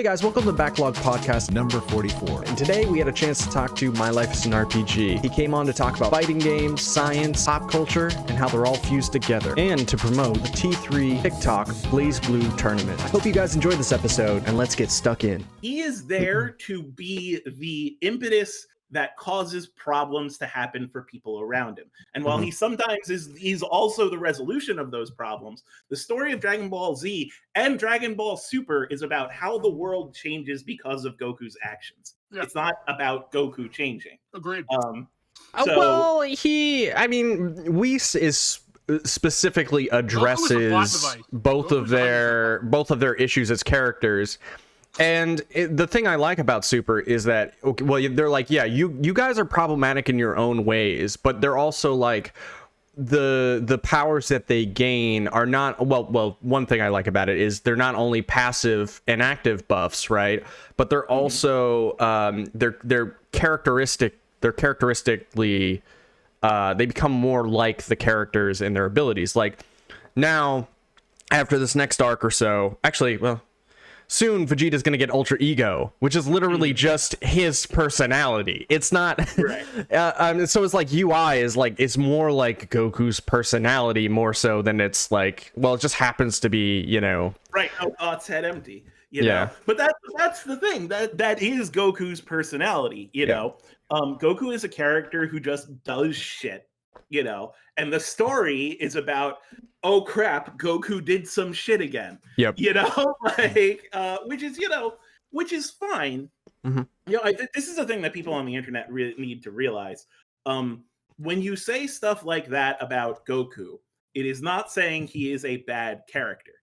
guys, welcome to the Backlog podcast number 44. And today we had a chance to talk to MylifeisanRPG. He came on to talk about fighting games, science, pop culture, and how they're all fused together, and to promote the T3 TikTok Blaze Blue tournament. I hope you guys enjoyed this episode, and let's get stuck in. He is there to be the impetus that causes problems to happen for people around him. And while he sometimes he's also the resolution of those problems, the story of Dragon Ball Z and Dragon Ball Super is about how the world changes because of Goku's actions. Yeah. It's not about Goku changing. Agreed. Whis is specifically addresses both of their issues as characters. And the thing I like about Super is that, they're like, yeah, you guys are problematic in your own ways, but they're also like the powers that they gain are not, one thing I like about it is they're not only passive and active buffs, right? But they're also, they're characteristically, they become more like the characters and their abilities. Like now, after this next arc or so, soon Vegeta's going to get Ultra Ego, which is literally just his personality. It's not right. So it's like UI is like, it's more like Goku's personality more so than it's like, well, it just happens to be, right. No thoughts head empty, you know. But that's the thing, that is Goku's personality, you know. Goku is a character who just does shit, and the story is about, oh crap, Goku did some shit again. Yep. Which is fine. This is the thing that people on the internet really need to realize. When you say stuff like that about Goku, it is not saying he is a bad character.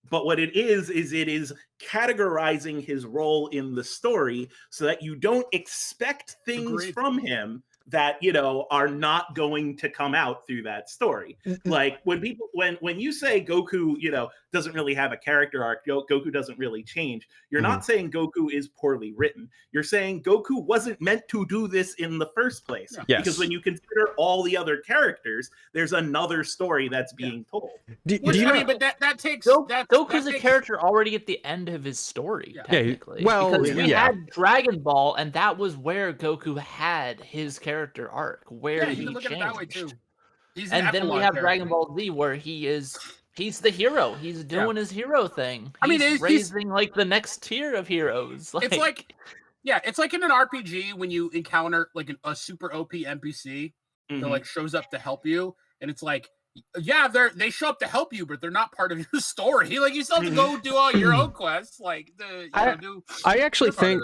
But what it is it is categorizing his role in the story so that you don't expect things from him that are not going to come out through that story. Like when you say Goku doesn't really have a character arc, Goku doesn't really change, you're not saying Goku is poorly written. You're saying Goku wasn't meant to do this in the first place. Because when you consider all the other characters, there's another story that's being told. But that takes Goku's a character already at the end of his story, technically. Because we had Dragon Ball, and that was where Goku had his character arc, where he changed. At it that way too. And then we have Dragon Ball Z, where he's the hero. He's doing his hero thing. He's raising like the next tier of heroes. It's like in an RPG when you encounter like a super OP NPC that like shows up to help you, and it's like, they show up to help you, but they're not part of your story. Like you still have to go do all your own quests. Like I actually think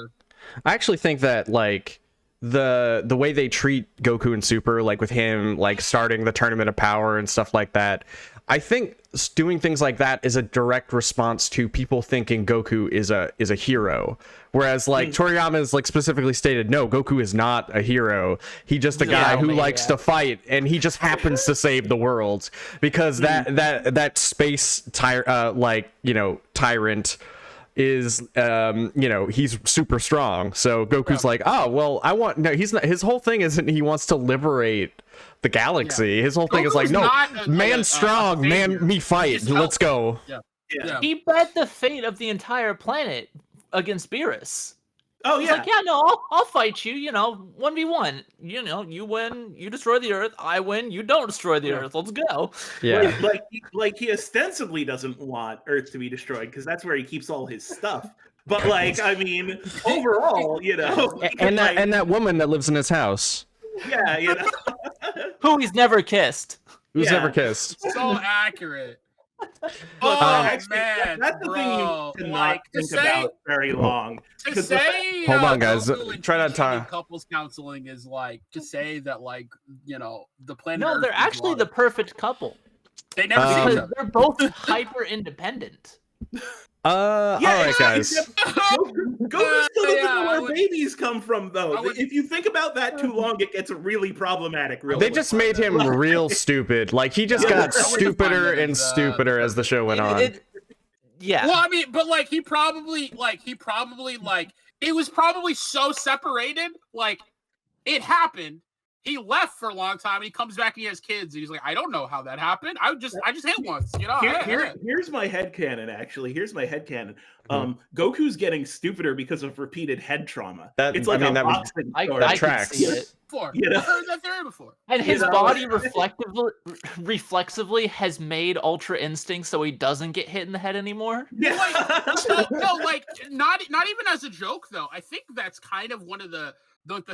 that like the way they treat Goku and Super, like with him like starting the Tournament of Power and stuff like that, I think doing things like that is a direct response to people thinking Goku is a hero, whereas like Toriyama is like specifically stated, no, Goku is not a hero. He's just a guy who likes to fight, and he just happens to save the world because that space tyrant is he's super strong. So Goku's like, oh well, he's not, his whole thing isn't he wants to liberate the galaxy. His whole thing is like, no, man's strong, me fight, let's go. He bet the fate of the entire planet against Beerus. Oh He's like, I'll fight you, 1v1. You win, you destroy the Earth, I win, you don't destroy the Earth. Let's go. Yeah. Like he ostensibly doesn't want Earth to be destroyed because that's where he keeps all his stuff. But overall, and that woman that lives in his house. Yeah, Who he's never kissed. Who's never kissed. So accurate. Man, that's the thing you cannot think about very long. To say, hold on, guys. Try not to. Couples counseling is like to say that, like, the planet. No, they're actually the perfect couple. They never see each other. They're both hyper independent. All right, guys. Goku still doesn't know where babies come from, though. If you think about that too long, it gets really problematic. They just made him real stupid. Like he just got stupider and stupider as the show went on. Well, but like he probably it was probably so separated. Like it happened. he left for a long time. And he comes back and he has kids. And he's like, I don't know how that happened. I just hit once. You know. Here's my headcanon. Actually, here's my headcanon. Goku's getting stupider because of repeated head trauma. It's like that tracks. See it. You know? I've heard that theory before. And his body reflexively has made Ultra Instinct so he doesn't get hit in the head anymore. Yeah. Like not even as a joke though. I think that's kind of one of the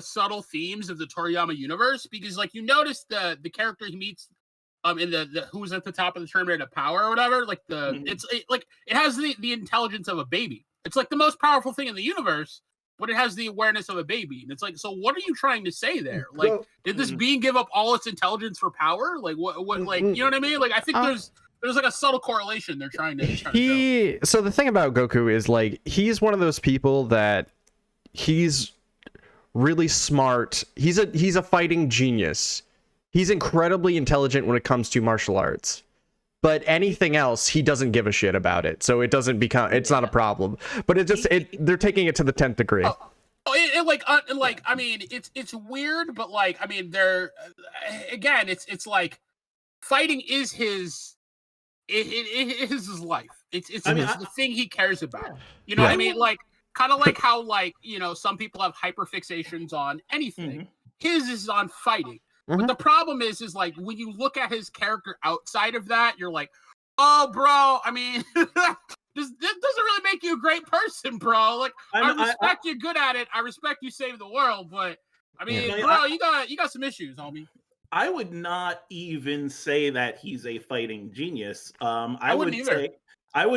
subtle themes of the Toriyama universe, because like you notice the character he meets in the who's at the top of the Terminator Power or whatever, like it has the intelligence of a baby. It's like the most powerful thing in the universe, but it has the awareness of a baby. And it's like, so what are you trying to say there? Like, did this being give up all its intelligence for power? Like what like, you know what I mean? Like I think there's like a subtle correlation they're trying to show. So the thing about Goku is like he's one of those people that he's really smart. He's a fighting genius. He's incredibly intelligent when it comes to martial arts. But anything else, he doesn't give a shit about it. So it's not a problem. But they're taking it to the 10th degree. I mean, it's weird, but like, I mean, again, it's like fighting is his life. It's the thing he cares about. You know what I mean? Like, kind of like how, like, you know, some people have hyperfixations on anything. His is on fighting. But the problem is like when you look at his character outside of that, you're like, oh, bro, I mean, this doesn't really make you a great person, bro. Like, I respect you're good at it. I respect you save the world, but I mean, bro, you got some issues, homie. I would not even say that he's a fighting genius. I would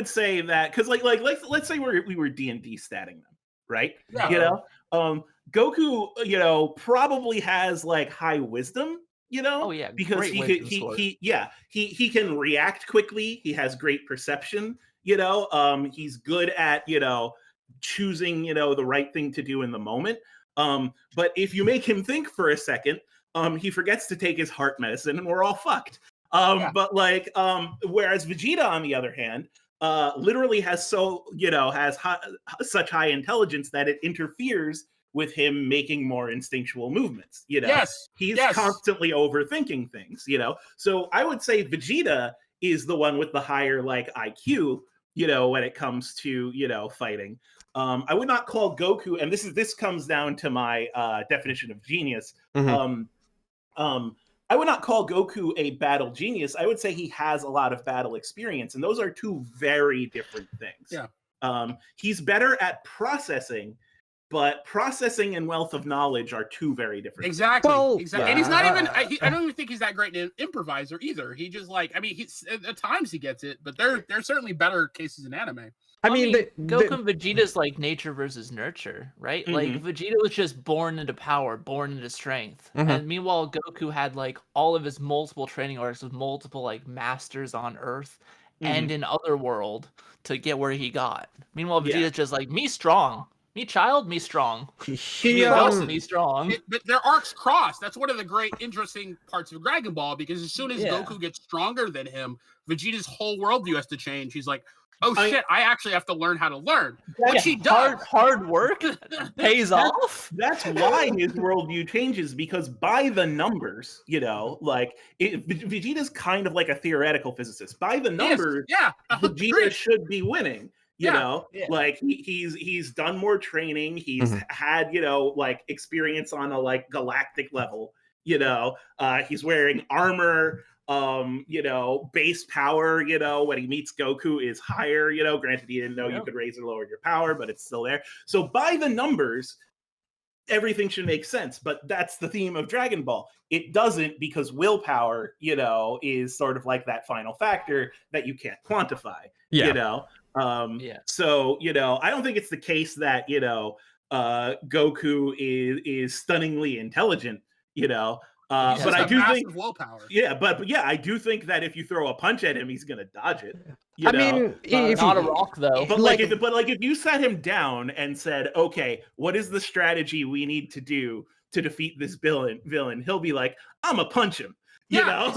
say that because like let's say we were D&D statting them, right? Yeah. You know, Goku, you know, probably has like high wisdom, you know, because he can react quickly. He has great perception, you know, he's good at, you know, choosing, you know, the right thing to do in the moment. But if you make him think for a second, he forgets to take his heart medicine and we're all fucked. But like, whereas Vegeta, on the other hand, literally has such high intelligence that it interferes with him making more instinctual movements, you know. He's constantly overthinking things, you know. So I would say Vegeta is the one with the higher like IQ, you know, when it comes to, you know, fighting. I would not call Goku, and this comes down to my definition of genius. I would not call Goku a battle genius. I would say he has a lot of battle experience, and those are two very different things. He's better at processing, but processing and wealth of knowledge are two very different. Exactly. And he's not even. I don't even think he's that great an improviser either. He just like. I mean, at times he gets it, but there's certainly better cases in anime. I mean, Goku and Vegeta's like nature versus nurture, right? Like Vegeta was just born into power, born into strength, and meanwhile Goku had like all of his multiple training arcs with multiple like masters on Earth and in Otherworld to get where he got. Meanwhile, Vegeta's just like me strong. Me child, me strong. Me strong. But their arcs cross. That's one of the great, interesting parts of Dragon Ball, because as soon as Goku gets stronger than him, Vegeta's whole worldview has to change. He's like, oh shit, I actually have to learn how to learn. Which he does. Hard work pays off. That's why his worldview changes, because by the numbers, you know, like Vegeta's kind of like a theoretical physicist. By the numbers, Vegeta should be winning. You know, like he's done more training. He's had, you know, like experience on a like galactic level. You know, he's wearing armor. You know, base power, you know, when he meets Goku is higher. You know, granted he didn't know you could raise or lower your power, but it's still there. So by the numbers, everything should make sense. But that's the theme of Dragon Ball. It doesn't, because willpower, you know, is sort of like that final factor that you can't quantify. You know. So, you know, I don't think it's the case that, you know, Goku is stunningly intelligent, you know, but I do think willpower. I do think that if you throw a punch at him, he's gonna dodge it. I mean, not a rock though. But like, if you sat him down and said, okay, what is the strategy we need to do to defeat this villain? He'll be like, I'm gonna punch him. You know,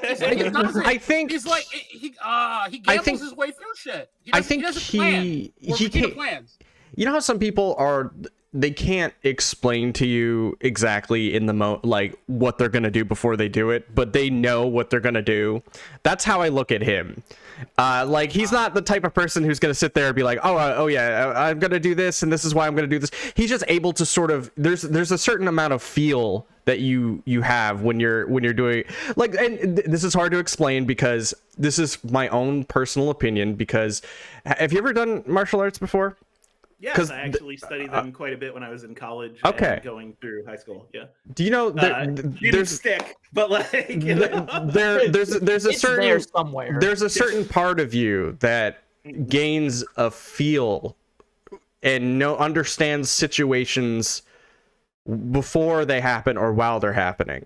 exactly. I think he's like he gambles his way through shit. He doesn't plan. He plans. You know how some people are explain to you exactly in the like what they're gonna do before they do it, but they know what they're gonna do. That's how I look at him. Like, he's not the type of person who's gonna sit there and be like, oh yeah, I'm gonna do this and this is why I'm gonna do this. He's just able to sort of, there's a certain amount of feel that you have when you're doing, like, and this is hard to explain because this is my own personal opinion, because have you ever done martial arts before? Yes, I actually studied them quite a bit when I was in college. Okay. And going through high school. Yeah. Do you know there's stick, but like, you know? there's a certain there somewhere. There's a certain part of you that gains a feel and understands situations before they happen or while they're happening,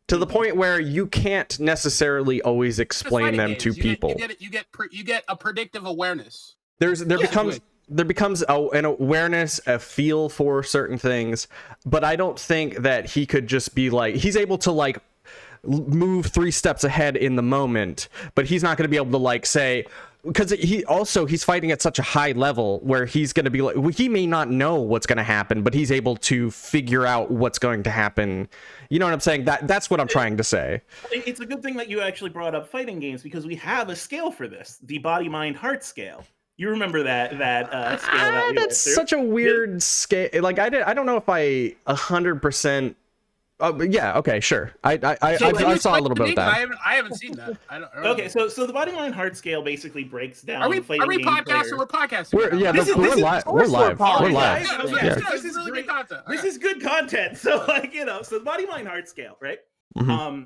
to the point where you can't necessarily always explain them to people. You get a predictive awareness. There becomes an awareness, a feel for certain things, but I don't think that he could just be like, he's able to like move 3 steps ahead in the moment, but he's not going to be able to like say, because he's fighting at such a high level where he's going to be like, he may not know what's going to happen, but he's able to figure out what's going to happen. You know what I'm saying? That's what I'm trying to say. It's a good thing that you actually brought up fighting games, because we have a scale for this, the body, mind, heart scale. You remember that scale that we that's such a weird scale. Like, I don't know if I 100%. Yeah. Okay. Sure. I saw a little bit of that. I haven't seen that. I don't okay. So the body, mind, heart scale basically breaks down. Are we podcasting? We're podcasting. We're live. We're live. This is really good content. This is good content. So like, you know, so the body, mind, heart scale, right? Mm-hmm.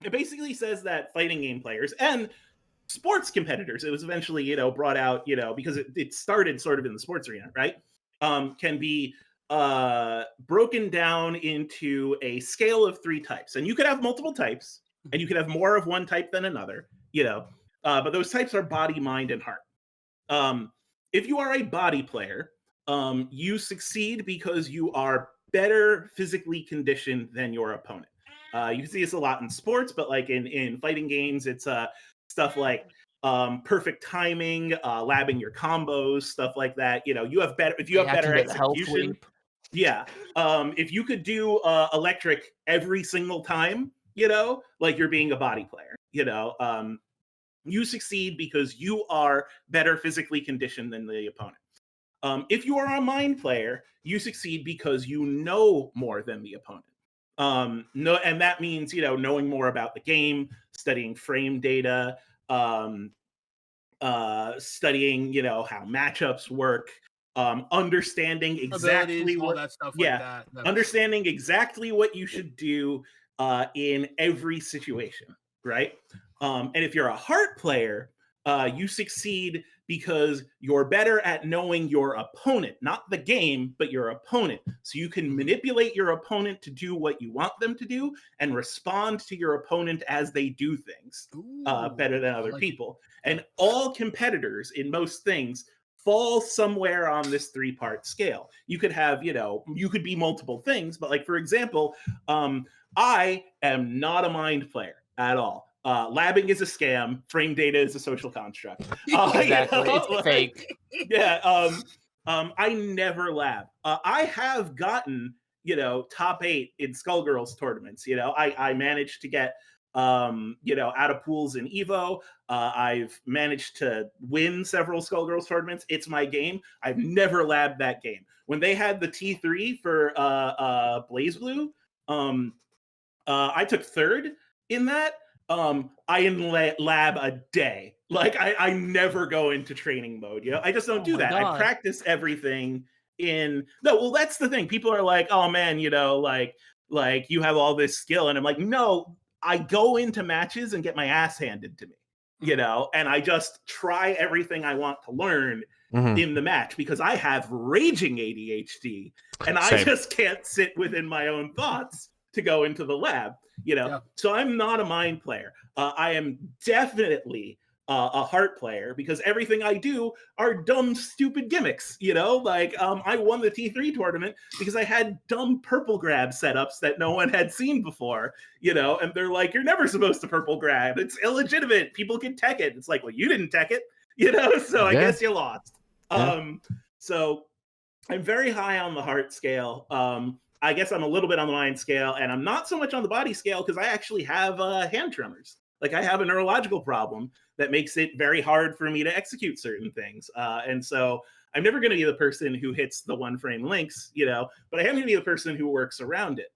It basically says that fighting game players and sports competitors, it was eventually, you know, brought out, you know, because it started sort of in the sports arena, right? Can be broken down into a scale of 3 types, and you could have multiple types, and you could have more of one type than another, you know, but those types are body, mind, and heart. If you are a body player, you succeed because you are better physically conditioned than your opponent. You can see this a lot in sports, but like in fighting games, it's stuff like perfect timing, labbing your combos, stuff like that. You know, if you have better execution. Yeah. If you could do electric every single time, you know, like you're being a body player, you know, you succeed because you are better physically conditioned than the opponent. If you are a mind player, you succeed because you know more than the opponent. And that means, you know, knowing more about the game, studying frame data, studying, you know, how matchups work, understanding exactly what that stuff, like that. Understanding exactly what you should do in every situation, right? And if you're a heart player, you succeed because you're better at knowing your opponent, not the game, but your opponent. So you can manipulate your opponent to do what you want them to do and respond to your opponent as they do things better than other people. And all competitors in most things fall somewhere on this 3-part scale. You could have, you know, you could be multiple things, but like, for example, I am not a mind player at all. Labbing is a scam. Frame data is a social construct. Exactly. You know, it's like, fake. Yeah. I never lab. I have gotten, you know, top 8 in Skullgirls tournaments. You know, I managed to get, you know, out of pools in Evo. I've managed to win several Skullgirls tournaments. It's my game. I've never labbed that game. When they had the T3 for BlazBlue, I took 3rd in that. I in lab a day. Like I never go into training mode. You know, I just don't do that. God. I practice everything in. No, well, that's the thing. People are like, oh man, you know, like you have all this skill, and I'm like, no, I go into matches and get my ass handed to me. You know, and I just try everything I want to learn in the match because I have raging ADHD, and I just can't sit within my own thoughts to go into the lab. You know, so I'm not a mind player. I am definitely a heart player because everything I do are dumb, stupid gimmicks. You know, like I won the T3 tournament because I had dumb purple grab setups that no one had seen before. You know, and they're like, "You're never supposed to purple grab. It's illegitimate. People can tech it." It's like, well, you didn't tech it. You know, so I guess you lost. So I'm very high on the heart scale. I guess I'm a little bit on the mind scale, and I'm not so much on the body scale because I actually have hand tremors. Like I have a neurological problem that makes it very hard for me to execute certain things. And so I'm never going to be the person who hits the one frame links, but I am going to be the person who works around it,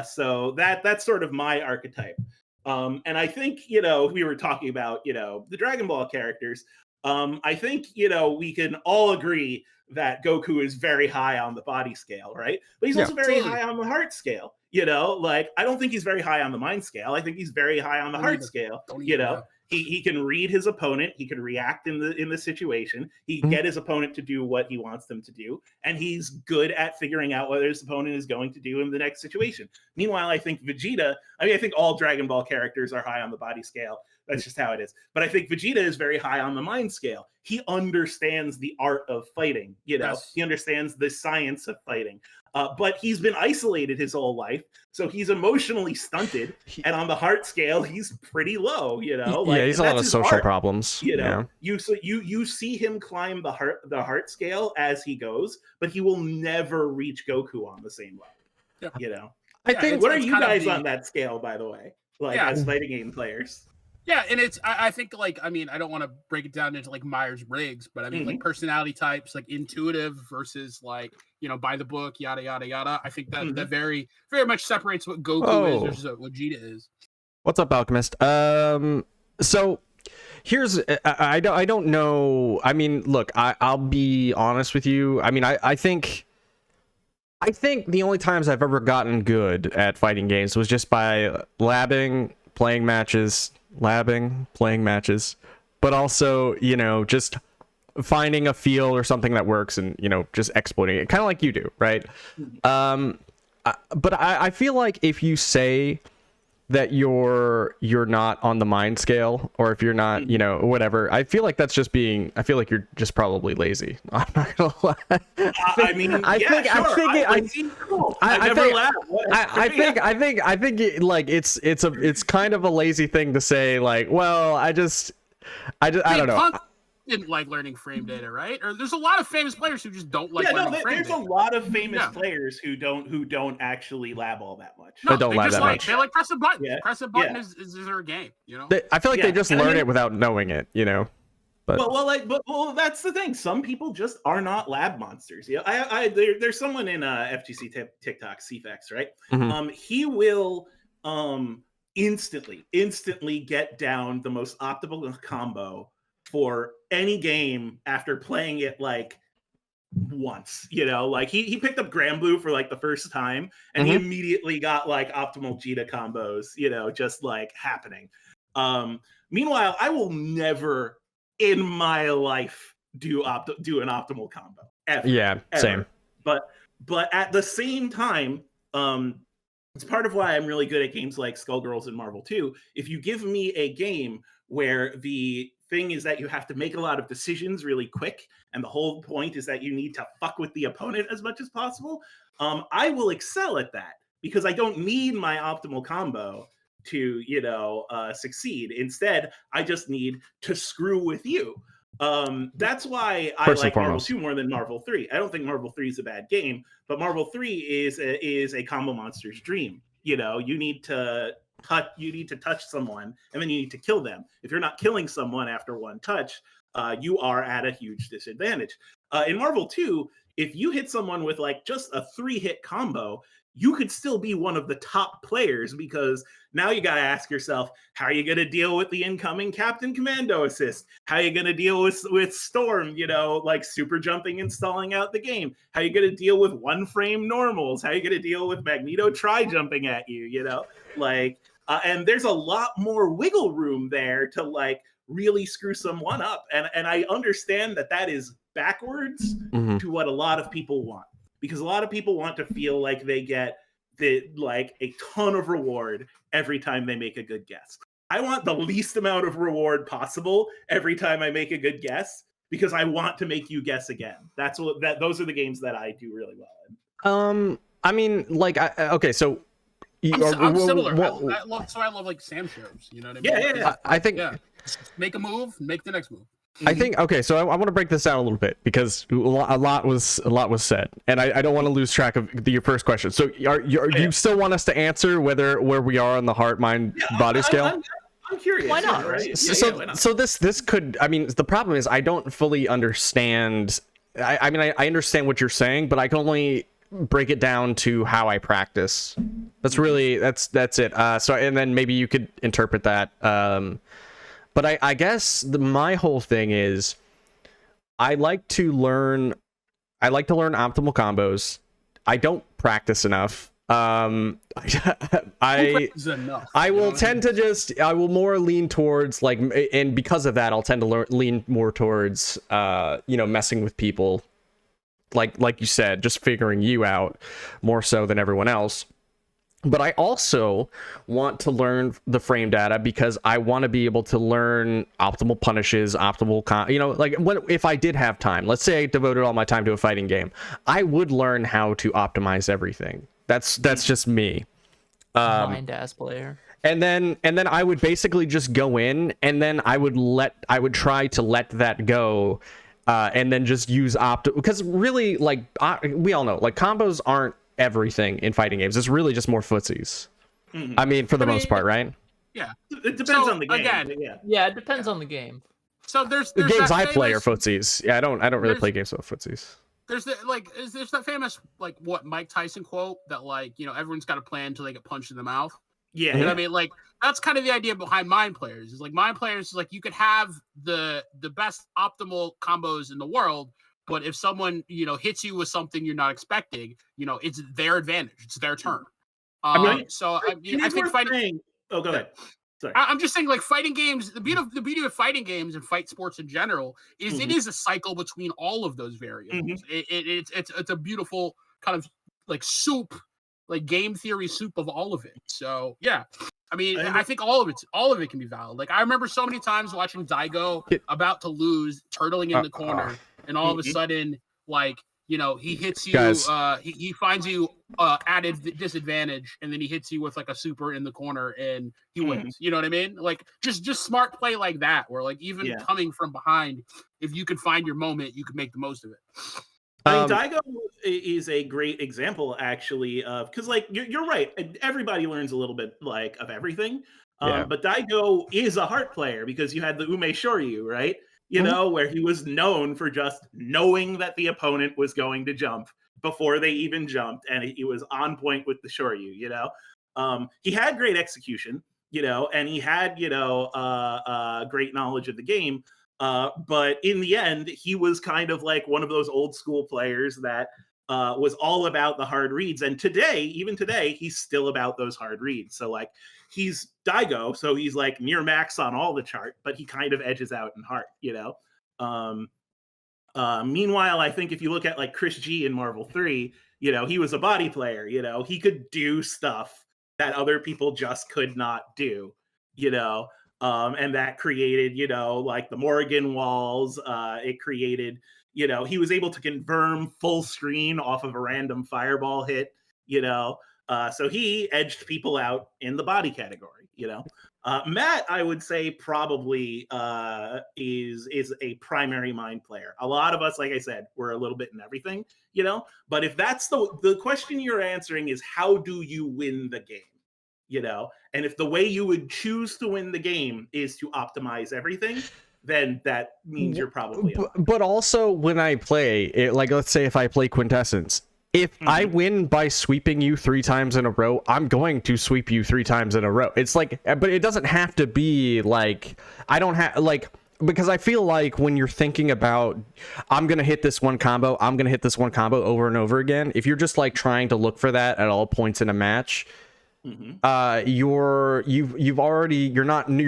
so that's sort of my archetype. And I think, we were talking about, the Dragon Ball characters. I think, we can all agree that Goku is very high on the body scale, right? But he's also very high on the heart scale. Like I don't think he's very high on the mind scale. I think he's very high on the heart scale. He can read his opponent. He can react in the situation. He can get his opponent to do what he wants them to do, and he's good at figuring out what his opponent is going to do in the next situation. Meanwhile, I think Vegeta. I think all Dragon Ball characters are high on the body scale. That's just how it is. But I think Vegeta is very high on the mind scale. He understands the art of fighting. Yes. He understands the science of fighting. But he's been isolated his whole life, so he's emotionally stunted. And on the heart scale, he's pretty low. Yeah, he's a lot of social problems. You see him climb the heart scale as he goes, but he will never reach Goku on the same level. I think. What are you guys on that scale, by the way? As fighting game players. Yeah, and I think I don't want to break it down into Myers-Briggs, but I mean personality types, intuitive versus by the book, yada yada yada. I think that that very very much separates what Goku is versus what Vegeta is. What's up, Alchemist? So here's I don't know. I mean, look, I'll be honest with you. I mean, I think the only times I've ever gotten good at fighting games was just by playing matches, but also, just finding a feel or something that works and, just exploiting it, kind of like you do, right? But I feel like if you say that you're not on the mind scale, or if you're not, whatever, I feel like that's just I feel like you're just probably lazy. I'm not gonna lie. I think it's kind of a lazy thing to say, well, I don't know. Didn't like learning frame data, right? Or there's a lot of famous players who just don't like learning frame data. There's a lot of famous players who don't actually lab all that much. No, they don't lab that much. They press a button. Yeah. Press a button is their game, I feel like they just learn it without knowing it, But well, that's the thing. Some people just are not lab monsters. There's someone in FGC TikTok, CFX, right? He will instantly get down the most optimal combo for any game after playing it once. He picked up Granblue for the first time, and he immediately got optimal Vegeta combos, just happening. Meanwhile, I will never in my life do an optimal combo ever. Yeah, ever. Same. But at the same time, it's part of why I'm really good at games like Skullgirls and Marvel 2. If you give me a game where the thing is that you have to make a lot of decisions really quick, and the whole point is that you need to fuck with the opponent as much as possible, I will excel at that because I don't need my optimal combo to succeed. Instead, I just need to screw with you. That's why I like Marvel 2 more than Marvel 3. I don't think Marvel 3 is a bad game, but Marvel 3 is a combo monster's dream. You need to touch someone, and then you need to kill them. If you're not killing someone after one touch, you are at a huge disadvantage. In Marvel 2, if you hit someone with just a 3-hit combo, you could still be one of the top players, because now you got to ask yourself, how are you going to deal with the incoming Captain Commando assist? How are you going to deal with Storm, super jumping and stalling out the game? How are you going to deal with one frame normals? How are you going to deal with Magneto jumping at you, and there's a lot more wiggle room there to really screw someone up. And I understand that is backwards to what a lot of people want. Because a lot of people want to feel like they get a ton of reward every time they make a good guess. I want the least amount of reward possible every time I make a good guess, because I want to make you guess again. Those are the games that I do really well in. I mean, okay, so I'm similar. I love Sam shows. You know what I mean? Yeah. I think make a move, make the next move. I think okay, so I want to break this down a little bit because a lot was said, and I don't want to lose track of your first question. So do you still want us to answer where we are on the heart, mind, body scale? I'm curious. Why not? Right? So this could, I mean, the problem is I don't fully understand. I mean I understand what you're saying, but I can only break it down to how I practice. That's really that's it. So and then maybe you could interpret that. But I guess my whole thing is I like to learn optimal combos. I don't practice enough. I will tend to just I will more lean towards like, and because of that I'll tend to lean more towards messing with people, like you said, just figuring you out more so than everyone else. But I also want to learn the frame data because I want to be able to learn optimal punishes, optimal if I did have time, let's say I devoted all my time to a fighting game, I would learn how to optimize everything. That's just me. Mind ass player. And then I would basically just go in, and then I would try to let that go, and then just use because really, like, we all know, like, combos aren't everything in fighting games. It's really just more footsies. I mean, for the most part, right? Yeah, it depends on the game. Again, yeah, it depends on the game. So there's the games I play are footsies. Yeah, I don't really play games with footsies. There's that famous what Mike Tyson quote that everyone's got a plan until they get punched in the mouth. Yeah, I mean, that's kind of the idea behind mind players. Is like mind players is you could have the best optimal combos in the world, but if someone hits you with something you're not expecting, it's their advantage. It's their turn. I think fighting. Oh, go ahead. Sorry. I'm just saying, fighting games. The beauty of fighting games and fight sports in general is it is a cycle between all of those variables. It's a beautiful kind of soup, game theory soup of all of it. So yeah, I mean, I think all of it can be valid. I remember so many times watching Daigo about to lose, turtling in the corner, and all of a sudden, he hits you. He finds you added disadvantage, and then he hits you with a super in the corner, and he wins. You know what I mean? Just smart play like that, where even coming from behind, if you could find your moment, you could make the most of it. I mean, Daigo is a great example, actually, of because you're right. Everybody learns a little bit of everything. But Daigo is a heart player because you had the Ume Shoryu, right? Where he was known for just knowing that the opponent was going to jump before they even jumped, and he was on point with the Shoryu. He had great execution, and he had great knowledge of the game. But in the end, he was kind of one of those old school players that was all about the hard reads. And even today, he's still about those hard reads. So he's Daigo, so he's near max on all the chart, but he kind of edges out in heart, Meanwhile, I think if you look at Chris G in Marvel 3, he was a body player, he could do stuff that other people just could not do, and that created, the Morrigan walls. It created, he was able to confirm full screen off of a random fireball hit, so he edged people out in the body category, Matt, I would say probably is a primary mind player. A lot of us, like I said, we're a little bit in everything, but if that's the question you're answering is how do you win the game? And if the way you would choose to win the game is to optimize everything, then that means you're probably but also when I play it, let's say if I play Quintessence, if I win by sweeping you 3 times in a row, I'm going to sweep you 3 times in a row. It's but it doesn't have to be I don't have because I feel when you're thinking about I'm gonna hit this one combo over and over again, if you're just trying to look for that at all points in a match, you're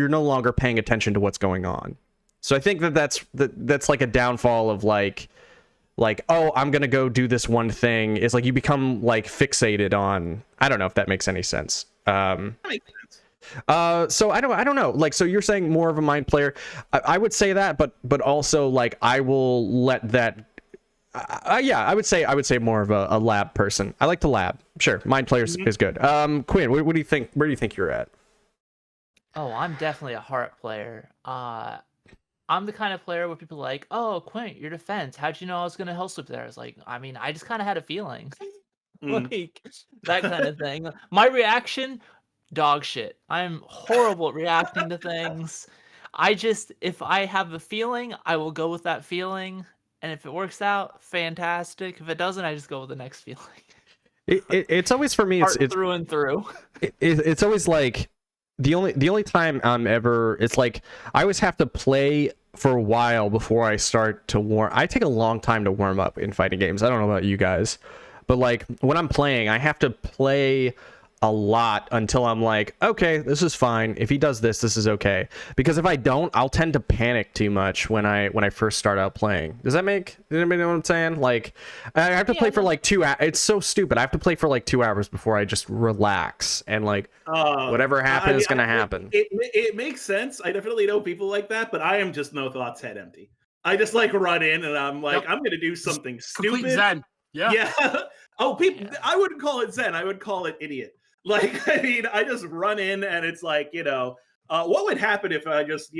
no longer paying attention to what's going on. So I think that's a downfall of oh, I'm gonna go do this one thing. Is you become fixated on. I don't know if that makes any sense. That makes sense. So I don't know. So you're saying more of a mind player. I would say that, but also I will let that. I would say more of a lab person. I like to lab. Sure, mind players is good. Quinn, what do you think? Where do you think you're at? Oh, I'm definitely a heart player. I'm the kind of player where people are like, oh, Quint, your defense. How'd you know I was gonna hell sweep there? I was like, I mean, I just kind of had a feeling. Like that kind of thing. My reaction, dog shit. I'm horrible at reacting to things. If I have a feeling, I will go with that feeling. And if it works out, fantastic. If it doesn't, I just go with the next feeling. It's always, for me, it's through and through. It's always like the only time I'm ever, it's like I always have to play for a while before I start to warm. I take a long time to warm up in fighting games. I don't know about you guys, but like when I'm playing, I have to play a lot until I'm like, okay, this is fine. If he does this, this is okay. Because if I don't, I'll tend to panic too much when I first start out playing. Does anybody know what I'm saying? Like, I have to play for like 2 hours. It's so stupid. I have to play for like 2 hours before I just relax and like whatever happens is gonna happen. It makes sense. I definitely know people like that, but I am just no thoughts head empty. I just like run in and I'm like, I'm gonna do something stupid. Complete zen. Yeah. Oh, people. Yeah. I wouldn't call it zen. I would call it idiot. Like, I mean, I just run in and it's like, what would happen if I just,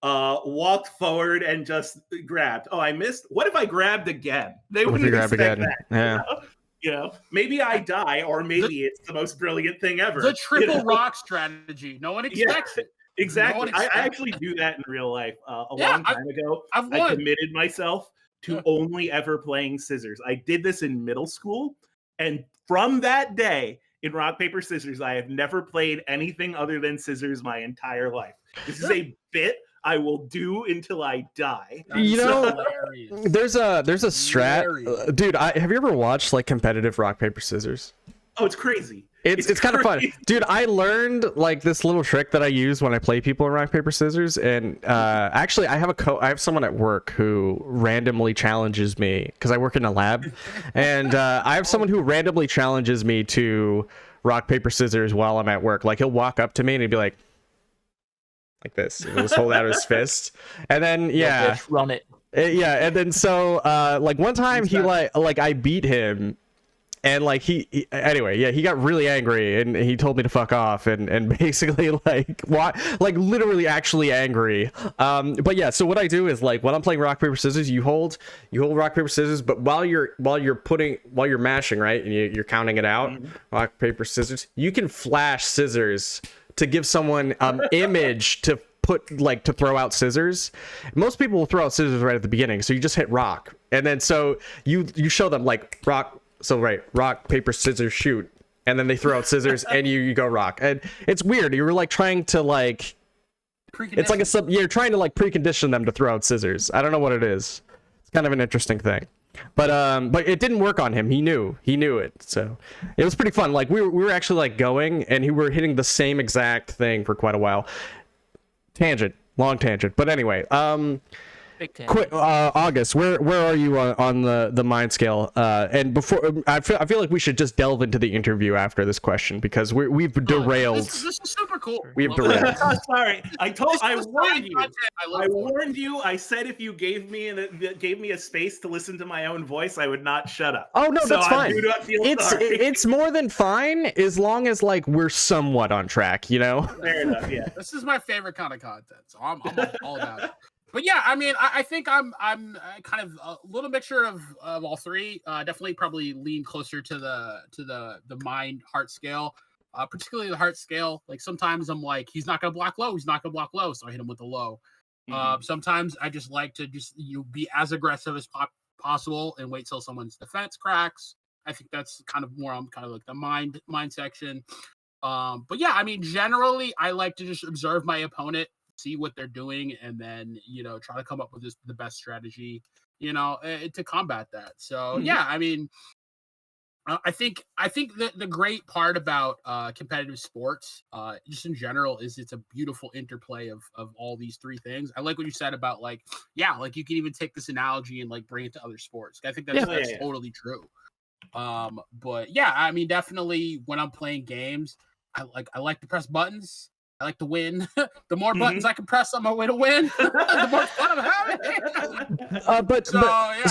walked forward and just grabbed? Oh, I missed. What if I grabbed again? They wouldn't expect that. Yeah. Maybe I die, or maybe it's the most brilliant thing ever. The triple rock strategy. No one expects it. Exactly. I actually do that in real life. A long time ago, I committed myself to only ever playing scissors. I did this in middle school. And from that day, in rock, paper, scissors, I have never played anything other than scissors my entire life. This is a bit I will do until I die. There's a strat, dude. Have you ever watched like competitive rock, paper, scissors? Oh, it's crazy. It's kind of fun, dude. I learned like this little trick that I use when I play people in rock, paper, scissors, and actually I have someone at work who randomly challenges me because I work in a lab, and I have someone who randomly challenges me to rock, paper, scissors while I'm at work. Like he'll walk up to me and he'd be like this, he'll just hold out his fist, and then run it. Yeah, and then so like one time he like I beat him. And like he got really angry and he told me to fuck off and basically like literally actually angry. But yeah, so what I do is like when I'm playing rock, paper, scissors, you hold rock, paper, scissors, but while you're mashing, right, and you're counting it out, rock, paper, scissors, you can flash scissors to give someone image to put like to throw out scissors. Most people will throw out scissors right at the beginning, so you just hit rock, and then so you show them like rock. So rock, paper, scissors, shoot, and then they throw out scissors, and you go rock, and it's weird. You're like trying to like, it's like you're trying to like precondition them to throw out scissors. I don't know what it is. It's kind of an interesting thing, but it didn't work on him. He knew it, so it was pretty fun. Like we were actually like going, and we were hitting the same exact thing for quite a while. Long tangent, but anyway, August, where are you on the mind scale? And before I feel like we should just delve into the interview after this question because we've derailed. This is super cool. We have derailed. Sorry, I warned you. I said if you gave me a space to listen to my own voice, I would not shut up. Oh no, that's fine. It's more than fine as long as like we're somewhat on track, Fair enough. Yeah. This is my favorite kind of content, so I'm all about it. But yeah, I mean, I think I'm kind of a little mixture of all three. Definitely, probably lean closer to the mind heart scale, particularly the heart scale. Like sometimes I'm like, he's not gonna block low, so I hit him with the low. Sometimes I just like to be as aggressive as possible and wait till someone's defense cracks. I think that's kind of more on kind of like the mind section. But yeah, I mean, generally, I like to just observe my opponent, see what they're doing, and then try to come up with the best strategy to combat that. So yeah, I mean, I think the great part about competitive sports just in general is it's a beautiful interplay of all these three things. I like what you said about like you can even take this analogy and like bring it to other sports. I think that's totally true. But yeah, I mean, definitely when I'm playing games, I like to press buttons. I like to win. The more buttons I can press on my way to win, the more fun I'm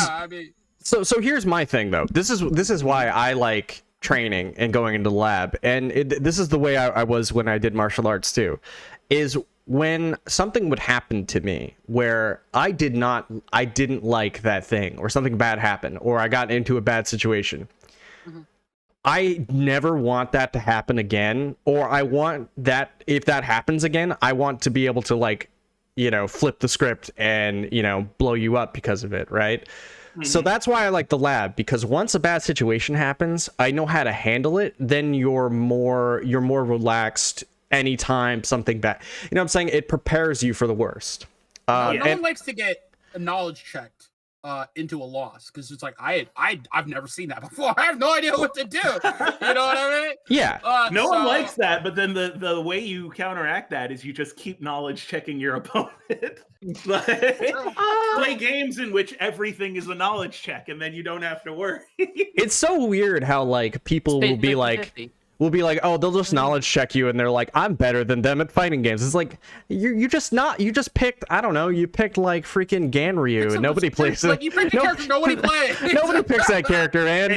having. So here's my thing though. This is why I like training and going into the lab, and this is the way I was when I did martial arts too. Is when something would happen to me where I didn't like that thing, or something bad happened, or I got into a bad situation, I never want that to happen again, or I want that if that happens again, I want to be able to, like, you know, flip the script and, you know, blow you up because of it, right? So that's why I like the lab, because once a bad situation happens, I know how to handle it. Then you're more relaxed anytime something bad. You know what I'm saying? It prepares you for the worst. No one likes to get a knowledge checked into a loss, because it's like I've never seen that before. I have no idea what to do. You know what I mean? Yeah. No one likes that, but then the way you counteract that is you just keep knowledge checking your opponent. Play games in which everything is a knowledge check, and then you don't have to worry. It's so weird how, like, people will be like, oh, they'll just knowledge check you, and they're like, I'm better than them at fighting games. It's like, you just picked, I don't know, you picked like freaking Ganryu, and nobody plays it. Like, you picked a character nobody plays. Nobody picks that character, man.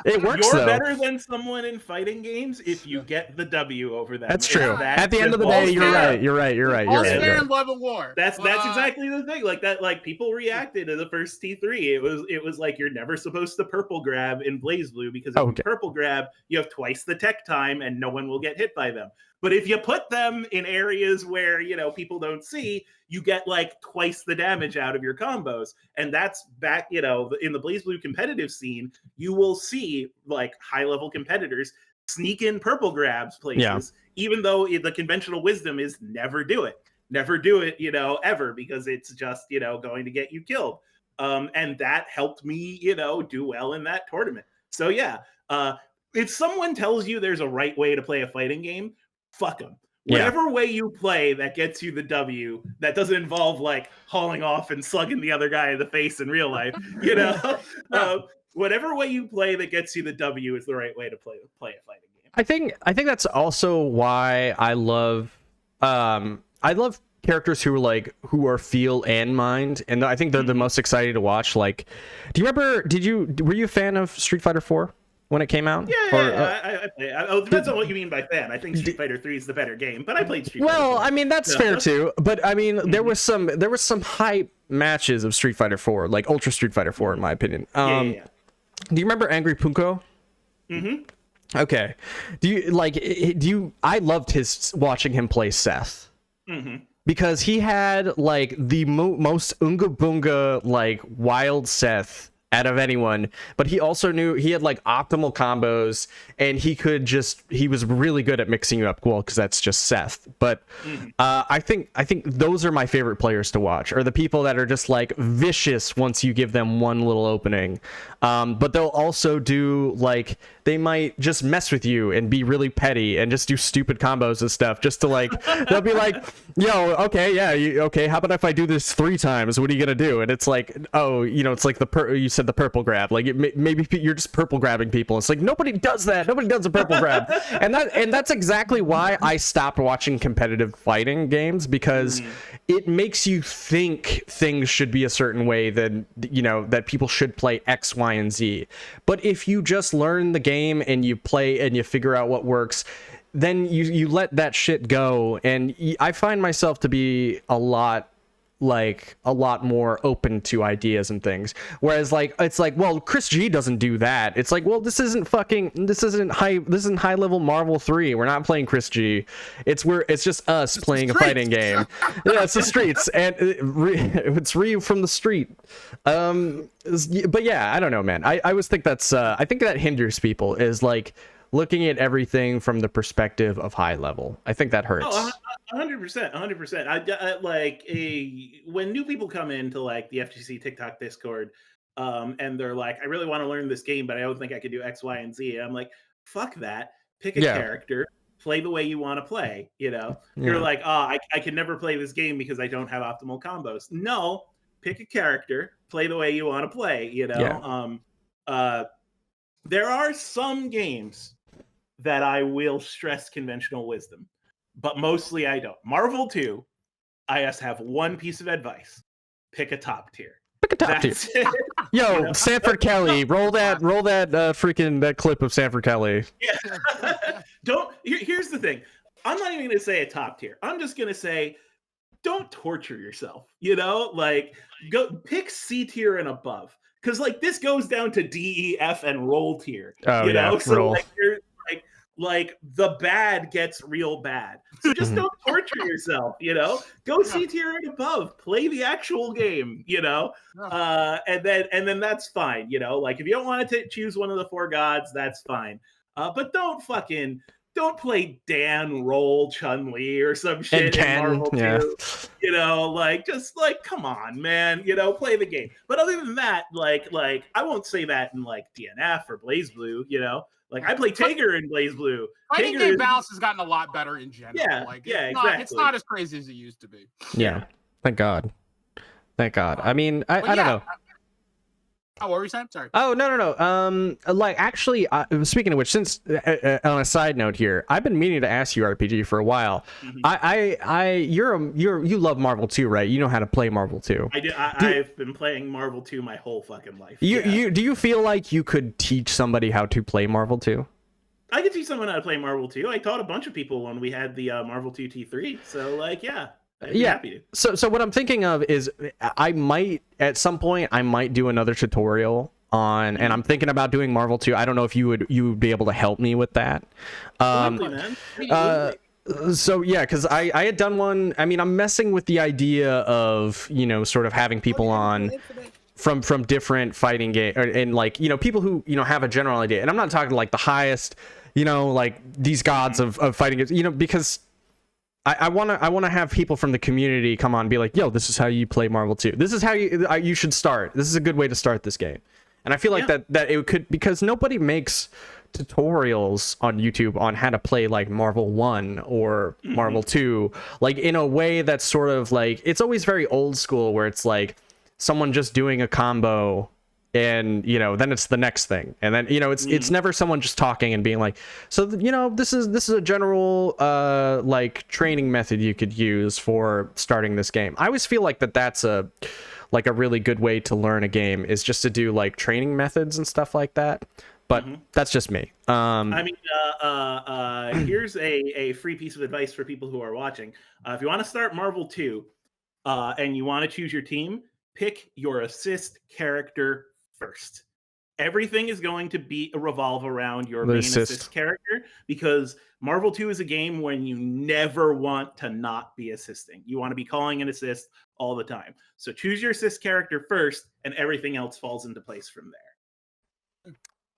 It works. You're though. better than someone in fighting games if you get the W over them. That's true. At the end of the day, you're right. All fair in love and war. That's exactly the thing. Like that, like people reacted to the first T3. It was like, you're never supposed to purple grab in BlazBlue, because if you purple grab, you have twice the tech time and no one will get hit by them. But if you put them in areas where, you know, people don't see, you get like twice the damage out of your combos. And that's back, you know, in the BlazBlue competitive scene, you will see like high level competitors sneak in purple grabs places, even though the conventional wisdom is never do it, you know, ever, because it's just, you know, going to get you killed. And that helped me, you know, do well in that tournament. So yeah, if someone tells you there's a right way to play a fighting game, fuck them. Whatever way you play that gets you the W, that doesn't involve like hauling off and slugging the other guy in the face in real life, you know, whatever way you play that gets you the W is the right way to play a fighting game. I think that's also why I love characters who are feel and mind, and I think they're the most exciting to watch. Like, do you remember? Were you a fan of Street Fighter 4? When it came out? Yeah. It depends on what you mean by fan. I think Street Fighter 3 is the better game, but I played Street Fighter 4. Well, I mean, that's fair too. But I mean, there was some hype matches of Street Fighter 4, like Ultra Street Fighter 4, in my opinion. Do you remember Angry Punko? Okay. I loved watching him play Seth. Because he had like the most Unga Bunga, like, wild Seth out of anyone, but he also knew he had like optimal combos, and he was really good at mixing you up, well, because that's just Seth. But I think those are my favorite players to watch, are the people that are just like vicious once you give them one little opening, but they'll also do, like, they might just mess with you and be really petty and just do stupid combos and stuff, just to like, they'll be like, yo, okay, yeah, okay, how about if I do this 3 times, what are you gonna do? And it's like, oh, you know, it's like you said the purple grab, like maybe you're just purple grabbing people. It's like, nobody does that. Nobody does a purple grab. And that's exactly why I stopped watching competitive fighting games, because it makes you think things should be a certain way, that, you know, that people should play X, Y, and Z. But if you just learn the game and you play and you figure out what works, then you let that shit go. And I find myself to be a lot more open to ideas and things, whereas like, it's like, well, Chris G doesn't do that. It's like, well, this isn't high level Marvel 3. We're not playing Chris G. It's just us playing a fighting game. Yeah, it's the streets, and it's Ryu from the street. But yeah, I don't know, man. I always think I think that hinders people, is like looking at everything from the perspective of high level. I think that hurts. 100%. I like when new people come into like the FGC TikTok Discord, and they're like, I really want to learn this game, but I don't think I can do X, Y, and Z. And I'm like, fuck that. Pick a character, play the way you want to play. You know, you're like, I can never play this game because I don't have optimal combos. No, pick a character, play the way you want to play. You know, there are some games that I will stress conventional wisdom, but mostly I don't. Marvel 2, I just have one piece of advice: pick a top tier. Pick a top tier. Yo, you know? Sanford Kelly, roll that freaking that clip of Sanford Kelly. Yeah. Here's the thing. I'm not even going to say a top tier. I'm just going to say, don't torture yourself. You know, like go pick C tier and above, because like this goes down to D, E, F, and roll tier. Oh, you know, so roll. like you're like the bad gets real bad. So just don't torture yourself, you know? Go C tier and above. Play the actual game, you know? And then that's fine, you know? Like if you don't want to choose one of the 4 gods, that's fine. But don't play Dan, Roll, Chun-Li or some shit in Marvel 2. You know, like just like come on, man, you know, play the game. But other than that, like I won't say that in like DNF or BlazBlue, you know? Like I play Tager in BlazBlue. Fighting game balance has gotten a lot better in general. Yeah, like, exactly. It's not as crazy as it used to be. Yeah, thank God. Thank God. I mean, I don't know. Oh, what were you saying? Sorry. Oh, no. Like, actually, speaking of which, since on a side note here, I've been meaning to ask you RPG for a while. Mm-hmm. You love Marvel 2, right? You know how to play Marvel 2. I do. I've been playing Marvel 2 my whole fucking life. Do you feel like you could teach somebody how to play Marvel 2? I could teach someone how to play Marvel 2. I taught a bunch of people when we had the Marvel 2 T3. So, like, yeah. I'd be happy to. So what I'm thinking of is I might at some point do another tutorial on, and I'm thinking about doing Marvel 2. I don't know if you would be able to help me with that. So yeah, because I had done one. I mean, I'm messing with the idea of, you know, sort of having people on from different fighting game, and like, you know, people who, you know, have a general idea. And I'm not talking like the highest, you know, like these gods of fighting games, you know, because I want to have people from the community come on and be like, yo, this is how you play Marvel 2. This is how you should start. This is a good way to start this game. And I feel like that it could, because nobody makes tutorials on YouTube on how to play like Marvel 1 or Marvel 2, like in a way that's sort of like, it's always very old school where it's like someone just doing a combo and, you know, then it's the next thing, and then, you know, it's never someone just talking and being like, so, you know, this is a general like training method you could use for starting this game. I always feel like that's a really good way to learn a game, is just to do like training methods and stuff like that. But that's just me. I mean, here's a free piece of advice for people who are watching. If you want to start Marvel 2 and you want to choose your team, pick your assist character first. Everything is going to revolve around your main assist character, because Marvel 2 is a game when you never want to not be assisting. You want to be calling an assist all the time. So choose your assist character first, and everything else falls into place from there.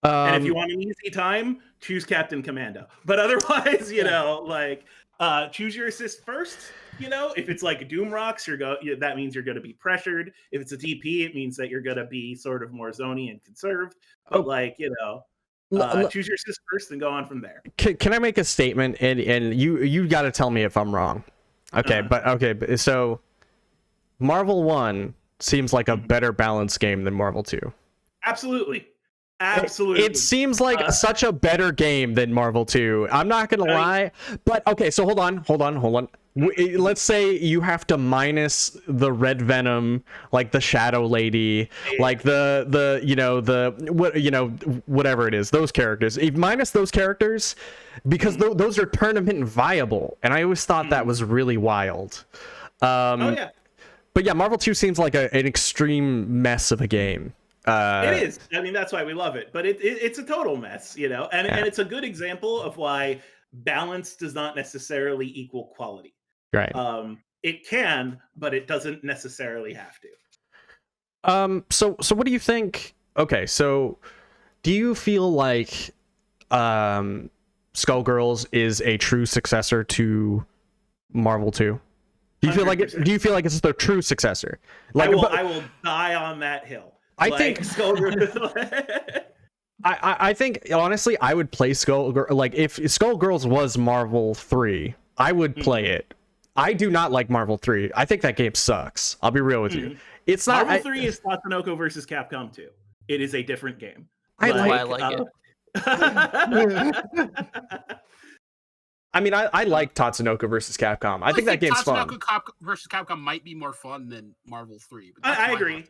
And if you want an easy time, choose Captain Commando. But otherwise, you know, like choose your assist first. You know, if it's like Doom Rocks, that means you're going to be pressured. If it's a TP, it means that you're going to be sort of more zoney and conserved. But like, you know, choose your assist first and go on from there. Can I make a statement? And you got to tell me if I'm wrong. Okay, but so Marvel 1 seems like a better balanced game than Marvel 2. Absolutely. Absolutely. It seems like such a better game than Marvel 2. I'm not gonna lie, but okay, so hold on. Let's say you have to minus the Red Venom, like the Shadow Lady, like the you know, whatever it is, those characters. Minus those characters, because those are tournament viable, and I always thought that was really wild. But yeah, Marvel 2 seems like an extreme mess of a game. It is. I mean, that's why we love it. But it's a total mess, you know. And it's a good example of why balance does not necessarily equal quality. Right. It can, but it doesn't necessarily have to. So what do you think? Okay, so do you feel like Skullgirls is a true successor to Marvel 2? Do you feel like it's the true successor? Like, I will die on that hill. I think I think honestly I would play Skullgirls. Like if Skullgirls was Marvel 3, I would play it. I do not like Marvel 3. I think that game sucks. I'll be real with you. It's not Marvel 3 is Tatsunoko versus Capcom 2. It is a different game. I like it. I mean, I like Tatsunoko versus Capcom. I think that game's fun. Tatsunoko versus Capcom might be more fun than Marvel 3. But I agree.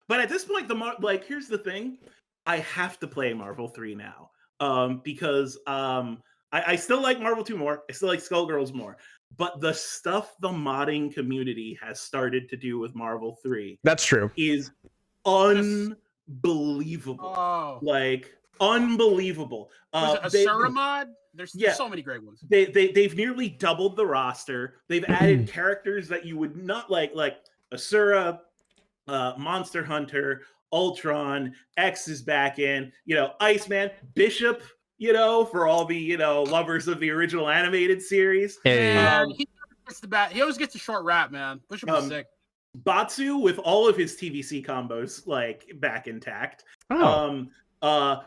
But at this point, here's the thing. I have to play Marvel 3 now. Because I still like Marvel 2 more. I still like Skullgirls more. But the stuff the modding community has started to do with Marvel 3, that's true, is unbelievable. Oh, like unbelievable. Was it Asura mod? There's so many great ones. They've nearly doubled the roster. They've added characters that you would not like Asura, Monster Hunter, Ultron, X is back in, Iceman, Bishop, for all the, lovers of the original animated series. Hey. He always gets a short rap, man. Bishop is sick. Batsu with all of his TVC combos back intact. Oh.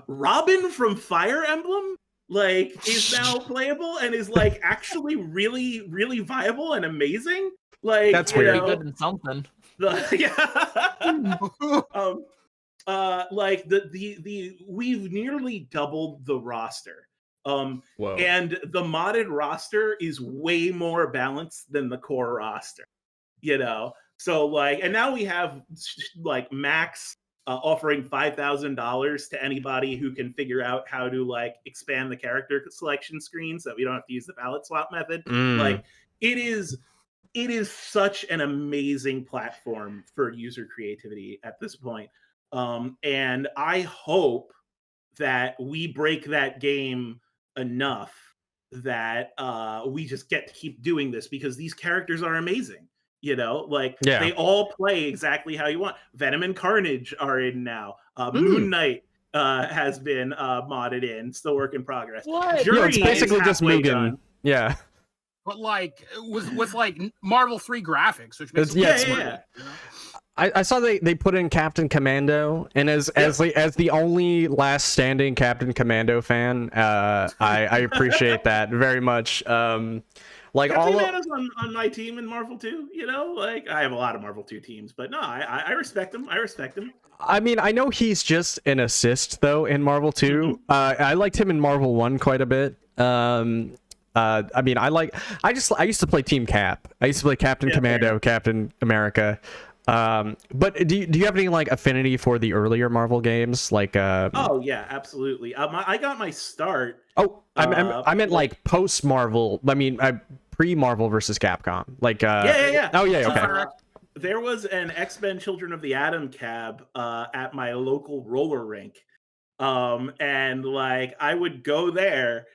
Robin from Fire Emblem is now playable and is actually really, really viable and amazing. That's weird. Good in something. We've nearly doubled the roster. Whoa. And the modded roster is way more balanced than the core roster. So and now we have Max offering $5,000 to anybody who can figure out how to expand the character selection screen so that we don't have to use the ballot swap method. It is such an amazing platform for user creativity at this point. And I hope that we break that game enough that we just get to keep doing this, because these characters are amazing. They all play exactly how you want. Venom and Carnage are in now. Moon Knight has been modded in. Still work in progress. What? Journey it's basically just Mugen. done. Yeah. But with Marvel 3 graphics, which makes yeah. I saw they put in Captain Commando, and as the only last standing Captain Commando fan, I appreciate that very much. Captain Commando's on my team in Marvel 2, I have a lot of Marvel 2 teams, but no, I respect him. I mean, I know he's just an assist though in Marvel 2. I liked him in Marvel 1 quite a bit. I mean, I used to play Team Cap. I used to play Captain Commando, fair. Captain America. But do you have any affinity for the earlier Marvel games? Oh yeah, absolutely. I got my start. Oh, I meant post Marvel. I mean, pre-Marvel versus Capcom. Yeah. Oh yeah, okay. There was an X-Men Children of the Atom cab at my local roller rink, and I would go there.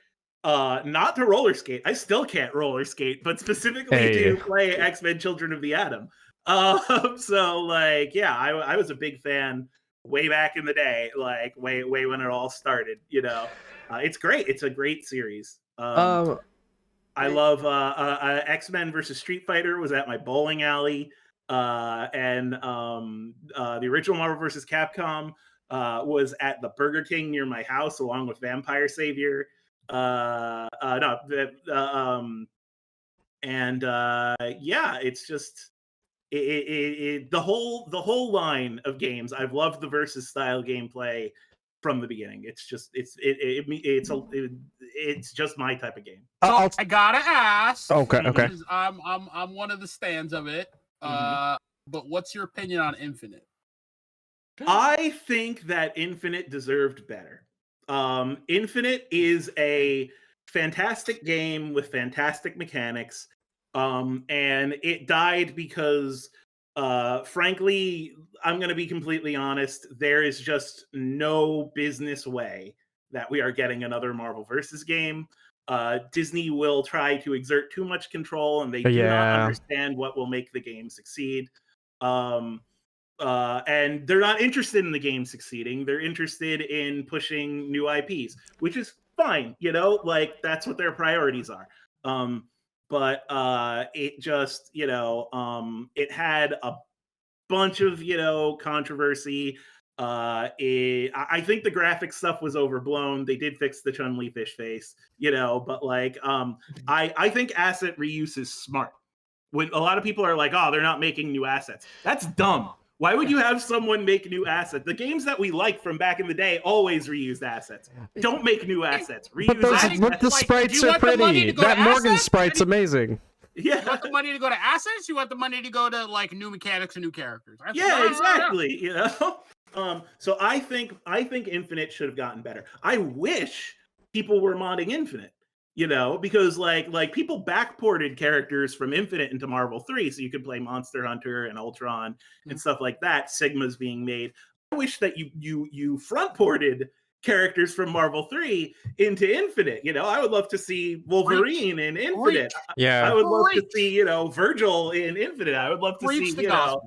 Not to roller skate. I still can't roller skate, but specifically to play X-Men Children of the Atom. So I was a big fan way back in the day, way when it all started. It's great. It's a great series. I love X-Men versus Street Fighter was at my bowling alley, and the original Marvel versus Capcom was at the Burger King near my house, along with Vampire Savior. It's just the whole line of games. I've loved the versus style gameplay from the beginning. It's just it's just my type of game. So I gotta ask. Okay. I'm one of the stands of it. But what's your opinion on Infinite? I think that Infinite deserved better. Infinite is a fantastic game with fantastic mechanics, and it died because, frankly, I'm going to be completely honest, there is just no business way that we are getting another Marvel vs. game. Disney will try to exert too much control, and they do not understand what will make the game succeed. And they're not interested in the game succeeding. They're interested in pushing new IPs, which is fine. That's what their priorities are. But it just, it had a bunch of, controversy. I think the graphic stuff was overblown. They did fix the Chun-Li fish face, but I think asset reuse is smart. When a lot of people are like, oh, they're not making new assets. That's dumb. Why would you have someone make new assets? The games that we like from back in the day always reused assets. Don't make new assets. Reuse assets. But the sprites are pretty. That Morgan sprite's amazing. Yeah. You want the money to go to assets? You want the money to go to new mechanics and new characters? Exactly. So I think Infinite should have gotten better. I wish people were modding Infinite. you know, because like people backported characters from Infinite into Marvel 3, so you could play Monster Hunter and Ultron and stuff like that. Sigma's being made. I wish that you front ported characters from Marvel 3 into Infinite. You know, I would love to see Wolverine in Infinite. Yeah, I would love to see, you know, Virgil in Infinite. I would love to see, you know,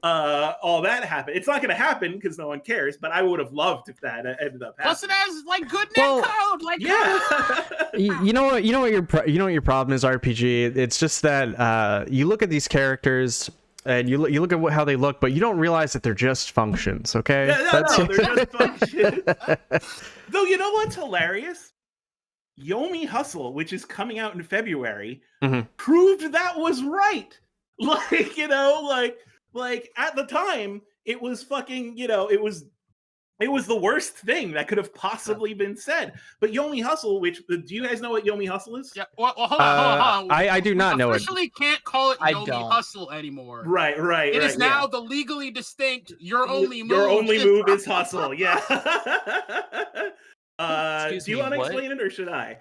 all that happen. It's not going to happen because no one cares, but I would have loved if that ended up happening. Plus it has like good net code, like you know what your problem is, RPG. It's just that you look at these characters and you look at how they look, but you don't realize that they're just functions. Okay, no, they're just functions. Though, you know what's hilarious? Yomi Hustle, which is coming out in February, proved that was right. Like, you know, like at the time, it was fucking, you know, it was the worst thing that could have possibly been said. But Yomi Hustle, which, do you guys know what Yomi Hustle is? Yeah, well hold on. I do not know it. Officially can't call it Yomi Hustle anymore. Right. It is now the legally distinct, your only move is hustle. Yeah. Do you want to explain it, or should I?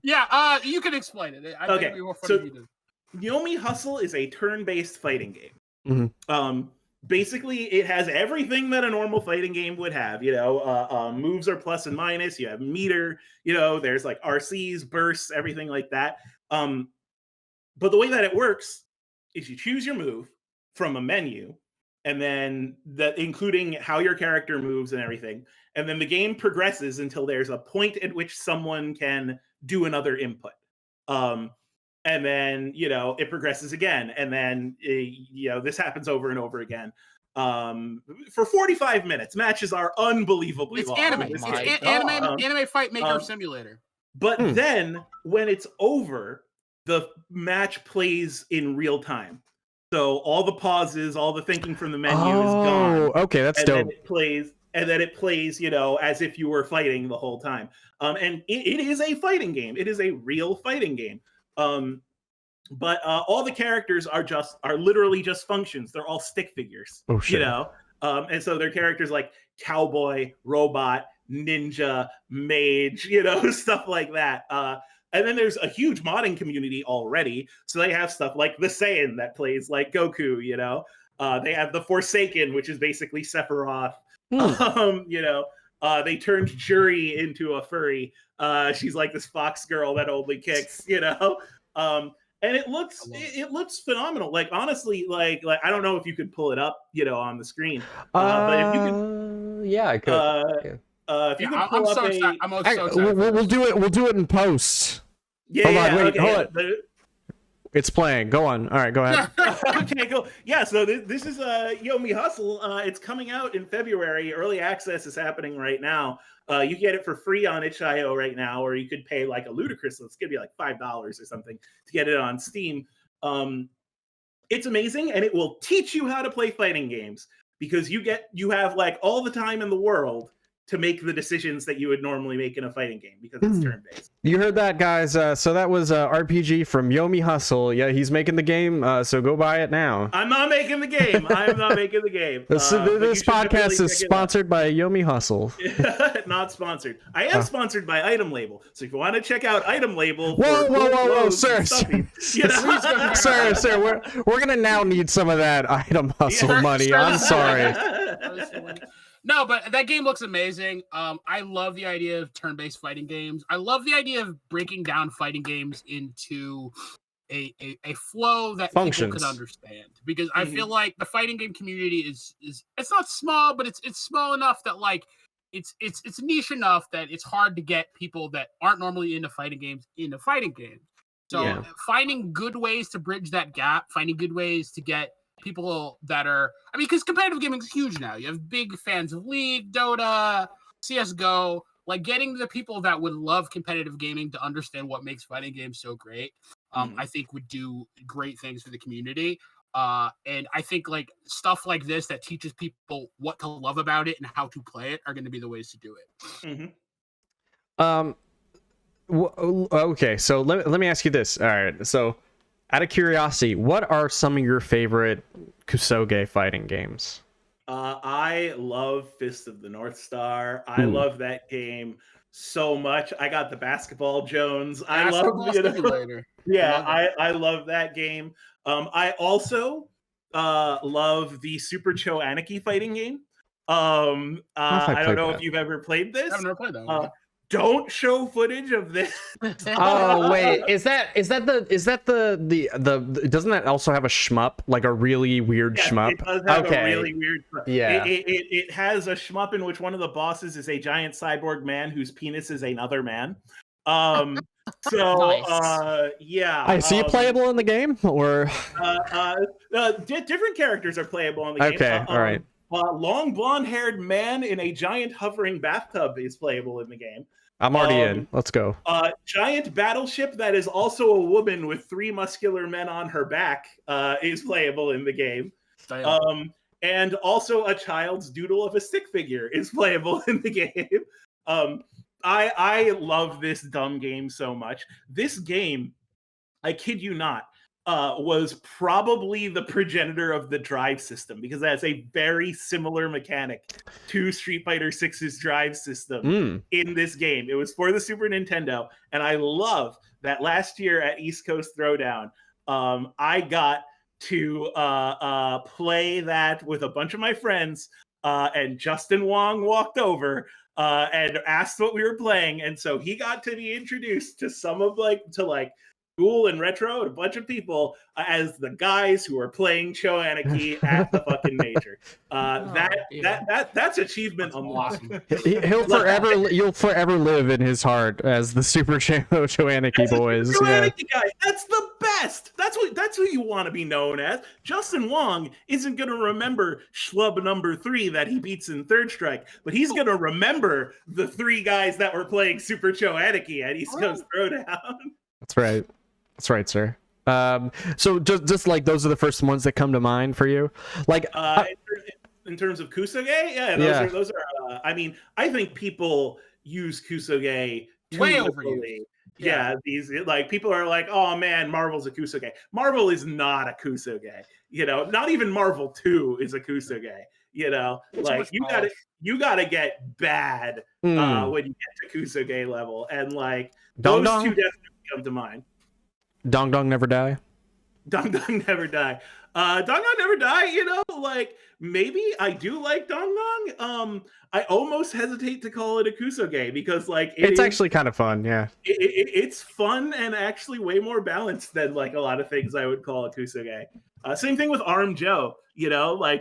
Yeah, you can explain it. Okay, so Yomi Hustle is a turn-based fighting game. Basically, it has everything that a normal fighting game would have. You know, moves are plus and minus. You have meter. You know, there's like RCs, bursts, everything like that. But the way that it works is you choose your move from a menu, and then including how your character moves and everything. And then the game progresses until there's a point at which someone can do another input. And then, you know, it progresses again. And then, you know, this happens over and over again. For 45 minutes. Matches are unbelievably long. It's anime fight maker simulator. But then, when it's over, the match plays in real time. So all the pauses, all the thinking from the menu is gone. Okay, that's dope. And then it plays, you know, as if you were fighting the whole time. And it is a fighting game. It is a real fighting game. But all the characters are literally just functions. They're all stick figures. Oh shit. You know? And so they're characters like cowboy, robot, ninja, mage, you know, stuff like that. And then there's a huge modding community already. So they have stuff like the Saiyan that plays like Goku, you know. They have the Forsaken, which is basically Sephiroth. You know, they turned Juri into a furry. She's like this fox girl that only kicks, you know. And it looks phenomenal. Like, honestly, like I don't know if you could pull it up, you know, on the screen. But if you can, yeah, I could. If you could pull up we'll do it in post. Yeah, hold on. It's playing. Go on. All right, go ahead. Okay, cool. Yeah, so this is Yomi Hustle. It's coming out in February. Early access is happening right now. You get it for free on itch.io right now, or you could pay like a ludicrous, it's gonna be like $5 or something to get it on Steam. It's amazing, and it will teach you how to play fighting games, because you have like all the time in the world to make the decisions that you would normally make in a fighting game, because it's turn-based. You heard that, guys. So that was RPG from Yomi Hustle. Yeah, he's making the game, so go buy it now. I'm not making the game. I'm not making the game. This podcast is sponsored by Yomi Hustle. Not sponsored. I am sponsored by Item Label. So if you want to check out Item Label... Whoa, sir. Sir, we're going to now need some of that Item Hustle money. I'm sorry. No, but that game looks amazing. I love the idea of turn-based fighting games. I love the idea of breaking down fighting games into a flow that people could understand. Because I feel like the fighting game community is it's not small, but it's small enough that like it's niche enough that it's hard to get people that aren't normally into fighting games into fighting games. So finding good ways to bridge that gap, finding good ways to get people that are, I mean, because competitive gaming is huge now. You have big fans of League, Dota, CSGO, like getting the people that would love competitive gaming to understand what makes fighting games so great, I think would do great things for the community. And I think like stuff like this that teaches people what to love about it and how to play it are going to be the ways to do it. Okay, so let me ask you this. All right, so out of curiosity, what are some of your favorite Kusoge fighting games? I love Fist of the North Star. I love that game so much. I got the Basketball Jones. I love Simulator. Yeah, I love that game. I also love the Super Cho Anarchy fighting game. I don't know if you've ever played this. I've never played that one. Don't show footage of this. Oh wait, is that the doesn't that also have a shmup, like a really weird shmup? It does have a really weird. Yeah, it has a shmup in which one of the bosses is a giant cyborg man whose penis is another man. So nice. yeah. So you playable in the game, or different characters are playable in the game. Okay, all right. Long blonde-haired man in a giant hovering bathtub is playable in the game. I'm already in. Let's go. Giant battleship that is also a woman with 3 muscular men on her back is playable in the game. And also a child's doodle of a stick figure is playable in the game. I love this dumb game so much. This game, I kid you not, was probably the progenitor of the drive system, because that's a very similar mechanic to Street Fighter 6's drive system in this game. It was for the Super Nintendo, and I love that last year at East Coast Throwdown, I got to play that with a bunch of my friends, and Justin Wong walked over and asked what we were playing, and so he got to be introduced to some of Cool and Retro and a bunch of people as the guys who are playing Cho Anarchy at the fucking major. That's achievement awesome. You'll forever live in his heart as the Super Cho Anarchy boys. Cho Anarchy guy. That's the best. That's who you want to be known as. Justin Wong isn't gonna remember Schlub number 3 that he beats in Third Strike, but he's gonna remember the 3 guys that were playing Super Cho Anarchy at East Coast Throwdown. That's right. That's right, sir. So just like those are the first ones that come to mind for you, like in terms of Kusoge, those are. I mean, I think people use Kusoge way overused. Yeah, these people are like, oh man, Marvel's a Kusoge. Marvel is not a Kusoge. Not even Marvel 2 is a Kusoge. You gotta get bad when you get to Kusoge level, and those two definitely come to mind. Dong Dong Never Die. Dong Dong Never Die. Dong Dong Never Die, maybe I do like Dong Dong. I almost hesitate to call it a Kusoge because it's actually kind of fun, yeah. It's fun and actually way more balanced than a lot of things I would call a Kusoge. Same thing with Arm Joe,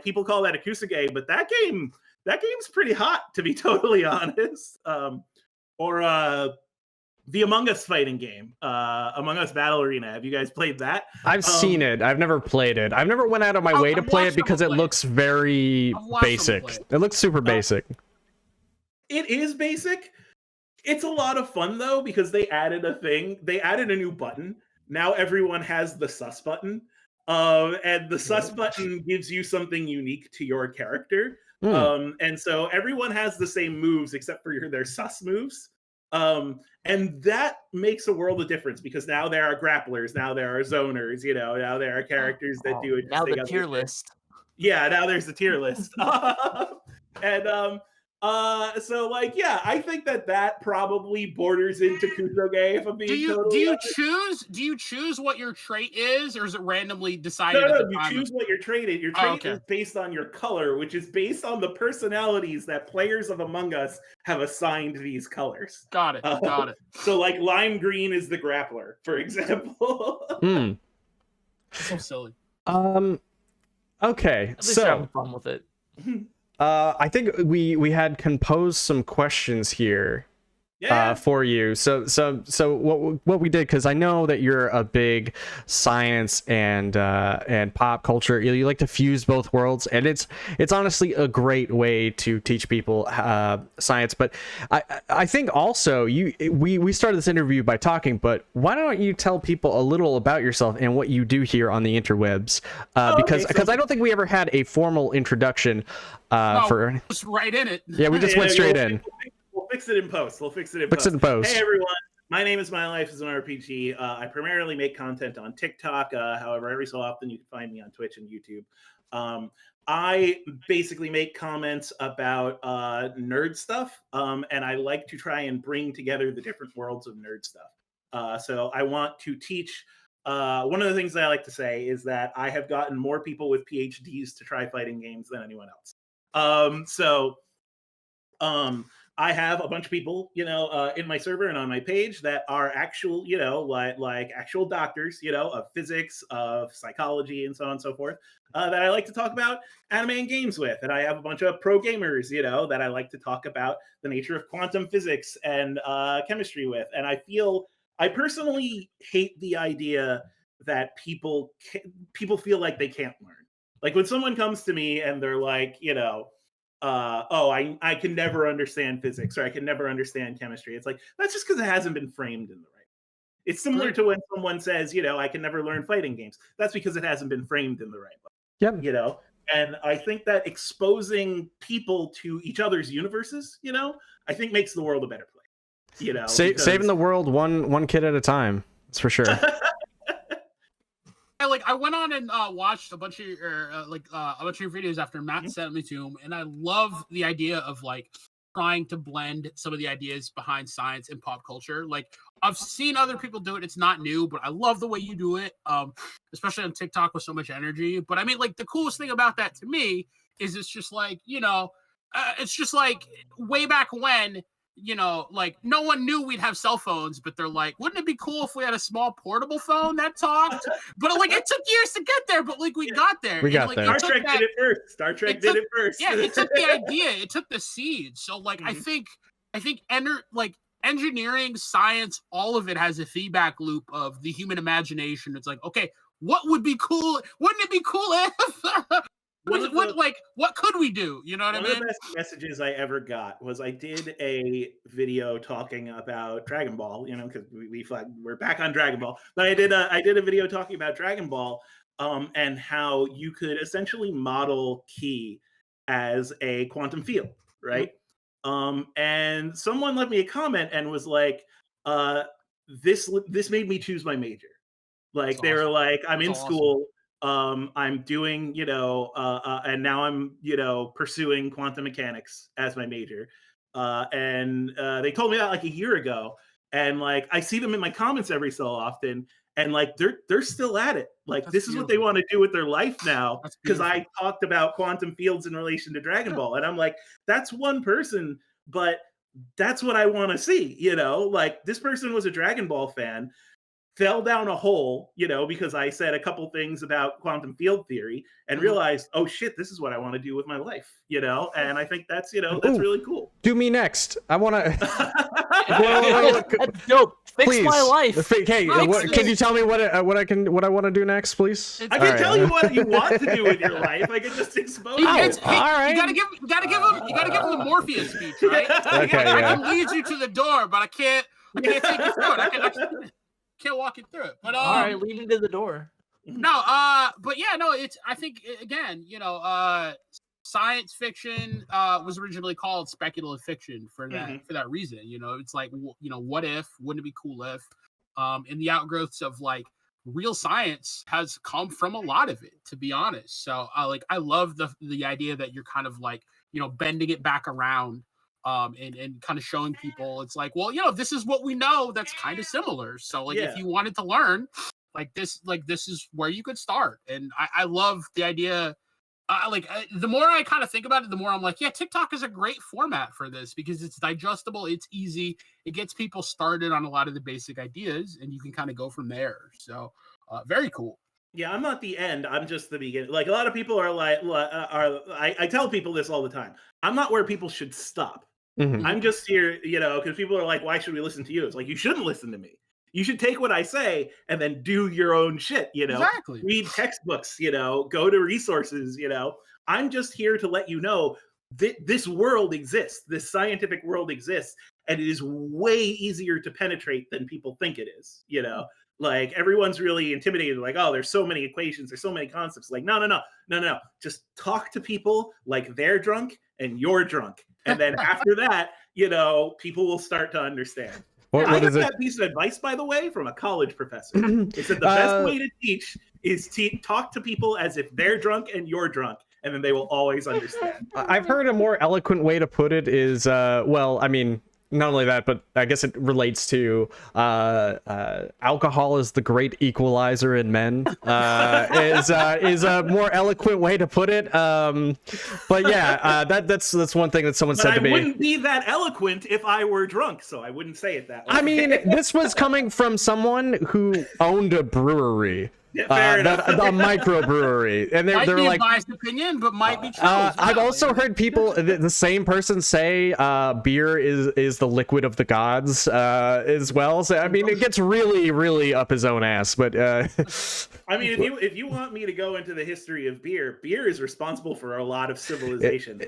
people call that a Kusoge, but that game's pretty hot, to be totally honest. Or the Among Us fighting game, Among Us Battle Arena. Have you guys played that? I've seen it. I've never played it. I've never went out of my way to play it because it looks very basic. It looks super basic. It is basic. It's a lot of fun, though, because they added a thing. They added a new button. Now everyone has the sus button. And the sus button gives you something unique to your character. And so everyone has the same moves except for their sus moves. And that makes a world of difference because now there are grapplers, now there are zoners, now there are characters that do it. Now the tier list. Yeah, now there's the tier list. And I think that probably borders into Kusoge, if I'm being do you choose what your trait is, or is it randomly decided? No, you choose what your trait is. Your trait is based on your color, which is based on the personalities that players of Among Us have assigned these colors. Got it. So lime green is the grappler, for example. So silly. Okay, at least you're having fun with it. I think we had composed some questions here for you. So what we did, because I know that you're a big science and pop culture. You like to fuse both worlds, and it's honestly a great way to teach people science. But I think also we started this interview by talking, but why don't you tell people a little about yourself and what you do here on the interwebs? Because I don't think we ever had a formal introduction for. Just right in it. Yeah, we just went straight in. We'll fix it in post. Fix it in post. Hey everyone, My name is MylifeisanRPG. I primarily make content on TikTok. However, every so often you can find me on Twitch and YouTube. I basically make comments about nerd stuff, and I like to try and bring together the different worlds of nerd stuff. So I want to teach. One of the things that I like to say is that I have gotten more people with PhDs to try fighting games than anyone else. I have a bunch of people, in my server and on my page that are actual, like actual doctors, of physics, of psychology, and so on and so forth, that I like to talk about anime and games with. And I have a bunch of pro gamers, that I like to talk about the nature of quantum physics and chemistry with. And I personally hate the idea that people feel like they can't learn. Like when someone comes to me and they're like, I can never understand physics, or I can never understand chemistry. It's like, that's just because it hasn't been framed in the right way. It's similar to when someone says, I can never learn fighting games. That's because it hasn't been framed in the right way. Yep. And I think that exposing people to each other's universes, I think makes the world a better place. Saving the world one kid at a time. That's for sure. I went on and watched a bunch of your videos after Matt sent me to him, and I love the idea of trying to blend some of the ideas behind science and pop culture. I've seen other people do it; it's not new, but I love the way you do it, especially on TikTok with so much energy. But I mean, the coolest thing about that to me is it's just it's just way back when. No one knew we'd have cell phones, but they're like, wouldn't it be cool if we had a small portable phone that talked? But it took years to get there, but we got there. We got there. Star Trek did it first. Star Trek did it first. Yeah, it took the idea, it took the seed. So I think engineering, science, all of it has a feedback loop of the human imagination. It's like, okay, what would be cool? Wouldn't it be cool if what could we do? You know what I mean? One of the best messages I ever got was I did a video talking about Dragon Ball, because we're back on Dragon Ball. But I did a video talking about Dragon Ball, and how you could essentially model ki as a quantum field, right? And someone left me a comment and was like, this made me choose my major. They were like, I'm in school. I'm doing, and now I'm, pursuing quantum mechanics as my major. And they told me that a year ago. And I see them in my comments every so often, and they're still at it. This is what they want to do with their life now, because I talked about quantum fields in relation to Dragon Ball. And I'm like, that's one person, but that's what I want to see. This person was a Dragon Ball fan, fell down a hole, because I said a couple things about quantum field theory, and realized, oh shit, this is what I want to do with my life, and I think that's, that's really cool. Do me next. I want to. That's dope. Fix my life. Hey, can you tell me what I want to do next, please? I can tell you what you want to do with your life. I can just expose. All right. You gotta give him the Morpheus speech, right? Okay, I can lead you to the door, but I can't take you through it. I can't walk you through it. But all right, lead me to the door. No, but yeah, no, it's, I think, again, science fiction was originally called speculative fiction for that reason. It's what if, wouldn't it be cool if, and the outgrowths of real science has come from a lot of it, to be honest. So I love the idea that you're kind of bending it back around, and kind of showing people it's this is what we know that's kind of similar. So if you wanted to learn this is where you could start. And I love the idea. The more I kind of think about it, the more I'm like, yeah, TikTok is a great format for this, because it's digestible, it's easy, it gets people started on a lot of the basic ideas, and you can kind of go from there. So very cool. Yeah, I'm not the end. I'm just the beginning. A lot of people are I tell people this all the time. I'm not where people should stop. Mm-hmm. I'm just here, because people are like, why should we listen to you? It's you shouldn't listen to me. You should take what I say and then do your own shit, Exactly. Read textbooks, go to resources, I'm just here to let you know that this world exists. This scientific world exists, and it is way easier to penetrate than people think it is, everyone's really intimidated, oh, there's so many equations, there's so many concepts. No. Just talk to people like they're drunk and you're drunk. And then after that, people will start to understand. I got that piece of advice, by the way, from a college professor. It said the best way to teach is to talk to people as if they're drunk and you're drunk, and then they will always understand. I've heard a more eloquent way to put it is, well, I mean, not only that, but I guess it relates to alcohol is the great equalizer in men. Is a more eloquent way to put it. But yeah, that's one thing that someone said to me. I wouldn't be that eloquent if I were drunk, so I wouldn't say it that way. I mean, this was coming from someone who owned a brewery. Yeah, a microbrewery, and they're be like a biased opinion, but might be true. I've also heard people, the same person, say beer is the liquid of the gods as well. So I mean, it gets really, really up his own ass. But I mean, if you want me to go into the history of beer, beer is responsible for a lot of civilization.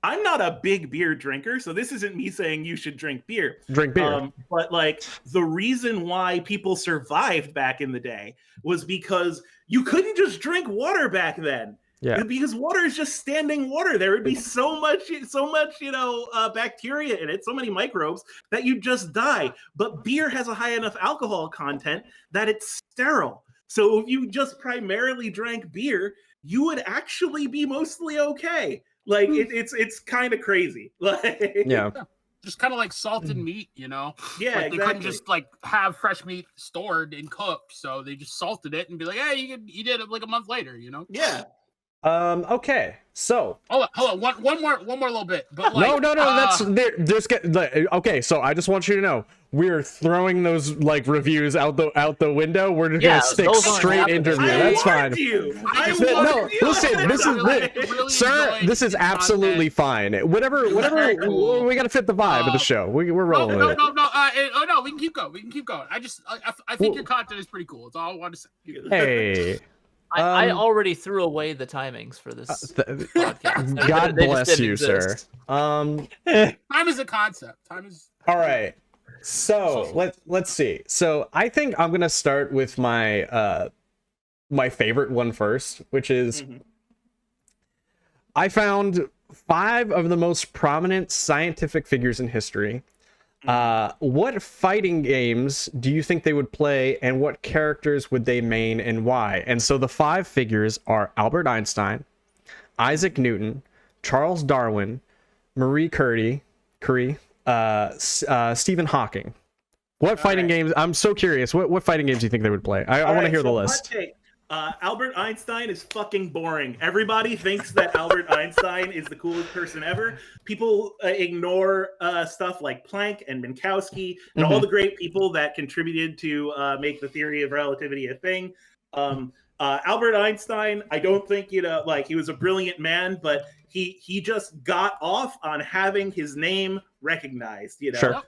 I'm not a big beer drinker, so this isn't me saying you should drink beer. Drink beer. But like the reason why people survived back in the day was because you couldn't just drink water back then. Yeah. Because water is just standing water. There would be so much, bacteria in it, so many microbes that you'd just die. But beer has a high enough alcohol content that it's sterile. So if you just primarily drank beer, you would actually be mostly okay. Like it's kind of crazy. Like just kind of like salted meat, you know? Yeah, like exactly. They couldn't just like have fresh meat stored and cooked, so they just salted it and be like, hey, you can eat it like a month later, you know? Yeah. Okay, so hold on, one more little bit. But like, no, that's okay. So I just want you to know we're throwing those like reviews out the window. We're just gonna stick straight interview. That's fine. No, listen, this is sir. This is absolutely fine. Whatever. We gotta fit the vibe of the show. We're rolling with it. No, we can keep going. I think your content is pretty cool. That's all I want to say. Hey. I already threw away the timings for this podcast. God bless you, sir. Time is a concept. Time is all right. So let's see. So I think I'm gonna start with my my favorite one first, which is I found 5 of the most prominent scientific figures in history. What fighting games do you think they would play, and what characters would they main and why? And so the 5 figures are Albert Einstein, Isaac Newton, Charles Darwin, Marie Curie, Stephen Hawking. What fighting games? I'm so curious. What fighting games do you think they would play? I want to hear the list. Albert Einstein is fucking boring. Everybody thinks that Albert Einstein is the coolest person ever. People ignore stuff like Planck and Minkowski and all the great people that contributed to make the theory of relativity a thing. Albert Einstein, I don't think, he was a brilliant man, but he just got off on having his name recognized. Sure.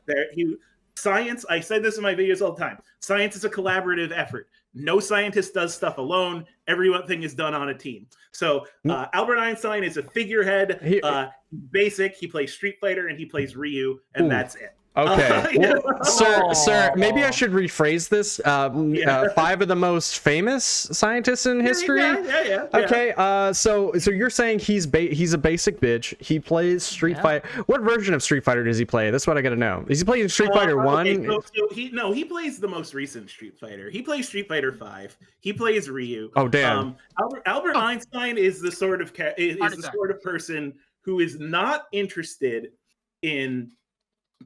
Science, I said this in my videos all the time. Science is a collaborative effort. No scientist does stuff alone. Everything is done on a team. So Albert Einstein is a figurehead. Basic. He plays Street Fighter and he plays Ryu, and that's it. Okay, sir, maybe I should rephrase this. 5 of the most famous scientists in history. Yeah. Okay, so you're saying he's a basic bitch. He plays Street Fighter. What version of Street Fighter does he play? That's what I gotta know. Is he playing Street Fighter 1? He plays the most recent Street Fighter. He plays Street Fighter 5. He plays Ryu. Oh damn. Albert Einstein is the sort of person who is not interested in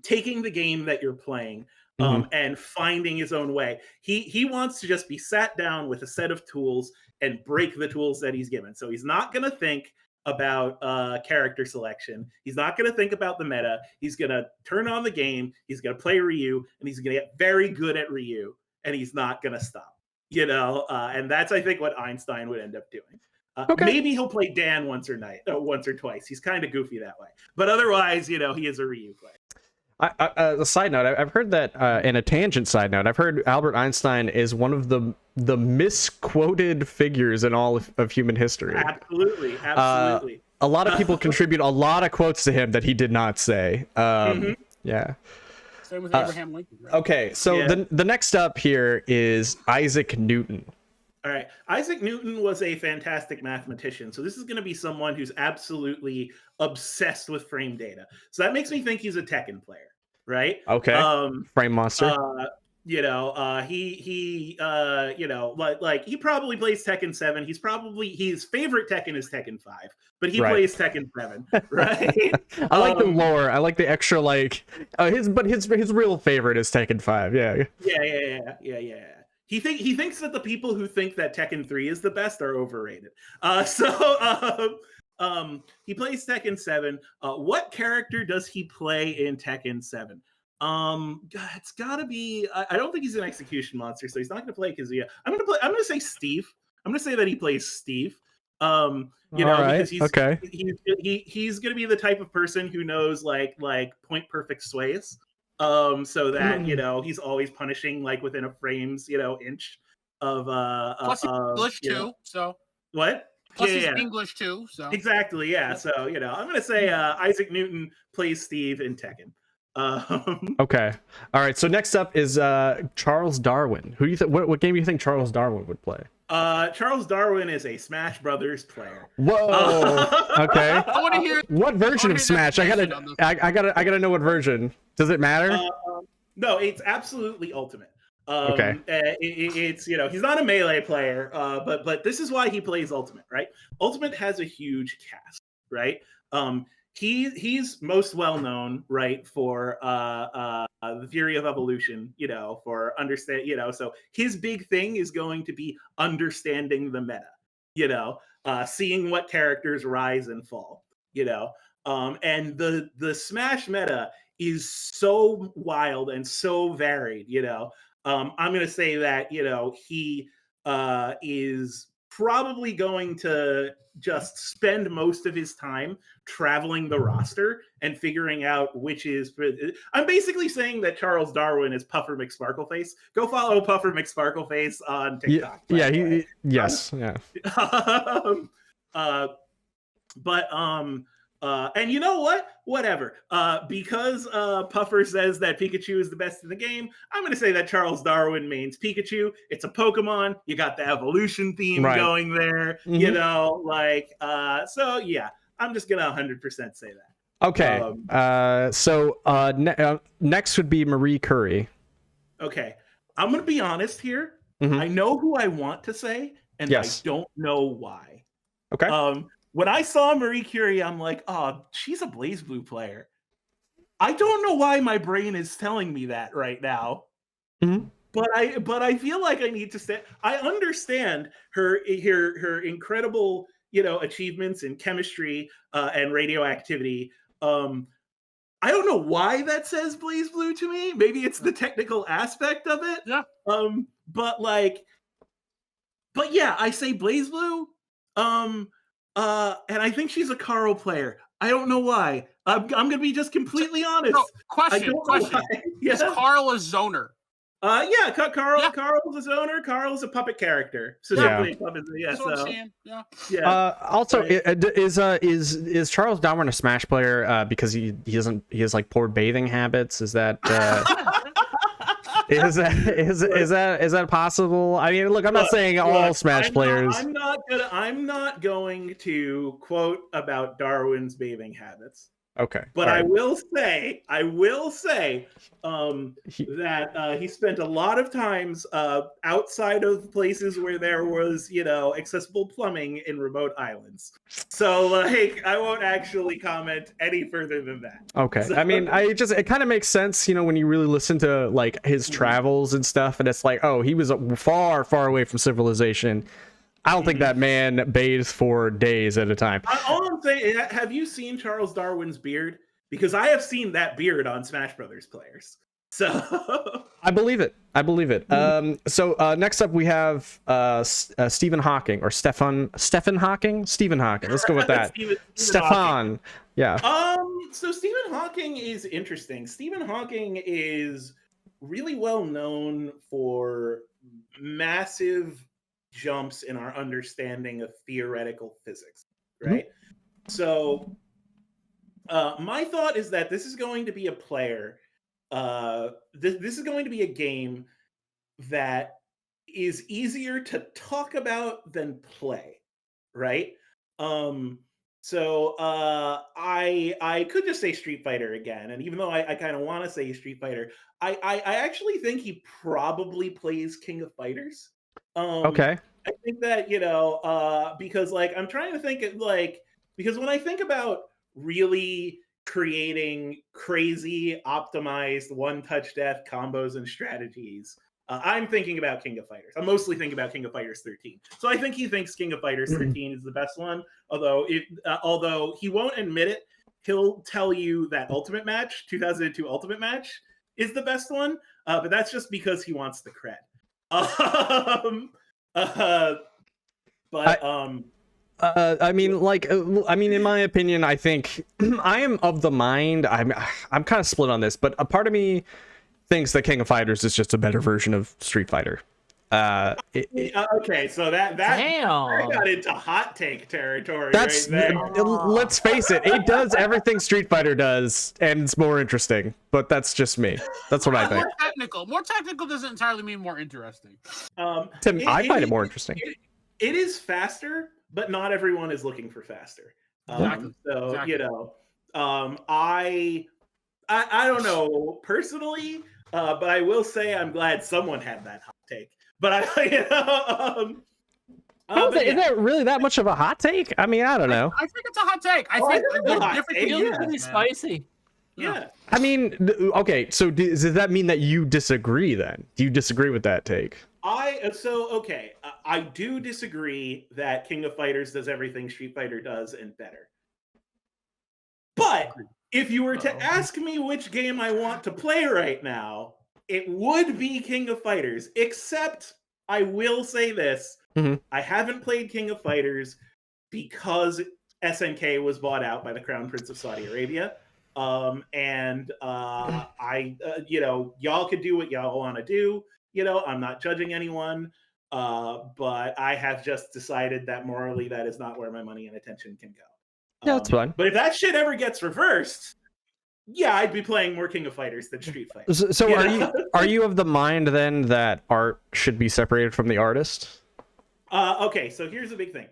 taking the game that you're playing and finding his own way. He wants to just be sat down with a set of tools and break the tools that he's given. So he's not going to think about character selection. He's not going to think about the meta. He's going to turn on the game. He's going to play Ryu, and he's going to get very good at Ryu, and he's not going to stop. And that's, I think, what Einstein would end up doing. Maybe he'll play Dan once or twice. He's kind of goofy that way. But otherwise, he is a Ryu player. A side note, I've heard that, and a tangent side note, I've heard Albert Einstein is one of the misquoted figures in all of human history. Absolutely. A lot of people contribute a lot of quotes to him that he did not say. Yeah. Same with Abraham Lincoln. Right? Okay, so the next up here is Isaac Newton. All right. Isaac Newton was a fantastic mathematician. So this is going to be someone who's absolutely obsessed with frame data. So that makes me think he's a Tekken player. right? Okay. Frame monster. You know, he you know, like he probably plays Tekken 7. His favorite Tekken is Tekken 5, but he plays Tekken 7, right? I like the lore. I like the extra like his real favorite is Tekken 5. Yeah. Yeah. He thinks that the people who think that Tekken 3 is the best are overrated. He plays Tekken 7. What character does he play in Tekken 7? It's gotta be. I don't think he's an execution monster, so he's not gonna play Kazuya. I'm gonna say Steve. I'm gonna say that he plays Steve. Because he's gonna be the type of person who knows like point perfect sways. So that he's always punishing like within a frame's inch of plus he's English too. So what? Plus he's English too. So exactly, yeah. So I'm gonna say Isaac Newton plays Steve in Tekken. Okay. All right. So next up is Charles Darwin. Who do you think? What game do you think Charles Darwin would play? Charles Darwin is a Smash Brothers player. Whoa. Okay. I want to hear what version of Smash. I gotta know what version. Does it matter? No, it's absolutely Ultimate. Okay. It's he's not a melee player, but this is why he plays Ultimate, right? Ultimate has a huge cast, right? He's most well known, right, for the theory of evolution, for understand, so his big thing is going to be understanding the meta, seeing what characters rise and fall, and the Smash meta is so wild and so varied, I'm going to say that, he is probably going to just spend most of his time traveling the roster and figuring out which is. I'm basically saying that Charles Darwin is Puffer McSparkleface. Go follow Puffer McSparkleface on TikTok. Yes. And you know what? Whatever. Because Puffer says that Pikachu is the best in the game, I'm going to say that Charles Darwin mains Pikachu. It's a Pokemon. You got the evolution theme going there. Mm-hmm. So yeah, I'm just going to 100% say that. Okay. Next would be Marie Curie. Okay. I'm going to be honest here. Mm-hmm. I know who I want to say, and I don't know why. Okay. When I saw Marie Curie, I'm like, oh, she's a BlazBlue player. I don't know why my brain is telling me that right now. Mm-hmm. But I feel like I need to say I understand her incredible, achievements in chemistry and radioactivity. I don't know why that says BlazBlue to me. Maybe it's the technical aspect of it. Yeah. But yeah, I say BlazBlue. And I think she's a Carl player. I don't know why. I'm gonna be just completely honest. No, question. Yes? Is Carl a zoner? Yeah, Carl's a zoner. Carl's a puppet character. So definitely a puppet. Also, is Charles Darwin a Smash player because he has like poor bathing habits? Is that is that possible? I mean, look, I'm not saying all Smash players. I'm not going to quote about Darwin's bathing habits. Okay. But I will say that he spent a lot of times outside of places where there was, accessible plumbing in remote islands. So, I won't actually comment any further than that. Okay. So, I mean, it kind of makes sense, when you really listen to like his travels and stuff, and it's like, oh, he was far, far away from civilization. I don't think that man bathes for days at a time. All I'm saying, have you seen Charles Darwin's beard? Because I have seen that beard on Smash Brothers players. So I believe it. So next up we have Stephen Hawking or Stephen Hawking. Stephen Hawking. Let's go with that. Stefan. Yeah. So Stephen Hawking is interesting. Stephen Hawking is really well known for massive jumps in our understanding of theoretical physics, right? Mm-hmm. So my thought is that this is going to be a player, this is going to be a game that is easier to talk about than play, right? So I could just say Street Fighter again, and even though I kind of want to say Street Fighter, I actually think he probably plays King of Fighters. Okay. I think that because like I'm trying to think of, like, because when I think about really creating crazy optimized one-touch death combos and strategies, I'm thinking about King of Fighters. I'm mostly thinking about King of Fighters 13. So I think he thinks King of Fighters 13 is the best one. Although he won't admit it, he'll tell you that Ultimate Match, 2002 Ultimate Match, is the best one. But that's just because he wants the cred. I mean, in my opinion, I think I am of the mind. I'm kind of split on this, but a part of me thinks that King of Fighters is just a better version of Street Fighter. Okay, so that got into hot take territory. That's right there. Let's face it, it does everything Street Fighter does, and it's more interesting. But that's just me. That's what I think. More technical doesn't entirely mean more interesting. I find it more interesting. It is faster, but not everyone is looking for faster. Exactly. I don't know personally, but I will say I'm glad someone had that hot take. But is that really that much of a hot take? I mean, I don't know. I think it's a hot take. I think it's really spicy. Yeah. I mean, okay. So does that mean that you disagree? Then do you disagree with that take? I do disagree that King of Fighters does everything Street Fighter does and better. But if you were to ask me which game I want to play right now, it would be King of Fighters. Except I will say this: I haven't played King of Fighters because SNK was bought out by the Crown Prince of Saudi Arabia. Y'all could do what y'all want to do. I'm not judging anyone, but I have just decided that morally that is not where my money and attention can go. Yeah, that's fine. But if that shit ever gets reversed, yeah, I'd be playing more King of Fighters than Street Fighter. So are you of the mind then that art should be separated from the artist? Okay, so here's the big thing.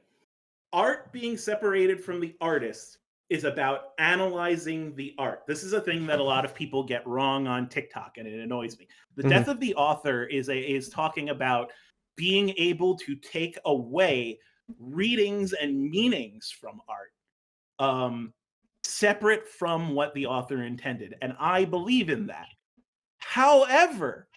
Art being separated from the artist is about analyzing the art. This is a thing that a lot of people get wrong on TikTok, and it annoys me. The death of the author is talking about being able to take away readings and meanings from art, separate from what the author intended. And I believe in that. However,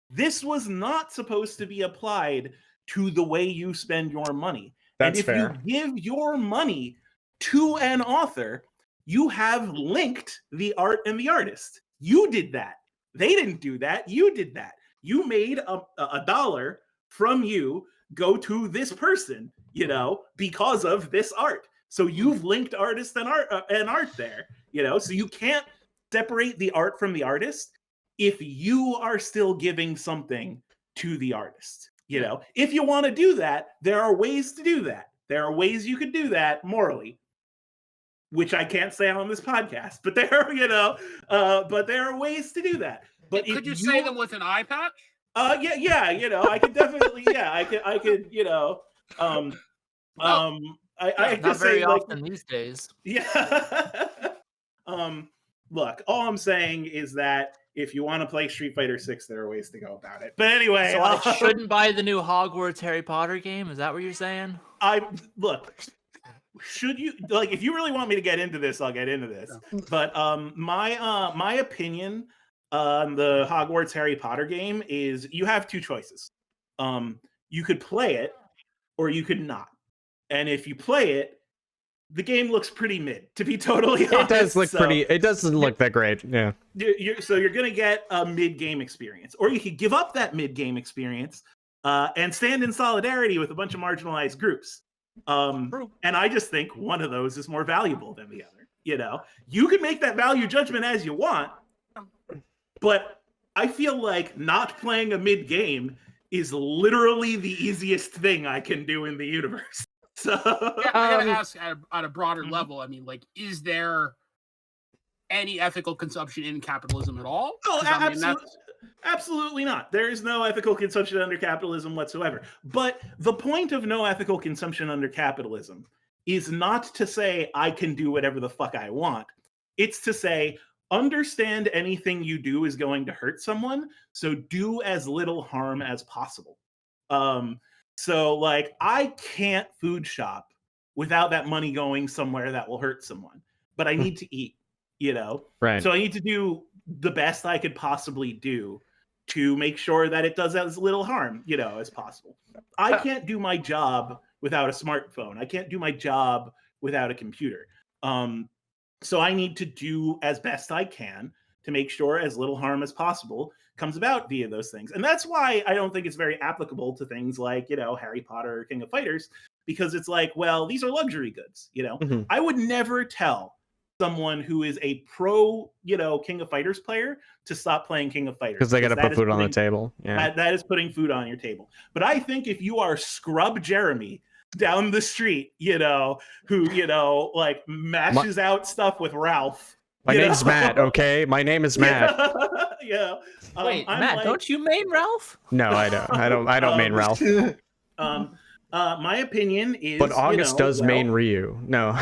this was not supposed to be applied to the way you spend your money. That's fair. And if you give your money to an author, you have linked the art and the artist. You did that. They didn't do that. You did that. You made a dollar from you go to this person, because of this art. So you've linked artist and art there, so you can't separate the art from the artist if you are still giving something to the artist. If you want to do that, there are ways to do that. There are ways you could do that morally, which I can't say on this podcast, but there are ways to do that. But could you say them with an eye patch? Yeah, I could definitely, I could, I could not very often these days. Yeah. Look, all I'm saying is that if you want to play Street Fighter 6, there are ways to go about it. But anyway, so I shouldn't buy the new Hogwarts Harry Potter game. Is that what you're saying? Should you if you really want me to get into this, I'll get into this. Yeah. But my opinion on the Hogwarts Harry Potter game is you have two choices. You could play it or you could not. And if you play it, the game looks pretty mid, to be totally honest. It does look pretty. It doesn't look that great. Yeah. So you're going to get a mid-game experience, or you could give up that mid-game experience and stand in solidarity with a bunch of marginalized groups. And I just think one of those is more valuable than the other. You can make that value judgment as you want, but I feel like not playing a mid-game is literally the easiest thing I can do in the universe. So yeah, I gotta ask at a broader level. I mean, is there any ethical consumption in capitalism at all? Oh, absolutely not. There is no ethical consumption under capitalism whatsoever. But the point of no ethical consumption under capitalism is not to say I can do whatever the fuck I want. It's to say, understand anything you do is going to hurt someone, so do as little harm as possible. So like, I can't food shop without that money going somewhere that will hurt someone, but I need to eat, you know? Right. So I need to do the best I could possibly do to make sure that it does as little harm, you know, as possible. I can't do my job without a smartphone. I can't do my job without a computer. So I need to do as best I can to make sure as little harm as possible comes about via those things. And that's why I don't think it's very applicable to things like, you know, Harry Potter or King of Fighters, because it's like, well, these are luxury goods, you know? Mm-hmm. I would never tell someone who is a pro, you know, King of Fighters player to stop playing King of Fighters. Because they got to put food on the table. Yeah. That is putting food on your table. But I think if you are Scrub Jeremy down the street, you know, who, you know, like mashes out stuff with Ralph. My name's Matt, okay? My name is Matt. Yeah. Wait, Matt, like, don't you main Ralph? No, I don't. I don't main Ralph. My opinion is, but August does main Ryu. No.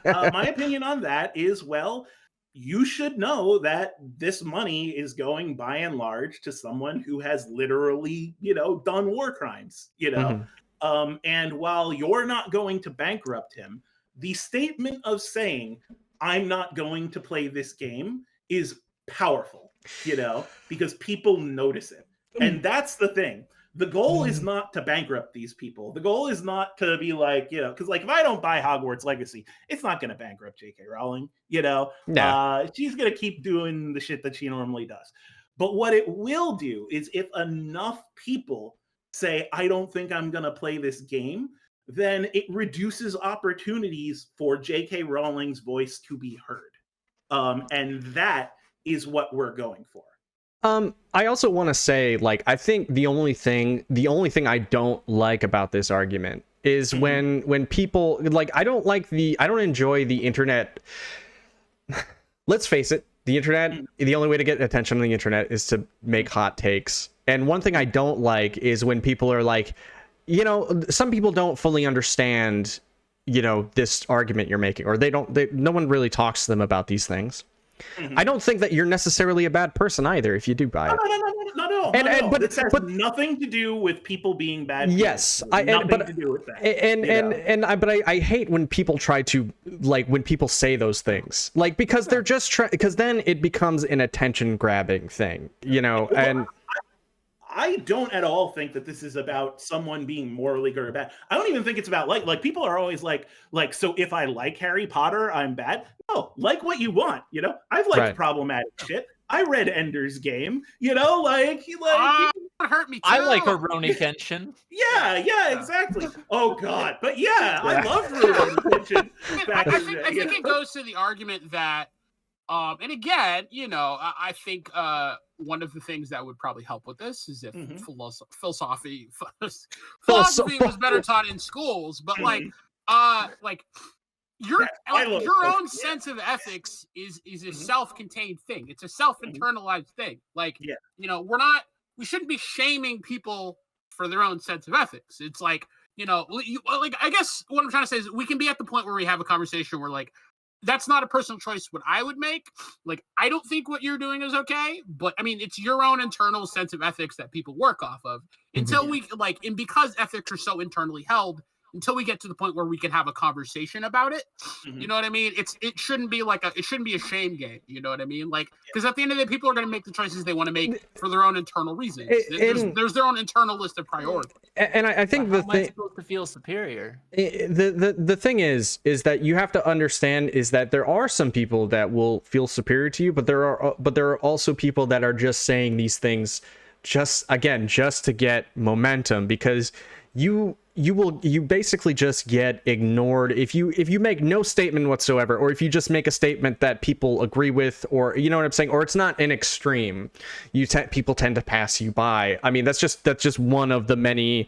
My opinion on that is, well, you should know that this money is going by and large to someone who has literally, you know, done war crimes, you know. Mm-hmm. And while you're not going to bankrupt him, the statement of saying, I'm not going to play this game is powerful, you know, because people notice it. And that's the thing. The goal is not to bankrupt these people. The goal is not to be like, you know, because like if I don't buy Hogwarts Legacy, it's not going to bankrupt J.K. Rowling, you know. No. She's going to keep doing the shit that she normally does. But what it will do is if enough people say, I don't think I'm going to play this game, then it reduces opportunities for J.K. Rowling's voice to be heard. And that is what we're going for. I also want to say, like, I think the only thing I don't like about this argument is mm-hmm. when people, like, I don't enjoy the internet. Let's face it, the internet, mm-hmm. the only way to get attention on the internet is to make hot takes. And one thing I don't like is when people are like, you know, some people don't fully understand, you know, this argument you're making, or no one really talks to them about these things. Mm-hmm. I don't think that you're necessarily a bad person either if you do buy it. No. But it has nothing to do with people being bad. Yes, nothing to do with that. But I hate when people try to, like, when people say those things, like, because they're just because then it becomes an attention grabbing thing, you know. And I don't at all think that this is about someone being morally good or bad. I don't even think it's about like people are always like, so if I like Harry Potter, I'm bad. No, like what you want, you know? I've liked problematic shit. I read Ender's Game, you know, like hurt me too. I like Rurouni Kenshin. Yeah, exactly. Oh God, but yeah. I love Rurouni Kenshin. I think it goes to the argument that, and again, you know, I think one of the things that would probably help with this is if mm-hmm. philosophy was better taught in schools, but mm-hmm. like your own sense of ethics is a mm-hmm. self-contained thing. It's a self-internalized thing. Like, you know, we shouldn't be shaming people for their own sense of ethics. It's like, you know, I guess what I'm trying to say is we can be at the point where we have a conversation where, like, that's not a personal choice what I would make. Like, I don't think what you're doing is okay, but I mean, it's your own internal sense of ethics that people work off of until we and because ethics are so internally held, until we get to the point where we can have a conversation about it. Mm-hmm. You know what I mean? It shouldn't be a shame game. You know what I mean? Like, because at the end of the day, people are going to make the choices they want to make for their own internal reasons. There's their own internal list of priorities. And I think how am I supposed to feel superior? The thing is that you have to understand is that there are some people that will feel superior to you, but there are also people that are just saying these things just to get momentum, because you basically just get ignored if you make no statement whatsoever, or if you just make a statement that people agree with, or you know what I'm saying, or it's not an extreme. People tend to pass you by. I mean, that's just one of the many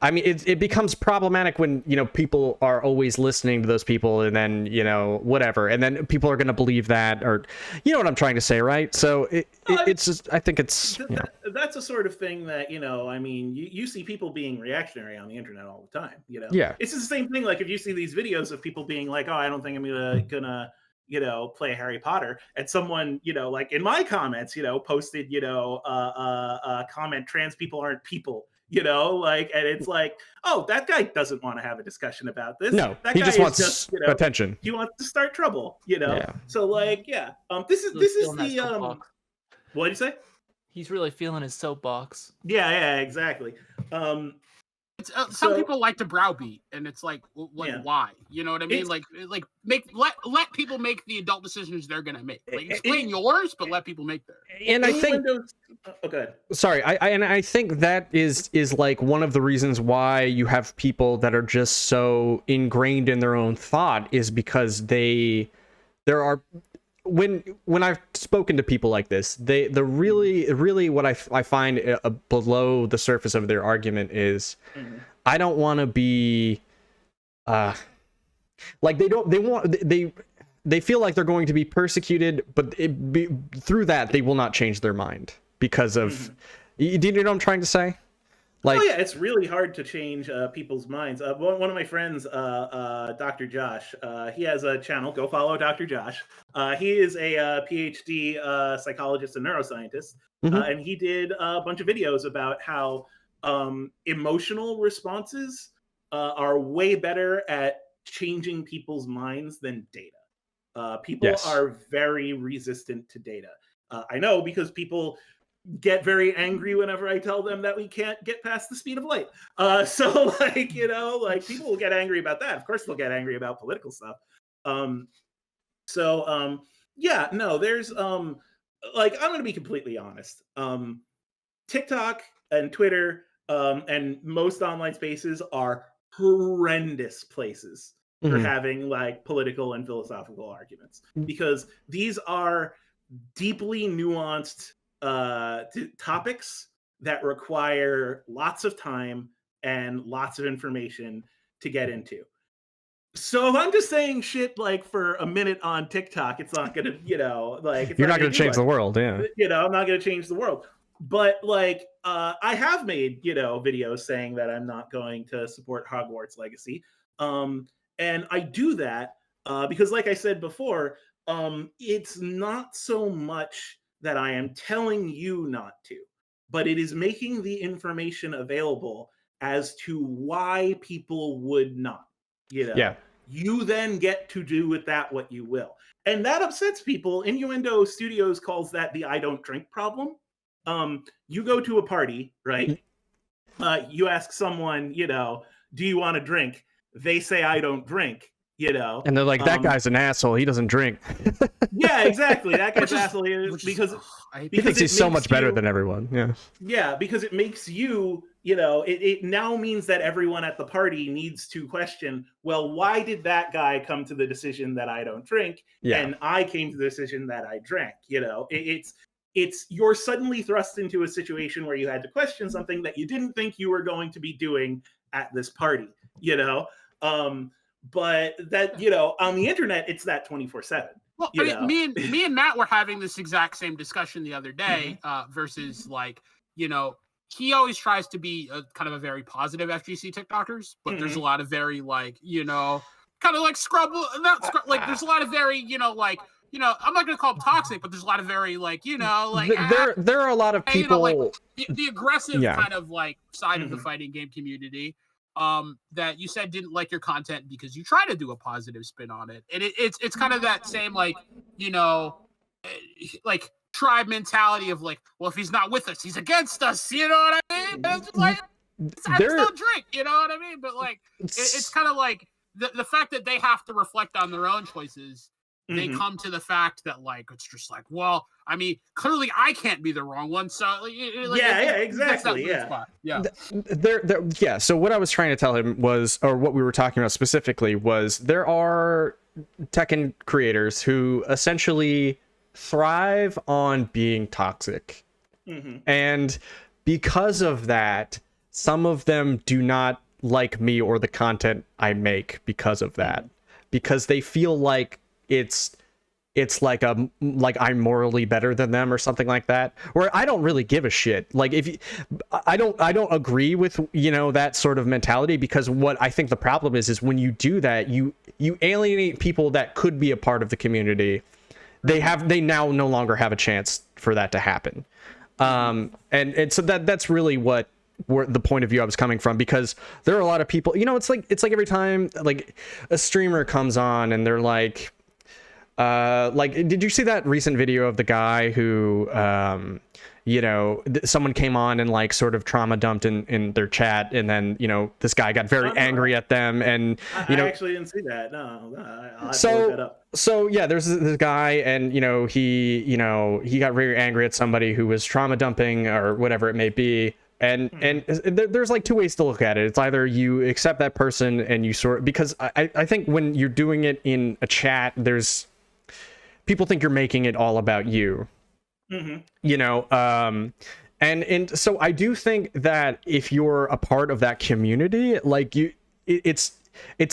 I mean, it becomes problematic when, you know, people are always listening to those people, and then, you know, whatever, and then people are going to believe that, or, you know what I'm trying to say, right? So it's just, I think it's, you know. That's a sort of thing that, you know, I mean, you see people being reactionary on the internet all the time, you know. Yeah, it's the same thing. Like if you see these videos of people being like, oh, I don't think I'm gonna you know, play Harry Potter, and someone, you know, like in my comments, you know, posted, you know, comment, trans people aren't people, you know, like, and it's like, oh, that guy doesn't want to have a discussion about this. No, that he guy just wants you know, attention. He wants to start trouble, you know. Yeah. So like, yeah, this is the what did you say? He's really feeling his soapbox. Yeah, exactly. Some people like to browbeat, and it's like why? You know what I mean? Like let people make the adult decisions they're gonna make. Like explain yours, but let people make theirs. And I think, okay. Sorry, I think that is like one of the reasons why you have people that are just so ingrained in their own thought, is because there are. When I've spoken to people like this, the really what I find below the surface of their argument is, I don't want to be, like they feel like they're going to be persecuted, but through that they will not change their mind because of, do you know what I'm trying to say? Like, oh yeah, it's really hard to change people's minds. One of my friends, Dr. Josh, he has a channel. Go follow Dr. Josh. He is a PhD psychologist and neuroscientist, and he did a bunch of videos about how emotional responses are way better at changing people's minds than data. People are very resistant to data. I know, because people get very angry whenever I tell them that we can't get past the speed of light. So like, you know, like people will get angry about that. Of course they'll get angry about political stuff. Yeah, no, there's like, I'm going to be completely honest. TikTok and Twitter and most online spaces are horrendous places for having like political and philosophical arguments, because these are deeply nuanced topics that require lots of time and lots of information to get into. So if I'm just saying shit like for a minute on TikTok, it's not gonna, you know, like, you're not gonna change the world. Yeah, you know, I'm not gonna change the world. But like, I have made, you know, videos saying that I'm not going to support Hogwarts Legacy, and I do that because, like I said before, it's not so much that I am telling you not to, but it is making the information available as to why people would not, you know. Yeah. You then get to do with that what you will. And that upsets people. Innuendo Studios calls that the I don't drink problem. You go to a party, right? You ask someone, you know, do you want to drink? They say, I don't drink. You know, and they're like, that guy's an asshole. He doesn't drink. Yeah, exactly. That guy's an asshole because he thinks he's so much better than everyone. Yeah. Yeah, because it makes you, you know, it now means that everyone at the party needs to question, well, why did that guy come to the decision that I don't drink? Yeah. And I came to the decision that I drank. You know, it's you're suddenly thrust into a situation where you had to question something that you didn't think you were going to be doing at this party, you know? But that, you know, on the internet, it's that 24/7. Well, I mean, me and Matt were having this exact same discussion the other day, versus like, you know, he always tries to be kind of a very positive FGC TikTokers, but there's a lot of very like, you know, kind of like like there's a lot of very, you know, like, you know, I'm not going to call them toxic, but there's a lot of very like, you know, like there are a lot of people, you know, like, the aggressive kind of like side of the fighting game community. That you said didn't like your content because you try to do a positive spin on it, and it's kind of that same like, you know, like tribe mentality of like, well, if he's not with us, he's against us. You know what I mean? It's just like, I still drink. You know what I mean? But like, it's kind of like the fact that they have to reflect on their own choices. They come to the fact that like, it's just like, well, I mean, clearly I can't be the wrong one. So like, exactly. Yeah. So what I was trying to tell him was, or what we were talking about specifically was, there are Tekken creators who essentially thrive on being toxic. And because of that, some of them do not like me or the content I make because of that, because they feel like it's like I'm morally better than them or something like that, where I don't really give a shit. Like, if I don't agree with, you know, that sort of mentality, because what I think the problem is when you do that, you alienate people that could be a part of the community. They now no longer have a chance for that to happen. And so that's really where the point of view I was coming from, because there are a lot of people, you know, it's like every time like a streamer comes on and they're like, did you see that recent video of the guy who, you know, someone came on and like sort of trauma dumped in their chat, and then, you know, this guy got very angry at them, and you know, I actually didn't see that. No, I'll have so to look that up. So yeah, there's this guy, and you know, he got very angry at somebody who was trauma dumping or whatever it may be. And there's like two ways to look at it. It's either you accept that person and you because I think when you're doing it in a chat, there's people think you're making it all about you, you know, and so I do think that if you're a part of that community, like it's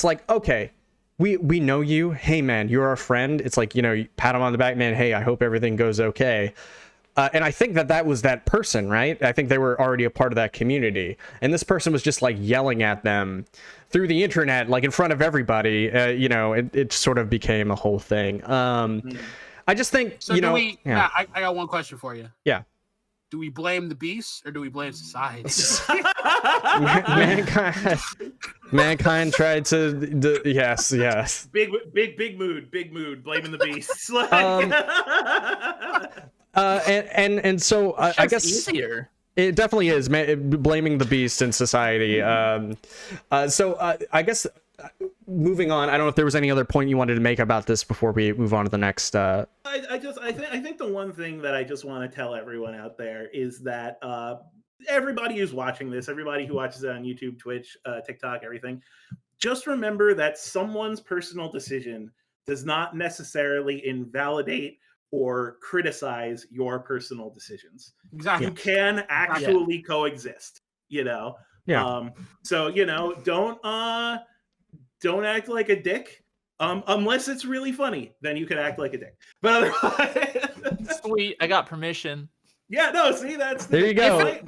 like, okay, we know you, hey man, you're our friend. It's like, you know, you pat him on the back, man, hey, I hope everything goes okay. And I think that was that person, right? I think they were already a part of that community, and this person was just like yelling at them through the internet, like in front of everybody. You know, it sort of became a whole thing. I just think, so you know, Matt, I got one question for you. Yeah. Do we blame the beast or do we blame society? mankind tried to yes. Big mood, blaming the beast. And so I guess easier. It definitely is, blaming the beast in society. So I guess moving on, I don't know if there was any other point you wanted to make about this before we move on to the next. I think the one thing that I just want to tell everyone out there is that everybody who's watching this, everybody who watches it on YouTube, Twitch, TikTok, everything, just remember that someone's personal decision does not necessarily invalidate or criticize your personal decisions. Exactly. You can actually coexist, you know? Yeah. So, you know, don't act like a dick. Unless it's really funny, then you can act like a dick. But otherwise, sweet, I got permission. Yeah, no, see, there you go. If